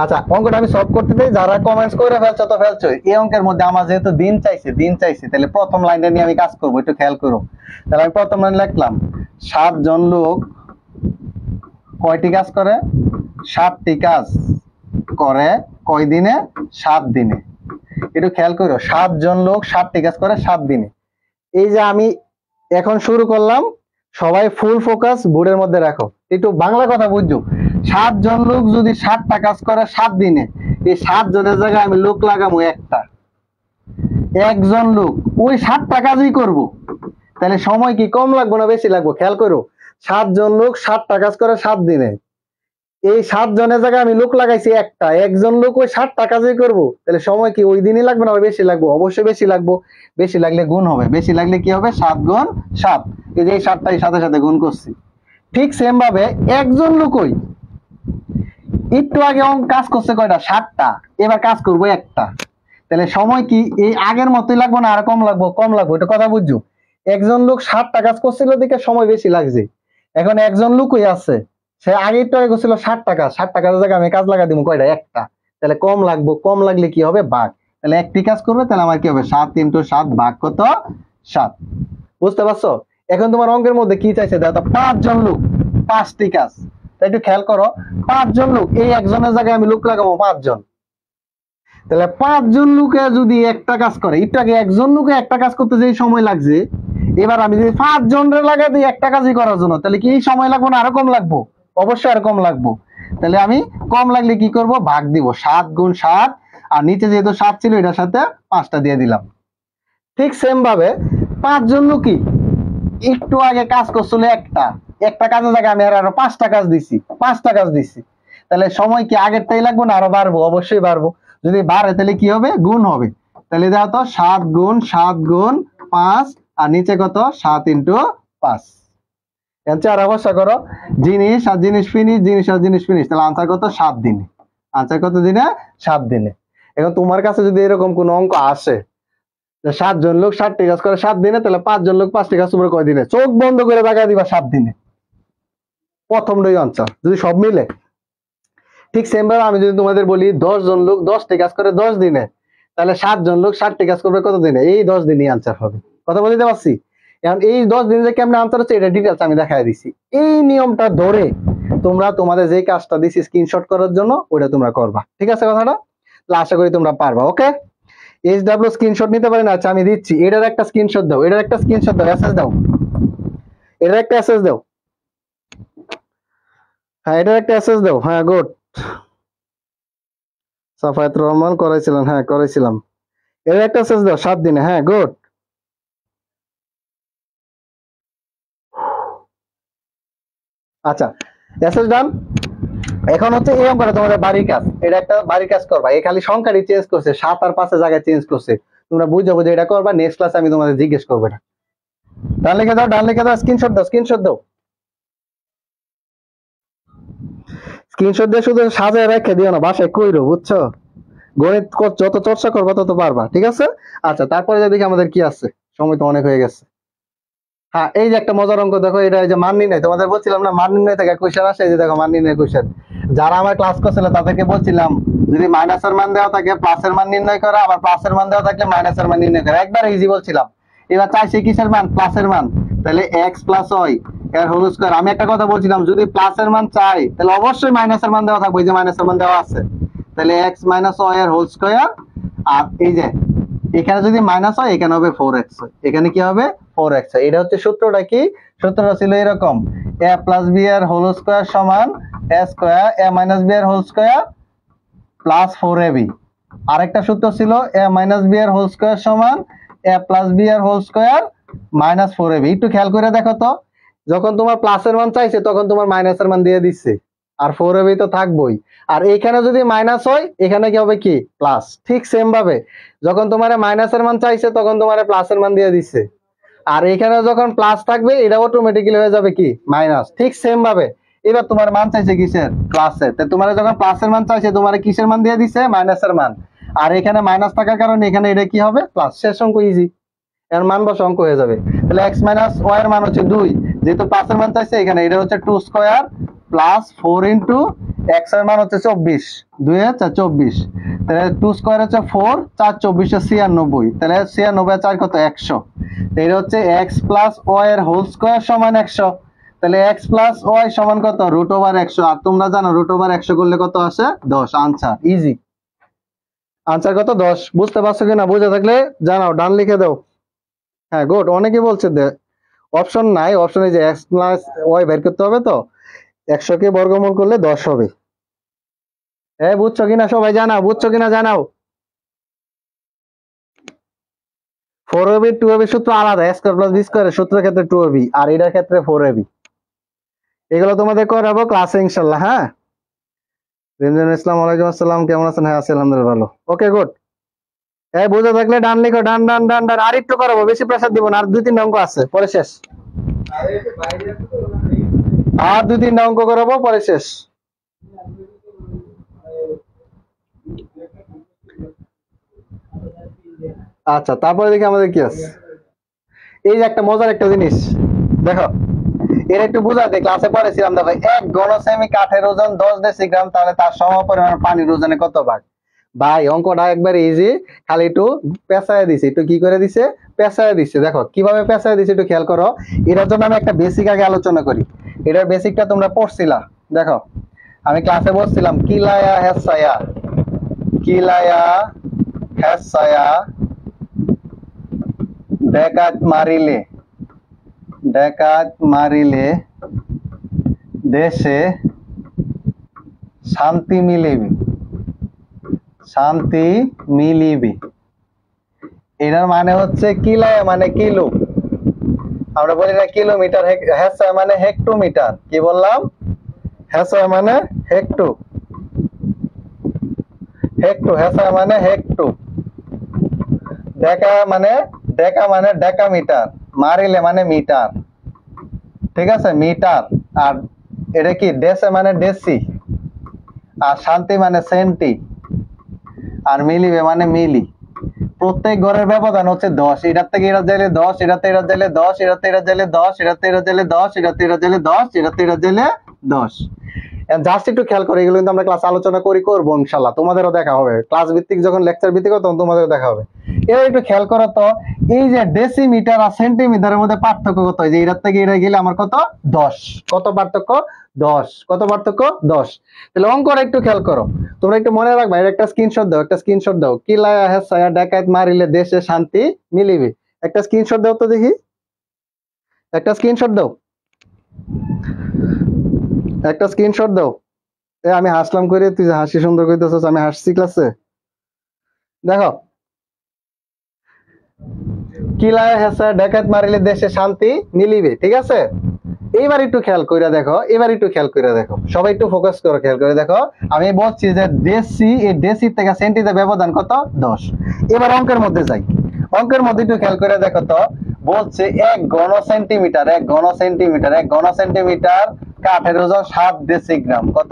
আচ্ছা, অঙ্কটা আমি সলভ করতে চাই, যারা কমেন্টস করে ফেলছো তো ফেলছো। এই অঙ্কের মধ্যে আমার যেহেতু দিন চাইছে, তাহলে প্রথম লাইনটা নিয়ে আমি কাজ করবো, একটু খেয়াল করো। তাহলে আমি প্রথম লাইন লিখলাম, 7 জন লোক কয়টি কাজ করে? 7টি কাজ করে কয় দিনে? 7 দিনে। একটু খেয়াল করো, 7 জন লোক 7টি কাজ করে 7 দিনে। এই যে আমি এখন শুরু করলাম, সবাই ফুল ফোকাস বোর্ডের মধ্যে রাখো, একটু বাংলা কথা বুঝছো। 7 জন লোক যদি 7টা কাজ করে 7 দিনে, এই 7 জনের জায়গায় আমি লোক লাগাবো একটা, একজন লোক ওই 7টা কাজই করব, তাহলে সময় কি কম লাগবে না বেশি লাগবে? খেয়াল করো, 7 জন লোক 7টা কাজ করে 7 দিনে, এই 7 জনের জায়গায় আমি লোক লাগাইছি একটা, একজন লোক ওই 7টা কাজই করবো, তাহলে সময় কি ওই দিনই লাগবে না বেশি লাগবে? অবশ্যই বেশি লাগবে। বেশি লাগলে গুণ হবে, বেশি লাগলে কি হবে? 7 গুণ 7। এই যে এই 7টাই সাথে সাথে গুণ করছি। ঠিক সেম ভাবে একজন লোকই একটু আগে কাজ করছে কয়টা? 7টা, এবার কাজ করবো একটা, তাহলে সময় কি এই আগের মতোই লাগবে না আর কম লাগবে? কম লাগবে, এটা কথা বুঝছো। একজন লোক 7টা কাজ করছিল দিকে সময় বেশি লাগছে, এখন একজন লোকই আছে, সে আগে একটু আগে করছিল 7টা কাজ, 7টা কাজের জায়গায় আমি কাজ লাগা দিব কয়টা? একটা, তাহলে কম লাগবে। কম লাগলে কি হবে? ভাগ। তাহলে একটি কাজ করবে, তাহলে আমার কি হবে? 7 × 7 ভাগ কত? 7। বুঝতে পারছো? এখন তোমার অঙ্কের মধ্যে কি চাইছে? দেখো, 5 জন লোক 5টি কাজ। তাই একটু খেয়াল করো, 5 জন লোক, এই একজনের জায়গায় আমি লোক লাগাবো 5 জন, তাহলে 5 জন লোকে যদি একটা কাজ করে, একটু আগে একজন লোকে একটা কাজ করতে যে সময় লাগছে, এবার আমি যদি 5 জনের লাগাই দিই একটা কাজই করার জন্য, তাহলে কি এই সময় লাগবে না আরো কম লাগবো? অবশ্যই আরো কম লাগবো। তাহলে আমি কম লাগলে কি করব? ভাগ দিব, 7 × 7, আর নিচে যেহেতু 7 ছিল এটার সাথে 5টা দিয়ে দিলাম। ঠিক সেম ভাবে 5 জন লোকই একটু আগে কাজ করছিল একটা, একটা কাজের জায়গায় আমি আরো 5টা কাজ দিছি, 5টা কাজ দিছি, তাহলে সময় কি আগেরটাই লাগবে না আরো বাড়বো? অবশ্যই বাড়বো। যদি বাড়ে তাহলে কি হবে? গুণ হবে। তাহলে দাও তো, 7 × 7 × 5, আর নিচে কত? 7 × 5। চার অবস্থা করো, জিনিস আর জিনিস ফিনিশ, জিনিস আর জিনিস ফিনিশ, তাহলে আনসার কত? 7 দিনে। আনসার কত দিনে? 7 দিনে। এখন তোমার কাছে যদি এরকম কোন অঙ্ক আসে যে 7 জন লোক 7টি কাজ করে 7 দিনে, তাহলে 5 জন লোক 5টি কাজ করে কয় দিনে? চোখ বন্ধ করে তাকায় দিবা 7 দিনে। প্রথমটাই আনসার যদি সব মিলে। ঠিক সেম ভাবে আমি যদি তোমাদের বলি 10 জন লোক 10টি কাজ করে 10 দিনে, তাহলে 7 জন লোক 7টি কাজ করবে কত দিনে? এই 10 দিনই আনসার হবে। কথা বলতে পারছি? এখন এই 10 দিনে যে কেমনে আনসার হচ্ছে এটা ডিটেইলস আমি দেখাই দিছি। এই নিয়মটা ধরে তোমরা তোমাদের যে কাজটা দিছি স্ক্রিনশট করার জন্য ওটা তোমরা করবা। ঠিক আছে কথাটা? তাহলে আশা করি তোমরা পারবা। ওকে, SW স্ক্রিনশট নিতে পারেন। আচ্ছা আমি দিচ্ছি, এটার একটা স্ক্রিনশট দাও, এটার একটা স্ক্রিনশট দাও, এসএস দাও, এটার একটা এসএস দাও। হ্যাঁ এটার একটা এসএস দাও। হ্যাঁ গুড, সাফায়াত রহমান করাইছিলেন, হ্যাঁ করাইছিলাম। এটার একটা এসএস দাও 7 দিনে। হ্যাঁ গুড। আচ্ছা এসএস ডান। এখন হচ্ছে এই অঙ্কটা তোমাদের বাড়ির কাজ, এটা একটা বাড়ির কাজ করবা। এই খালি সংখ্যাটি চেঞ্জ করছে, 7 আর 5 এর জায়গায় চেঞ্জ করছে। তোমরা বুঝে বুঝে এটা করবা, নেক্সট ক্লাসে আমি তোমাদের জিজ্ঞেস করবো এটা। ডান লিখে দাও, ডান লিখে দাও, স্ক্রিনশট দাও, স্ক্রিনশট দাও, স্ক্রিনশট দিয়ে শুধু সাজায় রেখে দিও না, বাসায় কইরো, বুঝছো? গণিত যত চর্চা করবা তত পারবা। ঠিক আছে? আচ্ছা তারপরে দেখি আমাদের কি আছে, সময় তো অনেক হয়ে গেছে। হ্যাঁ এই যে একটা মজার অঙ্ক দেখো, এটা এই যে মান নির্ণয়, তোমাদের বলছিলাম না মান নির্ণয় থেকে কোশ্চেন আসে। এই যে দেখো মান নির্ণয় কোশ্চেন, যারা আমার ক্লাস করছিল তাদেরকে বলছিলাম যদি মাইনাসের মান দেওয়া থাকে প্লাসের মান নির্ণয় করা, আবার প্লাসের মান দেওয়া থাকলে মাইনাসের মান নির্ণয় করা, একবার ইজি বলছিলাম। এবার চাইছে কিসের মান? প্লাসের মান। তাহলে x প্লাস ওয়াই এর হোল স্কয়ার। আমি একটা কথা বলছিলাম, যদি প্লাসের মান চাই তাহলে অবশ্যই মাইনাসের মান দেওয়া থাকবে, এই যে মাইনাসের মান দেওয়া আছে। তাহলে x মাইনাস ওয়াই এর হোল স্কয়ার, আর এই যে এখানে যদি মাইনাস হয় এখানে হবে 4x, এখানে কি হবে? 4x। এটা হচ্ছে সূত্রটা কি? সূত্রটা ছিল এরকম, a প্লাস b এর হোল স্কয়ার সমান a square a minus b এর হোল স্কয়ার প্লাস 4ab। আরেকটা সূত্র ছিল a মাইনাস b এর হোল স্কয়ার সমান a প্লাস b এর হোল স্কয়ার মাইনাস 4ab। একটু খেয়াল করে দেখো তো, যখন তোমার প্লাসের মান চাইছে তখন তোমার মাইনাসের মান দিয়ে দিচ্ছে, আর 4ab তো থাকবোই। আর এখানে যদি মাইনাস হয় এখানে কি হবে? কি প্লাস। ঠিক সেম ভাবে যখন তোমার মাইনাসের মান চাইছে তখন তোমার প্লাসের মান দিয়ে দিচ্ছে, আর এখানে যখন প্লাস থাকবে এটা অটোমেটিক্যালি হয়ে যাবে কি মাইনাস। ঠিক সেম ভাবে এবার তোমার মান চাইছে কিসের? প্লাসের, তো তোমার যখন প্লাসের মান চাইছে তোমার কিসের মান দিয়ে দিছে? মাইনাসের মান। আর এখানে মাইনাস থাকার কারণে এখানে এটা কি হবে? প্লাস। শেষ অঙ্ক ইজি, এর মান বসে অঙ্ক হয়ে যাবে। তাহলে x মাইনাস ওয়াই এর মান হচ্ছে 2, যেহেতু প্লাসের মান চাইছে এখানে এটা হচ্ছে 2 স্কয়ার প্লাস 4 ইনটু x এর মান হচ্ছে 24, 2 এ 4 24। তাহলে 2 স্কয়ার হচ্ছে 4, 4 24 96, তাহলে 96 আর 4 কত? 100। এটা হচ্ছে x প্লাস ওয়াই এর হোল স্কয়ার সমান 100। তাহলে x প্লাস ওয়াই সমান কত? Root over 100। আর তোমরা জানো রুট ওভার 100 করলে কত আসে? 10। Answer easy. আনসার কত? 10। বুঝতে পারছো কিনা? বুঝে থাকলে জানাও, ডান লিখে দাও। হ্যাঁ গুড। অনেকে বলছে অপশন নাই, অপশনে যে x প্লাস ওয়াই বের করতে হবে, তো 100 কে বর্গমূল করলে 10 হবে। বুঝছো কিনা সবাই জানাও, বুঝছো কিনা জানাও। 4ab 2ab সূত্র আলাদা, a স্কয়ার প্লাস b স্কয়ারের সূত্রের ক্ষেত্রে 2ab আর এটার ক্ষেত্রে 4ab। এগুলো তোমাদের করাবো ক্লাসে ইনশাআল্লাহ। হ্যাঁ রিমজান ইসলাম, ওয়ালাইকুম আসসালাম, কেমন আছেন? হ্যাঁ আছি আলহামদুলিল্লাহ ভালো। Okay good. বুঝে থাকলে ডান লিখো, ডান ডান ডান ডান। আর একটু করাবো, বেশি প্রেসার দিব না, আর 2-3 অঙ্ক আছে পরে শেষ। আর 2-3 অঙ্ক করাবো পরে শেষ। আচ্ছা তারপরে দেখি আমাদের কি আছে। এই যে একটা মজার একটা জিনিস দেখো, এর একটু বুঝাতে ক্লাসে পড়েছিলাম। দেখো 1 ঘন সেমি কাঠের ওজন 10 ডেসিগ্রাম, তাহলে তার সমপরিমাণ পানির ওজনে কত ভাগ? ভাই অঙ্কটা একবার ইজি, খালি একটু পেঁচায় দিছে, একটু কি করে দিছে? পেঁচায় দিছে। দেখো কিভাবে পেঁচায় দিছে একটু খেয়াল করো। এটার জন্য আমি একটা বেসিক আগে আলোচনা করি। এটার বেসিকটা তোমরা পড়ছিলা। দেখো আমি ক্লাসে বলছিলাম কিলায়া হেসায়া, কিলায়া হেসায়া ডাকাত মারিলে, ডাকাত মারিলে দেশে শান্তি মিলিবে, শান্তি মিলিবে। এটার মানে হচ্ছে কিলায়া মানে কিলো, আমরা বলি না কিলোমিটার, হেসায়া মানে হেক্টোমিটার। কি বললাম? হেসায়া মানে হেক্টো, হেক্টো, হেসায়া মানে হেক্টো। ডেকা মানে ডেকামিটার, মারিলে মানে মিটার। ঠিক আছে, মিটার। আর এটা কি? দেশে মানে ডেসি, আর শান্তি মানে সেন্টি, আর মিলিবে মানে মিলি। প্রত্যেক ঘরের ব্যবধান হচ্ছে 10, এটার থেকে এটা যাইলে 10, এটাতে এটা যাইলে 10, এটাতে এটা যাইলে 10, এটাতে এটা যাইলে 10, এটাতে এটা যাইলে 10, এটাতে এটা যাইলে 10। জাস্ট একটু খেয়াল করে, এগুলো কিন্তু আমরা ক্লাস আলোচনা করবো ইনশাল্লাহ, তোমাদেরও দেখা হবে ক্লাস ভিত্তিক, যখন লেকচার ভিত্তিক হবে তখন তোমাদেরও দেখা হবে। এবার একটু খেয়াল করো তো, এই যে ডেসিমিটার আর সেন্টিমিটারের মধ্যে পার্থক্য কত, যে এটার থেকে এটা গেলে আমার কত 10, কত পার্থক্য 10, কত পার্থক্য 10। তাহলে অঙ্কটা একটু খেয়াল করো, তোমরা একটু মনে রাখবা, এর একটা স্ক্রিনশট দাও, একটা স্ক্রিনশট দাও। কি লায়া হেসায়া ডাকাত মারিলে দেশে শান্তি মিলিবে, একটা স্ক্রিনশট দাও তো দেখি, একটা স্ক্রিনশট দাও, একটা স্ক্রিনশট দাও। আমি হাসলাম করে, তুই যে হাসি সুন্দর কইতেছস, আমি হাসছি ক্লাসে? দেখো, কিলায় হেসে ডাকাত মারিলে দেশে শান্তি মিলিবে, ঠিক আছে? এইবার একটু খেয়াল কইরা দেখো, এবার একটু খেয়াল কইরা দেখো, সবাই একটু ফোকাস করো, খেয়াল করে দেখো। আমি বলছি যে দেশি, এই দেশি থেকে সেন্টিতে ব্যবধান কত 10। এবার অঙ্কের মধ্যে যাই, অঙ্কের মধ্যে একটু খেয়াল করে দেখো তো, বলছে 1 ঘন সেন্টিমিটার, 1 ঘন সেন্টিমিটার, 1 ঘন সেন্টিমিটার কাঠের ওজন 7 ডেসিগ্রাম, কত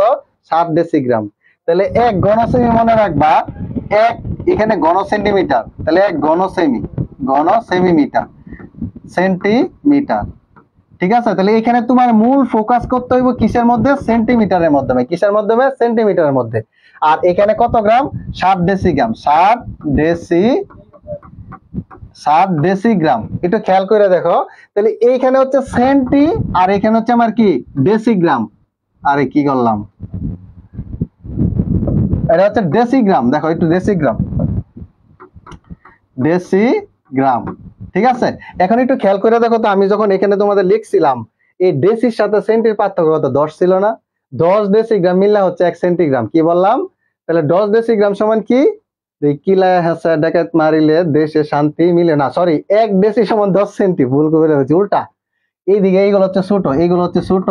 7 ডেসিগ্রাম। তাহলে 1 ঘন সেমি মনে রাখবা, এক এখানে ঘন সেন্টিমিটার, তাহলে 1 ঘন সেমি, ঘন সেমিমিটার, সেন্টিমিটার, ঠিক আছে? তাহলে এখানে তোমার মূল ফোকাস করতে হইব কিসের মধ্যে, সেন্টিমিটারের মাধ্যমে, কিসের মাধ্যমে, সেন্টিমিটারের মধ্যে। আর এখানে কত গ্রাম, 7 ডেসিগ্রাম, 7 ডেসিগ্রাম, একটু খেয়াল করে দেখো। তাহলে এইখানে হচ্ছে সেন্টি, আর এখানে হচ্ছে আমার কি ডেসিগ্রাম। আরে কি করলাম, এটা হচ্ছে ডেসিগ্রাম, দেখো একটু ডেসিগ্রাম, ডেসিগ্রাম, ঠিক আছে? এখন একটু খেয়াল করে দেখো তো, আমি যখন এখানে তোমাদের লিখছিলাম, এই ডেসির সাথে সেন্টির পার্থক্য কত, 10 ছিল না? 10 ডেসিগ্রাম মিললে হচ্ছে 1 সেন্টিগ্রাম, কি বললাম? তাহলে 10 ডেসিগ্রাম সমান কি, কিলায় হাসা ডাকাত মারিলে দেশে শান্তি মিলে না, সরি, 1 ডেসি সমান 10 সেন্টি, ভুল করে হচ্ছে উল্টা। এইদিকে এইগুলো হচ্ছে ছোট, এইগুলো হচ্ছে ছোট,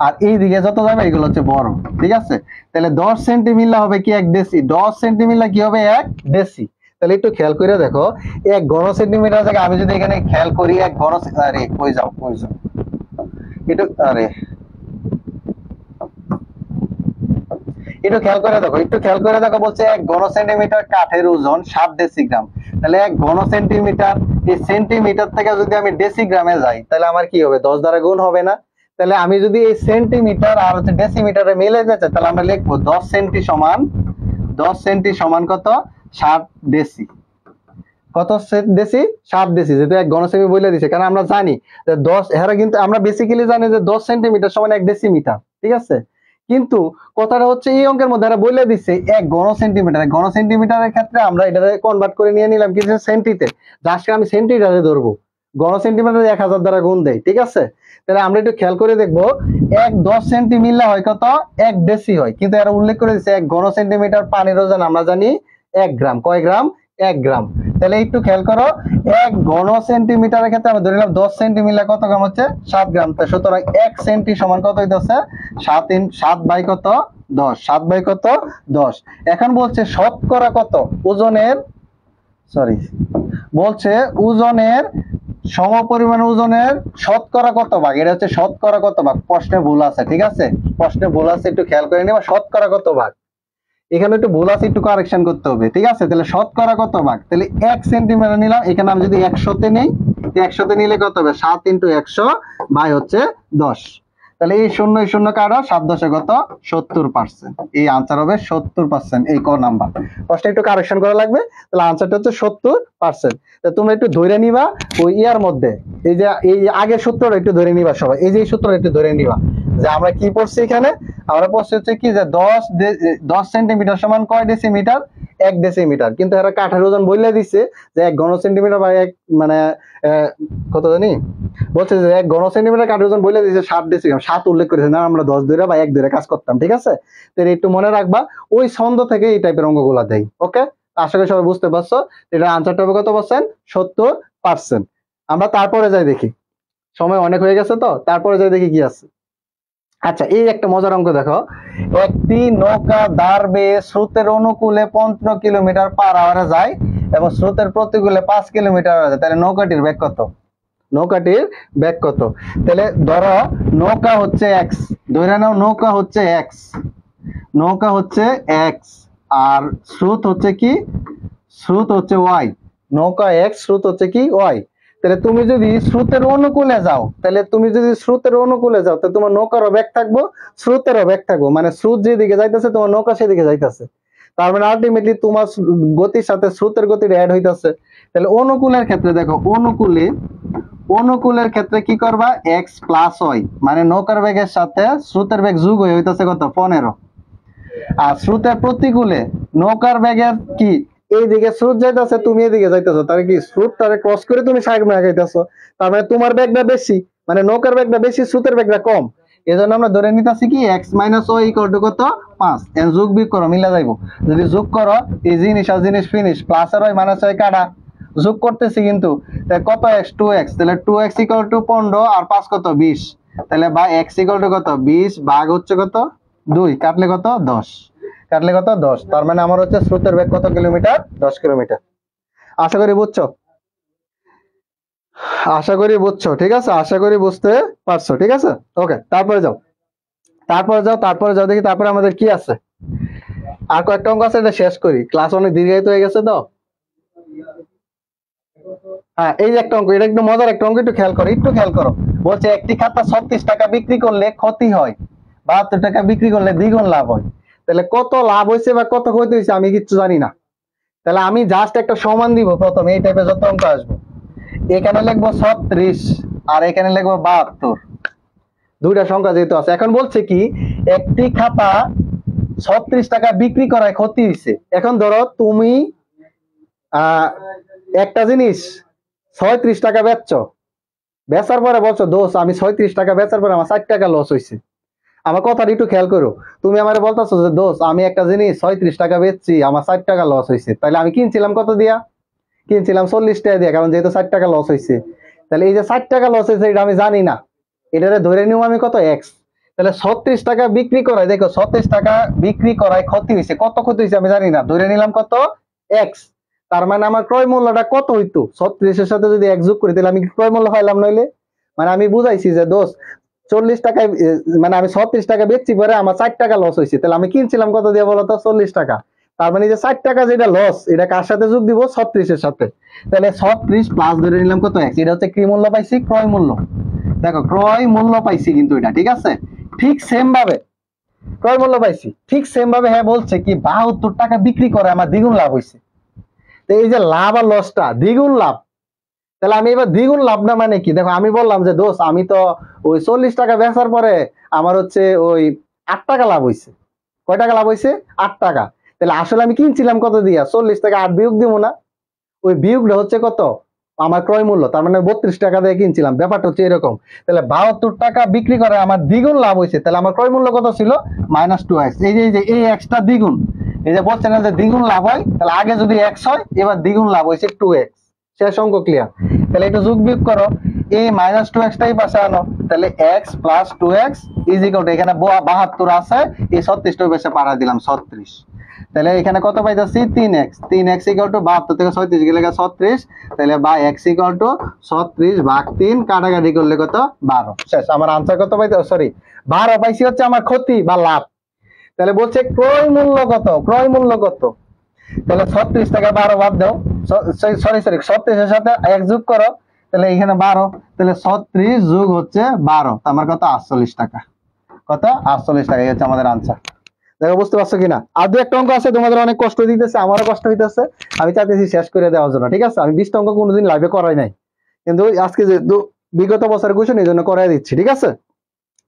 আর এইদিকে যত যাবে এগুলো হচ্ছে বড়, ঠিক আছে? তাহলে 10 সেন্টি মিললে হবে কি 1 ডেসি, 10 সেন্টি মিললে কি হবে 1 ডেসি। তাহলে একটু খেয়াল করে দেখো, 1 ঘন সেন্টিমিটার জায়গায় আমি যদি এখানে খেয়াল করি 1 ঘন, আরে কই যাও একটু, আরে একটু খেয়াল করে দেখো, একটু খেয়াল করে দেখো, বলছে 1 ঘন সেন্টিমিটার কাঠের ওজন 7 ডেসিগ্রাম। তাহলে 1 ঘন সেন্টিমিটার, এই সেন্টিমিটার থেকে যদি আমি ডেসিগ্রামে যাই, তাহলে আমার কি হবে, 10 দ্বারা গুণ হবে না? তাহলে আমি যদি এই সেন্টিমিটার আর হচ্ছে ডেসিমিটারে মিলে যেতে, তাহলে আমরা লিখবো 10 সেন্টি সমান, 10 সেন্টি সমান কত, 7 ডেসি। কত ডেসি, 7 ডেসি, যেহেতু 1 ঘন সেমি বলে দিছে, কারণ আমরা জানি যে 10, এরা কিন্তু আমরা বেসিক্যালি জানি যে 10 সেন্টিমিটার সমান 1 ডেসিমিটার, ঠিক আছে? কিন্তু কথাটা হচ্ছে এই অঙ্কের মধ্যে এরা বলে দিচ্ছে 1 ঘন সেন্টিমিটার, ঘন সেন্টিমিটারের ক্ষেত্রে আমরা এটা কনভার্ট করে নিয়ে নিলাম কি সেন্টিতে, আজকে আমি সেন্টিমিটারে ধরবো, ঘন সেন্টিমিটার 1000 দ্বারা গুণ দেয়, ঠিক আছে? তাহলে আমরা একটু খেয়াল করে দেখবো, 1 10 সেন্টি মিললে হয় কত, 1 ডেসি হয়, কিন্তু এরা উল্লেখ করে দিচ্ছে 1 ঘন সেন্টিমিটার পানির ওজন আমরা জানি 1 গ্রাম, কয় গ্রাম, 1 গ্রাম। তাহলে একটু খেয়াল করো, 1 ঘন সেন্টিমিটারের ক্ষেত্রে আমরা ধরে নিলাম 10 সেন্টি মিললে কত গ্রাম হচ্ছে, 7 গ্রাম। সুতরাং 1 সেন্টি সমান কত হইতেছে, 7 বাই কত, 10, 7 বাই কত, 10। এখন বলছে শতকরা কত ওজনের, সরি, বলছে ওজনের সমপরিমাণ ওজনের শতকরা কত ভাগ, এটা হচ্ছে শতকরা কত ভাগ, প্রশ্নে ভুল আছে, ঠিক আছে? প্রশ্নে ভুল আছে, একটু খেয়াল করে নেবা, শতকরা কত ভাগ, এখানে একটু ভুল আছে, একটু কারেকশন করতে হবে, ঠিক আছে? তাহলে শতকরা কত ভাগ, তাহলে 1 সেন্টিমিটার নিলাম, এখানে আমি যদি 100তে নেই, 100তে নিলে কত হবে, 7 × 100 বাই হচ্ছে 10। তাহলে এই শূন্য কাটা, 7 10 কত, 70%, এই আনসার হবে 70%, এই ক নাম্বার। প্রশ্ন একটু কারেকশন করা লাগবে, তাহলে আনসারটা হচ্ছে 70%। তা তোমরা একটু ধরে নিবা ওই ইয়ার মধ্যে, এই যে এই আগের সূত্রটা একটু ধরে নিবা সবাই, এই যে এই সূত্রটা একটু ধরে নিবা, যে আমরা কি পড়ছি এখানে, আমরা পড়ছি হচ্ছে কি যে 10 সেন্টিমিটার সমান কয় ডেসিমিটার, 1 ডেসিমিটার। কিন্তু এরা কাঠের ওজন বলে দিচ্ছে যে 1 ঘন সেন্টিমিটার বা 1 মানে কত জানি, বলছে যে 1 ঘন সেন্টিমিটার কাঠের ওজন বলে দিচ্ছে 7 ডেসিগ্রাম, 7 উল্লেখ করেছে না, আমরা 10 ধরে বা 1 ধরে কাজ করতাম, ঠিক আছে? তো একটু মনে রাখবা, ওই ছন্দ থেকে এই টাইপের অঙ্কগুলা দেয়, ওকে? আশা করি সবাই বুঝতে পারছো। এটা আনসারটা হবে কত পার্সেন্ট, 70%। আমরা তারপরে যাই দেখি, সময় অনেক হয়ে গেছে তো, তারপরে যাই দেখি কি আছে। আচ্ছা, এই একটা মজার অঙ্ক দেখো, একটি নৌকা দাঁড় বেয়ে স্রোতের অনুকূলে 15 কিলোমিটার পার আওয়ারে যায় এবং স্রোতের প্রতিকূলে 5 কিলোমিটার যায়, তাহলে নৌকাটির বেগ কত, নৌকাটির বেগ কত? তাহলে ধরো নৌকা হচ্ছে x, ধরে নাও নৌকা হচ্ছে x, নৌকা হচ্ছে x, আর স্রোত হচ্ছে কি, স্রোত হচ্ছে ওয়াই, নৌকা এক্স, স্রোত হচ্ছে কি ওয়াই। তাহলে তুমি যদি স্রোতের অনুকূলে যাও, তাহলে তোমার নৌকারও বেগ থাকবো, স্রোতেরও বেগ থাকবো, মানে স্রোত যেদিকে যাইতেছে তোমার নৌকা সেদিকে যাইতেছে। তার মানে আলটিমেটলি তোমার গতির সাথে স্রোতের গতির অ্যাড হইতেছে। তাহলে অনুকূলের ক্ষেত্রে দেখো, অনুকূলের ক্ষেত্রে কি করবা, এক্স প্লাস ওয়াই, মানে নৌকার বেগের সাথে স্রোতের বেগ যোগ হয়ে হইতেছে কত, 15। আর স্রোতের প্রতিকূলে নৌকার বেগের কি, এইদিকে স্রোত যাইতেছে, তুমি এদিকে যাইতেছো, তাহলে কি স্রোতটারে ক্রস করে তুমি সামনে আগাইতেছো, তার মানে তোমার বেগটা বেশি, মানে নৌকার বেগটা বেশি, স্রোতের বেগটা কম। এই জন্য আমরা ধরে নিতেছি কি x minus y equal to কত, 5। এন যোগ বিয়োগ করো, মিলা যাইবো। যদি যোগ করো, এই জিনিস আর জিনিস ফিনিশ, প্লাস আর ওয়াই মাইনাস ওয়াই কাটা, যোগ করতেছি কিন্তু, তাহলে কত এক্স, 2x, তাহলে 2x ইকুয়াল টু 15 আর 5 কত, 20। তাহলে বা এক্স ইকুয়াল টু কত, 20 ভাগ হচ্ছে কত 2, কাটলে কত 10, কাটলে কত 10। তার মানে আমার হচ্ছে স্রোতের বেগ কত কিলোমিটার, 10 কিলোমিটার। আশা করি বুঝছো, আশা করি বুঝছো, ঠিক আছে, আশা করি বুঝতে পারছো, ঠিক আছে। ওকে, তারপরে যাও, দেখি তারপরে আমাদের কি আছে। আর কয়েকটা অঙ্ক আছে, এটা শেষ করি, ক্লাস অনেক দীর্ঘায়িত হয়ে গেছে তো। হ্যাঁ, এই যে একটা অঙ্ক, এটা একটু মজার একটা অঙ্ক, একটু খেয়াল করো, বলছে একটি খাতা 36 টাকা বিক্রি করলে ক্ষতি হয়, 72 টাকা বিক্রি করলে দ্বিগুণ লাভ হয়। তাহলে কত লাভ হয়েছে বা কত ক্ষতি হয়েছে আমি কিচ্ছু জানি না। তাহলে আমি জাস্ট একটা সমান দিব প্রথমে, এই টাইপের যত অঙ্ক আসবে, এখানে লিখবো 36 আর এখানে লিখবো 72, দুইটা সংখ্যা যেহেতু আছে। এখন বলছে কি, একটি খাতা 36 টাকা বিক্রি করায় ক্ষতি হয়েছে। এখন ধরো তুমি একটা জিনিস 36 টাকা বেচছো, বেচার পরে বলছো দোষ আমি 36 টাকা বেচার পরে আমার 60 টাকা লস হয়েছে। আমার কথাটা একটু খেয়াল করো, তুমি আমার বলতেছো যে দোষ আমি একটা জিনিস 36 টাকা বেচছি, আমার 60 টাকা লস হয়েছে, তাহলে আমি কিনছিলাম কত দিয়া, কিনছিলাম 40 টাকা দিয়া, কারণ যেহেতু 60 টাকা লস হয়েছে। তাহলে এই যে 60 টাকা লস হয়েছে এটা আমি জানি না, এটারে ধরে নিব আমি কত, এক্স। তাহলে 36 টাকা বিক্রি করায়, দেখো 36 টাকা বিক্রি করায় ক্ষতি হয়েছে, কত ক্ষতি হয়েছে আমি জানি না, ধরে নিলাম কত, এক্স। তার মানে আমার ক্রয় মূল্যটা কত হইতো, 36 এর সাথে যদি এক যোগ করি তাহলে আমি ক্রয় মূল্য পাইলাম নইলে, মানে আমি বুঝাইছি যে দোষ 40 টাকায়, মানে আমি 36 টাকা বেচছি পরে আমার 60 টাকা লস হয়েছে, তাহলে আমি কিনছিলাম কত দিয়ে বলতো, 40 টাকা। তার মানে যে 60 টাকা যেটা লস, এটা কার সাথে যোগ দিব, 36 এর সাথে। তাহলে 36 প্লাস ধরে নিলাম কত, এক্স, এটা হচ্ছে কি মূল্য পাইছি, ক্রয় মূল্য। দেখো ক্রয় মূল্য পাইছি কিন্তু এটা, ঠিক আছে, ঠিক সেম ভাবে ক্রয় মূল্য পাইছি, ঠিক সেম ভাবে। হ্যাঁ, বলছে কি 72 টাকা বিক্রি করে আমার দ্বিগুণ লাভ হয়েছে। তো এই যে লাভ আর লসটা দ্বিগুণ লাভ, তাহলে আমি এবার দ্বিগুণ লাভ না মানে কি, দেখো আমি বললাম যে দোষ আমি তো ওই 40 টাকা বেচার পরে আমার হচ্ছে ওই 8 টাকা লাভ হয়েছে। কয় টাকা লাভ হয়েছে, 8 টাকা। তাহলে আসলে আমি কিনছিলাম কত দিয়া, 40 টাকা 8 বিয়োগ দিব না, ওই বিয়োগটা হচ্ছে কত, আমার ক্রয় মূল্য, তার মানে 32 টাকা দিয়ে কিনছিলাম, ব্যাপারটা হচ্ছে এরকম। তাহলে 72 টাকা বিক্রি করে আমার দ্বিগুণ লাভ হয়েছে, তাহলে আমার ক্রয় মূল্য কত ছিল, -2x। এই এক্সটা দ্বিগুণ, এই যে বলছেন যে দ্বিগুণ লাভ হয়, তাহলে আগে যদি এক্স হয়, এবার দ্বিগুণ লাভ হয়েছে 2x। শেষ অঙ্ক ক্লিয়ার। তাহলে একটু যোগ বিয়োগ করো, এই -2x টাই পাশে আনো, তাহলে x plus 2x is equal to, এখানে 72 আছে, এই 36 টা পাশে পাঠা দিলাম 36। তাহলে এখানে কত পাইতেছি, 3x ইকুয়াল টু 72 থেকে 36 গেলে 36, তাহলে বা x ইকুয়াল টু 36 ভাগ 3, কাটাকাটি করলে কত, 12। শেষ, আমার আনসার কত পাইতে, সরি 12 পাইছি হচ্ছে আমার ক্ষতি বা লাভ। তাহলে বলছে ক্রয় মূল্য কত, তাহলে 36 টাকা 12 বাদ দাও, সরি 36 এর সাথে 1 যোগ করো, তাহলে এখানে 12, তাহলে 36 যোগ হচ্ছে 12, আমার কত, 48 টাকা। কত, 48 টাকা, এই হচ্ছে আমাদের আনসার। দেখো বুঝতে পারছো কিনা। আর দু একটা অঙ্ক আছে, তোমাদের অনেক কষ্ট দিতেছে, আমারও কষ্ট হইতেছে, আমি চাইতেছি শেষ করে দেওয়ার জন্য, ঠিক আছে। আমি 20টা অঙ্ক কোনোদিন লাইভে করাই নাই, কিন্তু আজকে যে বিগত বছরের কোশ্চেন এই জন্য করাই দিচ্ছি, ঠিক আছে।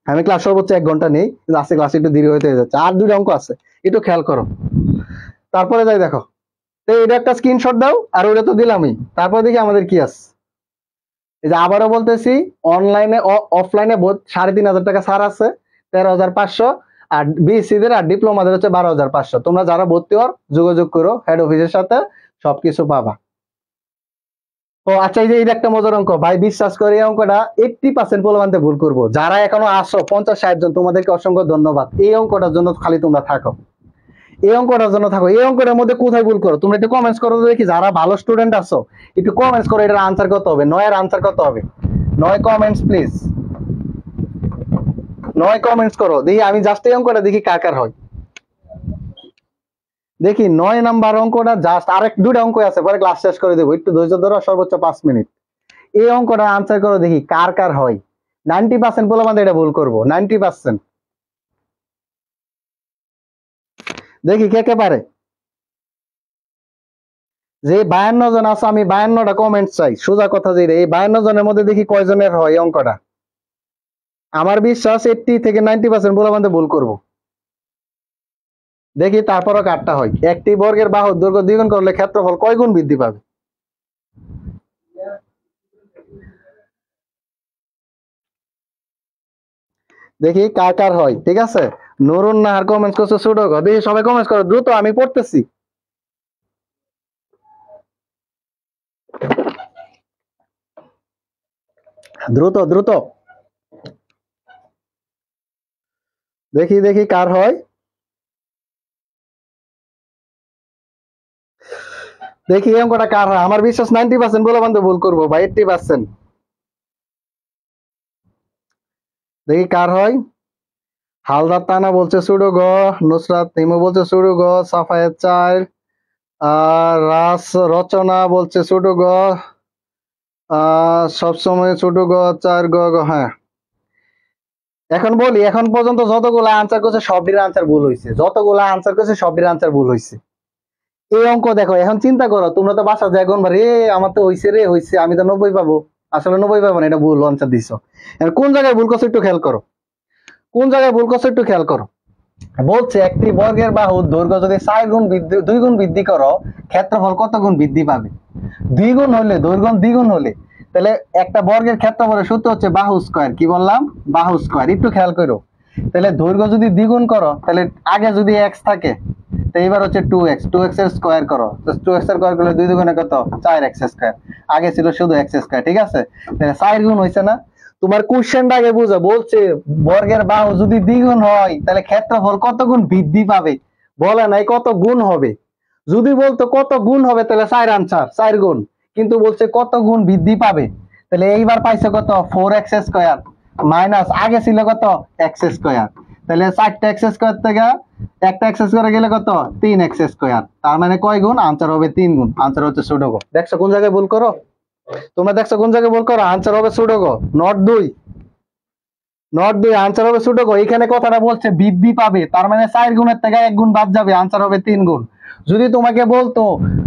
আমি ক্লাস সর্বোচ্চ 1 ঘন্টা নেই, কিন্তু আজকে ক্লাস একটু দেরি হতে যাচ্ছে। আর 2টা অঙ্ক আছে, একটু খেয়াল করো। তারপরে যাই দেখো, তো এটা একটা স্ক্রিনশট দাও, আর ওটা তো দিলামই। তারপরে দেখি আমাদের কি আছে। এই যে আবারও বলতেছি, অনলাইনে অফলাইনে 3500 টাকা ছাড় আছে, 13,500, আর বিএসসি দের আর ডিপ্লোমাদের হচ্ছে 12,500। তোমরা যারা ভর্তি হও যোগাযোগ করো হেড অফিসের সাথে, সবকিছু পাবা। তো আচ্ছা, এই যে এটা একটা মজার অঙ্ক ভাই, বিশ্বাস করে এই অঙ্কটা 80% পোলাপানতে ভুল করবো। যারা এখনো আসো 50-60 জন, তোমাদেরকে অসংখ্য ধন্যবাদ। এই অঙ্কটার জন্য খালি তোমরা থাকো, এই অঙ্কটার মধ্যে কোথায় ভুল করো তোমরা একটু কমেন্টস করো দেখি। যারা ভালো স্টুডেন্ট আছো একটু কমেন্টস করো, এটার আনসার কত হবে, 9 এর আনসার কত হবে, 9 কমেন্টস প্লিজ, 9 কমেন্টস করো দেখি। আমি জাস্ট এই অঙ্কটা দেখি কার কার হয়। দেখি 9 নাম্বার অঙ্কটা জাস্ট আরেক দুইটা অঙ্ক আছে, পরে ক্লাস শেষ করে দেবো, একটু ধৈর্য ধরো, সর্বোচ্চ 5 মিনিট। এই অঙ্কটা আনসার করো দেখি কার কার হয়। 90% বলে আমাদের এটা ভুল করবো, 90%। দেখি কে কে পারে। যে 52 জন আছে, আমি 52টা কমেন্ট চাই, সোজা কথা যেটা, এই 52 জনের মধ্যে দেখি কয়জনের হয় এই অঙ্কটা। আমার বিশ্বাস 80 থেকে 90% বলে আমাদের ভুল করবো। দেখি তারপরও কারটা হয়। একটি বর্গের বাহুর দৈর্ঘ্য দ্বিগুণ করলে ক্ষেত্রফল কয় গুণ বৃদ্ধি পাবে? দেখি কার কার হয়, ঠিক আছে। নুরুন নাহার কমেন্টস করছে সুডোগো, দেখি সবাই কমেন্টস করো দ্রুত, আমি পড়তেছি। দ্রুত দ্রুত, দেখি দেখি কার হয়। দেখি এই অঙ্কটা কার হয়। আমার বিশ্বাস 90% বলে বান্ধব ভুল করবো বা 80%। দেখি কার হয়। হালদার তানা বলছে সুডো গ, নুসরাত হিমু বলছে সুডো গ, সাফায়েত 4, আর রাস রচনা বলছে সুডো গ, সবসময় সুডো গ 4 গ গ, হ্যাঁ। এখন বলি, এখন পর্যন্ত যতগুলো আনসার করছে সবটির আনসার ভুল হয়েছে, যতগুলো আনসার করছে সবটির আনসার ভুল হয়েছে। এই অঙ্ক দেখো, এখন চিন্তা করো, তোমরা তো বাসা যায় কোনবার, আমার তো হইছে রে হইছে, আমি তো 90 পাবো। আসলে 90 পাবো না, এটা ভুল আনসার দিছো। কোন জায়গায় ভুল করছো একটু খেয়াল করো, কোন জায়গায় ভুল করছো একটু খেয়াল করো। বলছে একটি বর্গের বাহুর দৈর্ঘ্য যদি 4 গুণ বৃদ্ধি 2 গুণ বৃদ্ধি করো, ক্ষেত্রফল কত গুণ বৃদ্ধি পাবে? 2 গুণ হলে, দৈর্ঘ্য দ্বিগুণ হলে, তাহলে একটা বর্গের ক্ষেত্রফলের সূত্র হচ্ছে বাহু স্কয়ার। কি বললাম? বাহু স্কয়ার। একটু খেয়াল করো, তাহলে দৈর্ঘ্য যদি দ্বিগুণ করো, তাহলে আগে যদি এক্স থাকে, তো এবার হচ্ছে 2x, 2x এর স্কয়ার করো, তো 2x এর স্কয়ার করলে 2 দুগুণে কত? 4x square. আগে ছিল শুধু x স্কয়ার, ঠিক আছে। তাহলে 4 গুণ হইছে না? তোমার কোশ্চেনটা আগে বুঝো, বলছে বর্গের বাহু যদি দ্বিগুণ হয় তাহলে ক্ষেত্রফল কত গুণ বৃদ্ধি পাবে, বলে নাই কত গুণ হবে। যদি বলতো কত গুণ হবে তাহলে 4 আনসার, 4 গুণ, কিন্তু বলছে কত গুণ বৃদ্ধি পাবে। তাহলে এইবার পাইছে কত? 4x স্কয়ার মাইনাস আগে ছিল কত? x square. তাহলে 4টা x স্কয়ার থেকে একটা x স্কয়ারে গেলে কত? 3x square. তার মানে কয় গুণ? আনসার হবে 3 গুণ। আনসার হচ্ছে সুডোগো। দেখছো কোন জায়গায় ভুল করো? তোমরা দেখছো কোন জায়গায় ভুল করো? আনসার হবে সুডোগো, নট 2, নট 2, আনসার হবে সুডোগো। এখানে কথাটা বলছে বৃদ্ধি পাবে, তার মানে 4 গুণের থেকে 1 গুণ বাদ যাবে, আনসার হবে 3 গুণ। যদি তোমাকে বলতো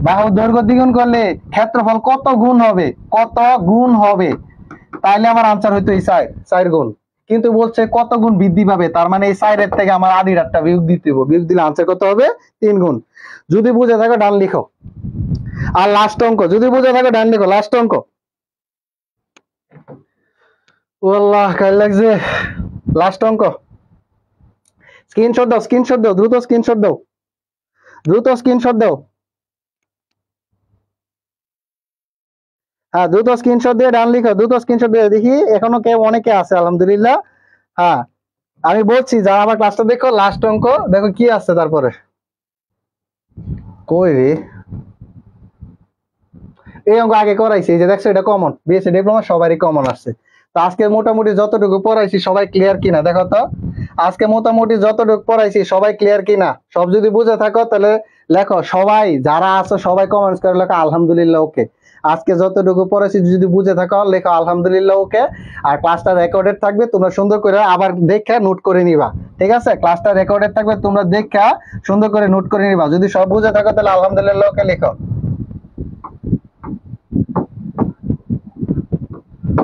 বাহুর দৈর্ঘ্য দ্বিগুণ করলে ক্ষেত্রফল কত গুণ হবে, কত গুণ হবে, তাইলে আমার আনসার হইতো এই 4 গুণ। কিন্তু বলছে কত গুণ বৃদ্ধি পাবে, তার মানে এই 4 এর থেকে আমার আদির একটা বিয়োগ দিতে হবে, বিয়োগ দিলে আনসার কত হবে? 3 গুণ। যদি বুঝে থাকো ডান লিখো। আর লাস্ট অঙ্ক, যদি বুঝে থাকো ডান লিখো, লাস্ট অঙ্ক। ওয়াল্লাহ কাল লাগছে। লাস্ট অঙ্ক, স্ক্রিনশট দাও, স্ক্রিনশট দাও, দ্রুত স্ক্রিনশট দাও, দ্রুত স্ক্রিনশট দাও। হ্যাঁ, দ্রুত স্ক্রিনশট দিয়ে ডান লিখো, দ্রুত স্ক্রিনশট দিয়ে। দেখি এখনো কে, অনেকে আছে আলহামদুলিল্লাহ। হ্যাঁ, আমি বলছি যারা আমার ক্লাসটা দেখো, লাস্ট অঙ্ক দেখো কি আছে তারপরে। কই রে, এই অঙ্ক আগে করাইছি, এই যে দেখছো, এটা কমন, বিএসসি ডিপ্লোমা সবারই কমন আসছে। তো আজকে মোটামুটি যতটুকু পড়াইছি সবাই ক্লিয়ার কিনা দেখো তো। আজকে মোটামুটি যতটুকু পড়াইছি সবাই ক্লিয়ার কিনা? সব যদি বুঝে থাকো তাহলে লেখো, সবাই যারা আছো সবাই কমেন্টস করে লেখো আলহামদুলিল্লাহ ওকে। আজকে যতটুকু পড়াইছি যদি বুঝে থাকো লেখো আলহামদুলিল্লাহ ওকে। আর ক্লাসটা রেকর্ডেড থাকবে, তোমরা সুন্দর করে আবার দেখা নোট করে নিবা, ঠিক আছে। ক্লাসটা রেকর্ডেড থাকবে, তোমরা দেখা সুন্দর করে নোট করে নিবা। যদি সব বুঝে থাকো তাহলে আলহামদুলিল্লাহ ওকে লেখো।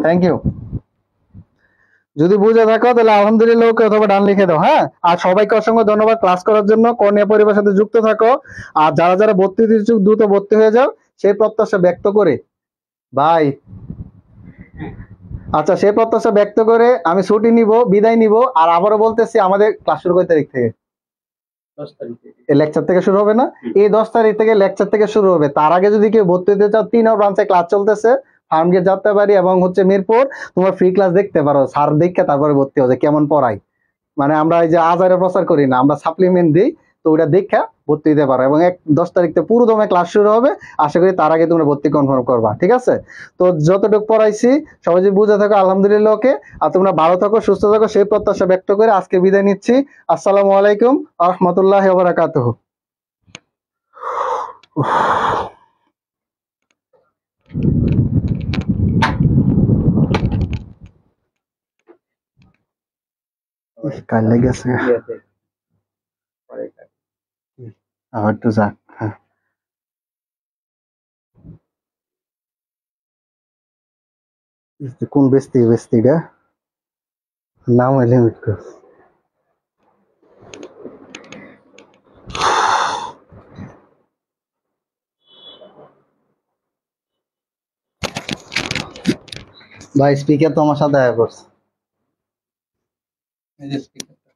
Thank you. যদি বুঝে থাকো তাহলে আলহামদুলিল্লাহ ওকে অথবা ডান লিখে দাও, হ্যাঁ। আর সবাইকে অসংখ্য ধন্যবাদ ক্লাস করার জন্য। কর্ণিয়া পরিবারের সাথে যুক্ত থাকো। আর যারা যারা ভর্তি ইচ্ছুক দ্রুত ভর্তি হয়ে যাও, সেই প্রত্যাশা ব্যক্ত করে ভাই, আচ্ছা, সেই প্রত্যাশা ব্যক্ত করে আমি ছুটি নিব, বিদায় নিব। আর আবারও বলতেছি, আমাদের ক্লাস শুরু কয় তারিখ থেকে? 10 তারিখ থেকে। এই লেকচার থেকে শুরু হবে না? এই 10 তারিখ থেকে লেকচার থেকে শুরু হবে। তার আগে যদি কেউ ভর্তি হতে চাও, 3 ব্রাঞ্চে ক্লাস চলতেছে, ফার্মগেট যাত্রাবাড়ি এবং হচ্ছে মিরপুর। তোমার ফ্রি ক্লাস দেখতে পারো, স্যার দেখে তারপরে ভর্তি হবে কেমন পড়াই। মানে আমরা এই যে আজারে প্রচার করি না, আমরা সাপ্লিমেন্ট দিই, তো ওটা দেখা ভর্তি দিতে পারো। এবং 10 তারিখ থেকে পুরো দমে ক্লাস শুরু হবে, আশা করি তার আগে তোমরা ভর্তি কনফার্ম করবা, ঠিক আছে। তো যতটুকু পড়াইছি সবাই যদি বুঝে থাকো আলহামদুলিল্লাহ ওকে। আর তোমরা ভালো থাকো, সুস্থ থাকো, সেই প্রত্যাশা ব্যক্ত করে আজকে বিদায় নিচ্ছি। আসসালামু আলাইকুম ওয়া রাহমাতুল্লাহি ওয়া বারাকাতুহু। উফ, কাল লেগেছে ঠিক আছে পরে কাট। আবার একটু যাক। হ্যাঁ, কোন বেস্তিটা নাম লিমিট কর। ভাই স্পিকার তো আমার সাথে দেখা করছে। এই যে speaker টা।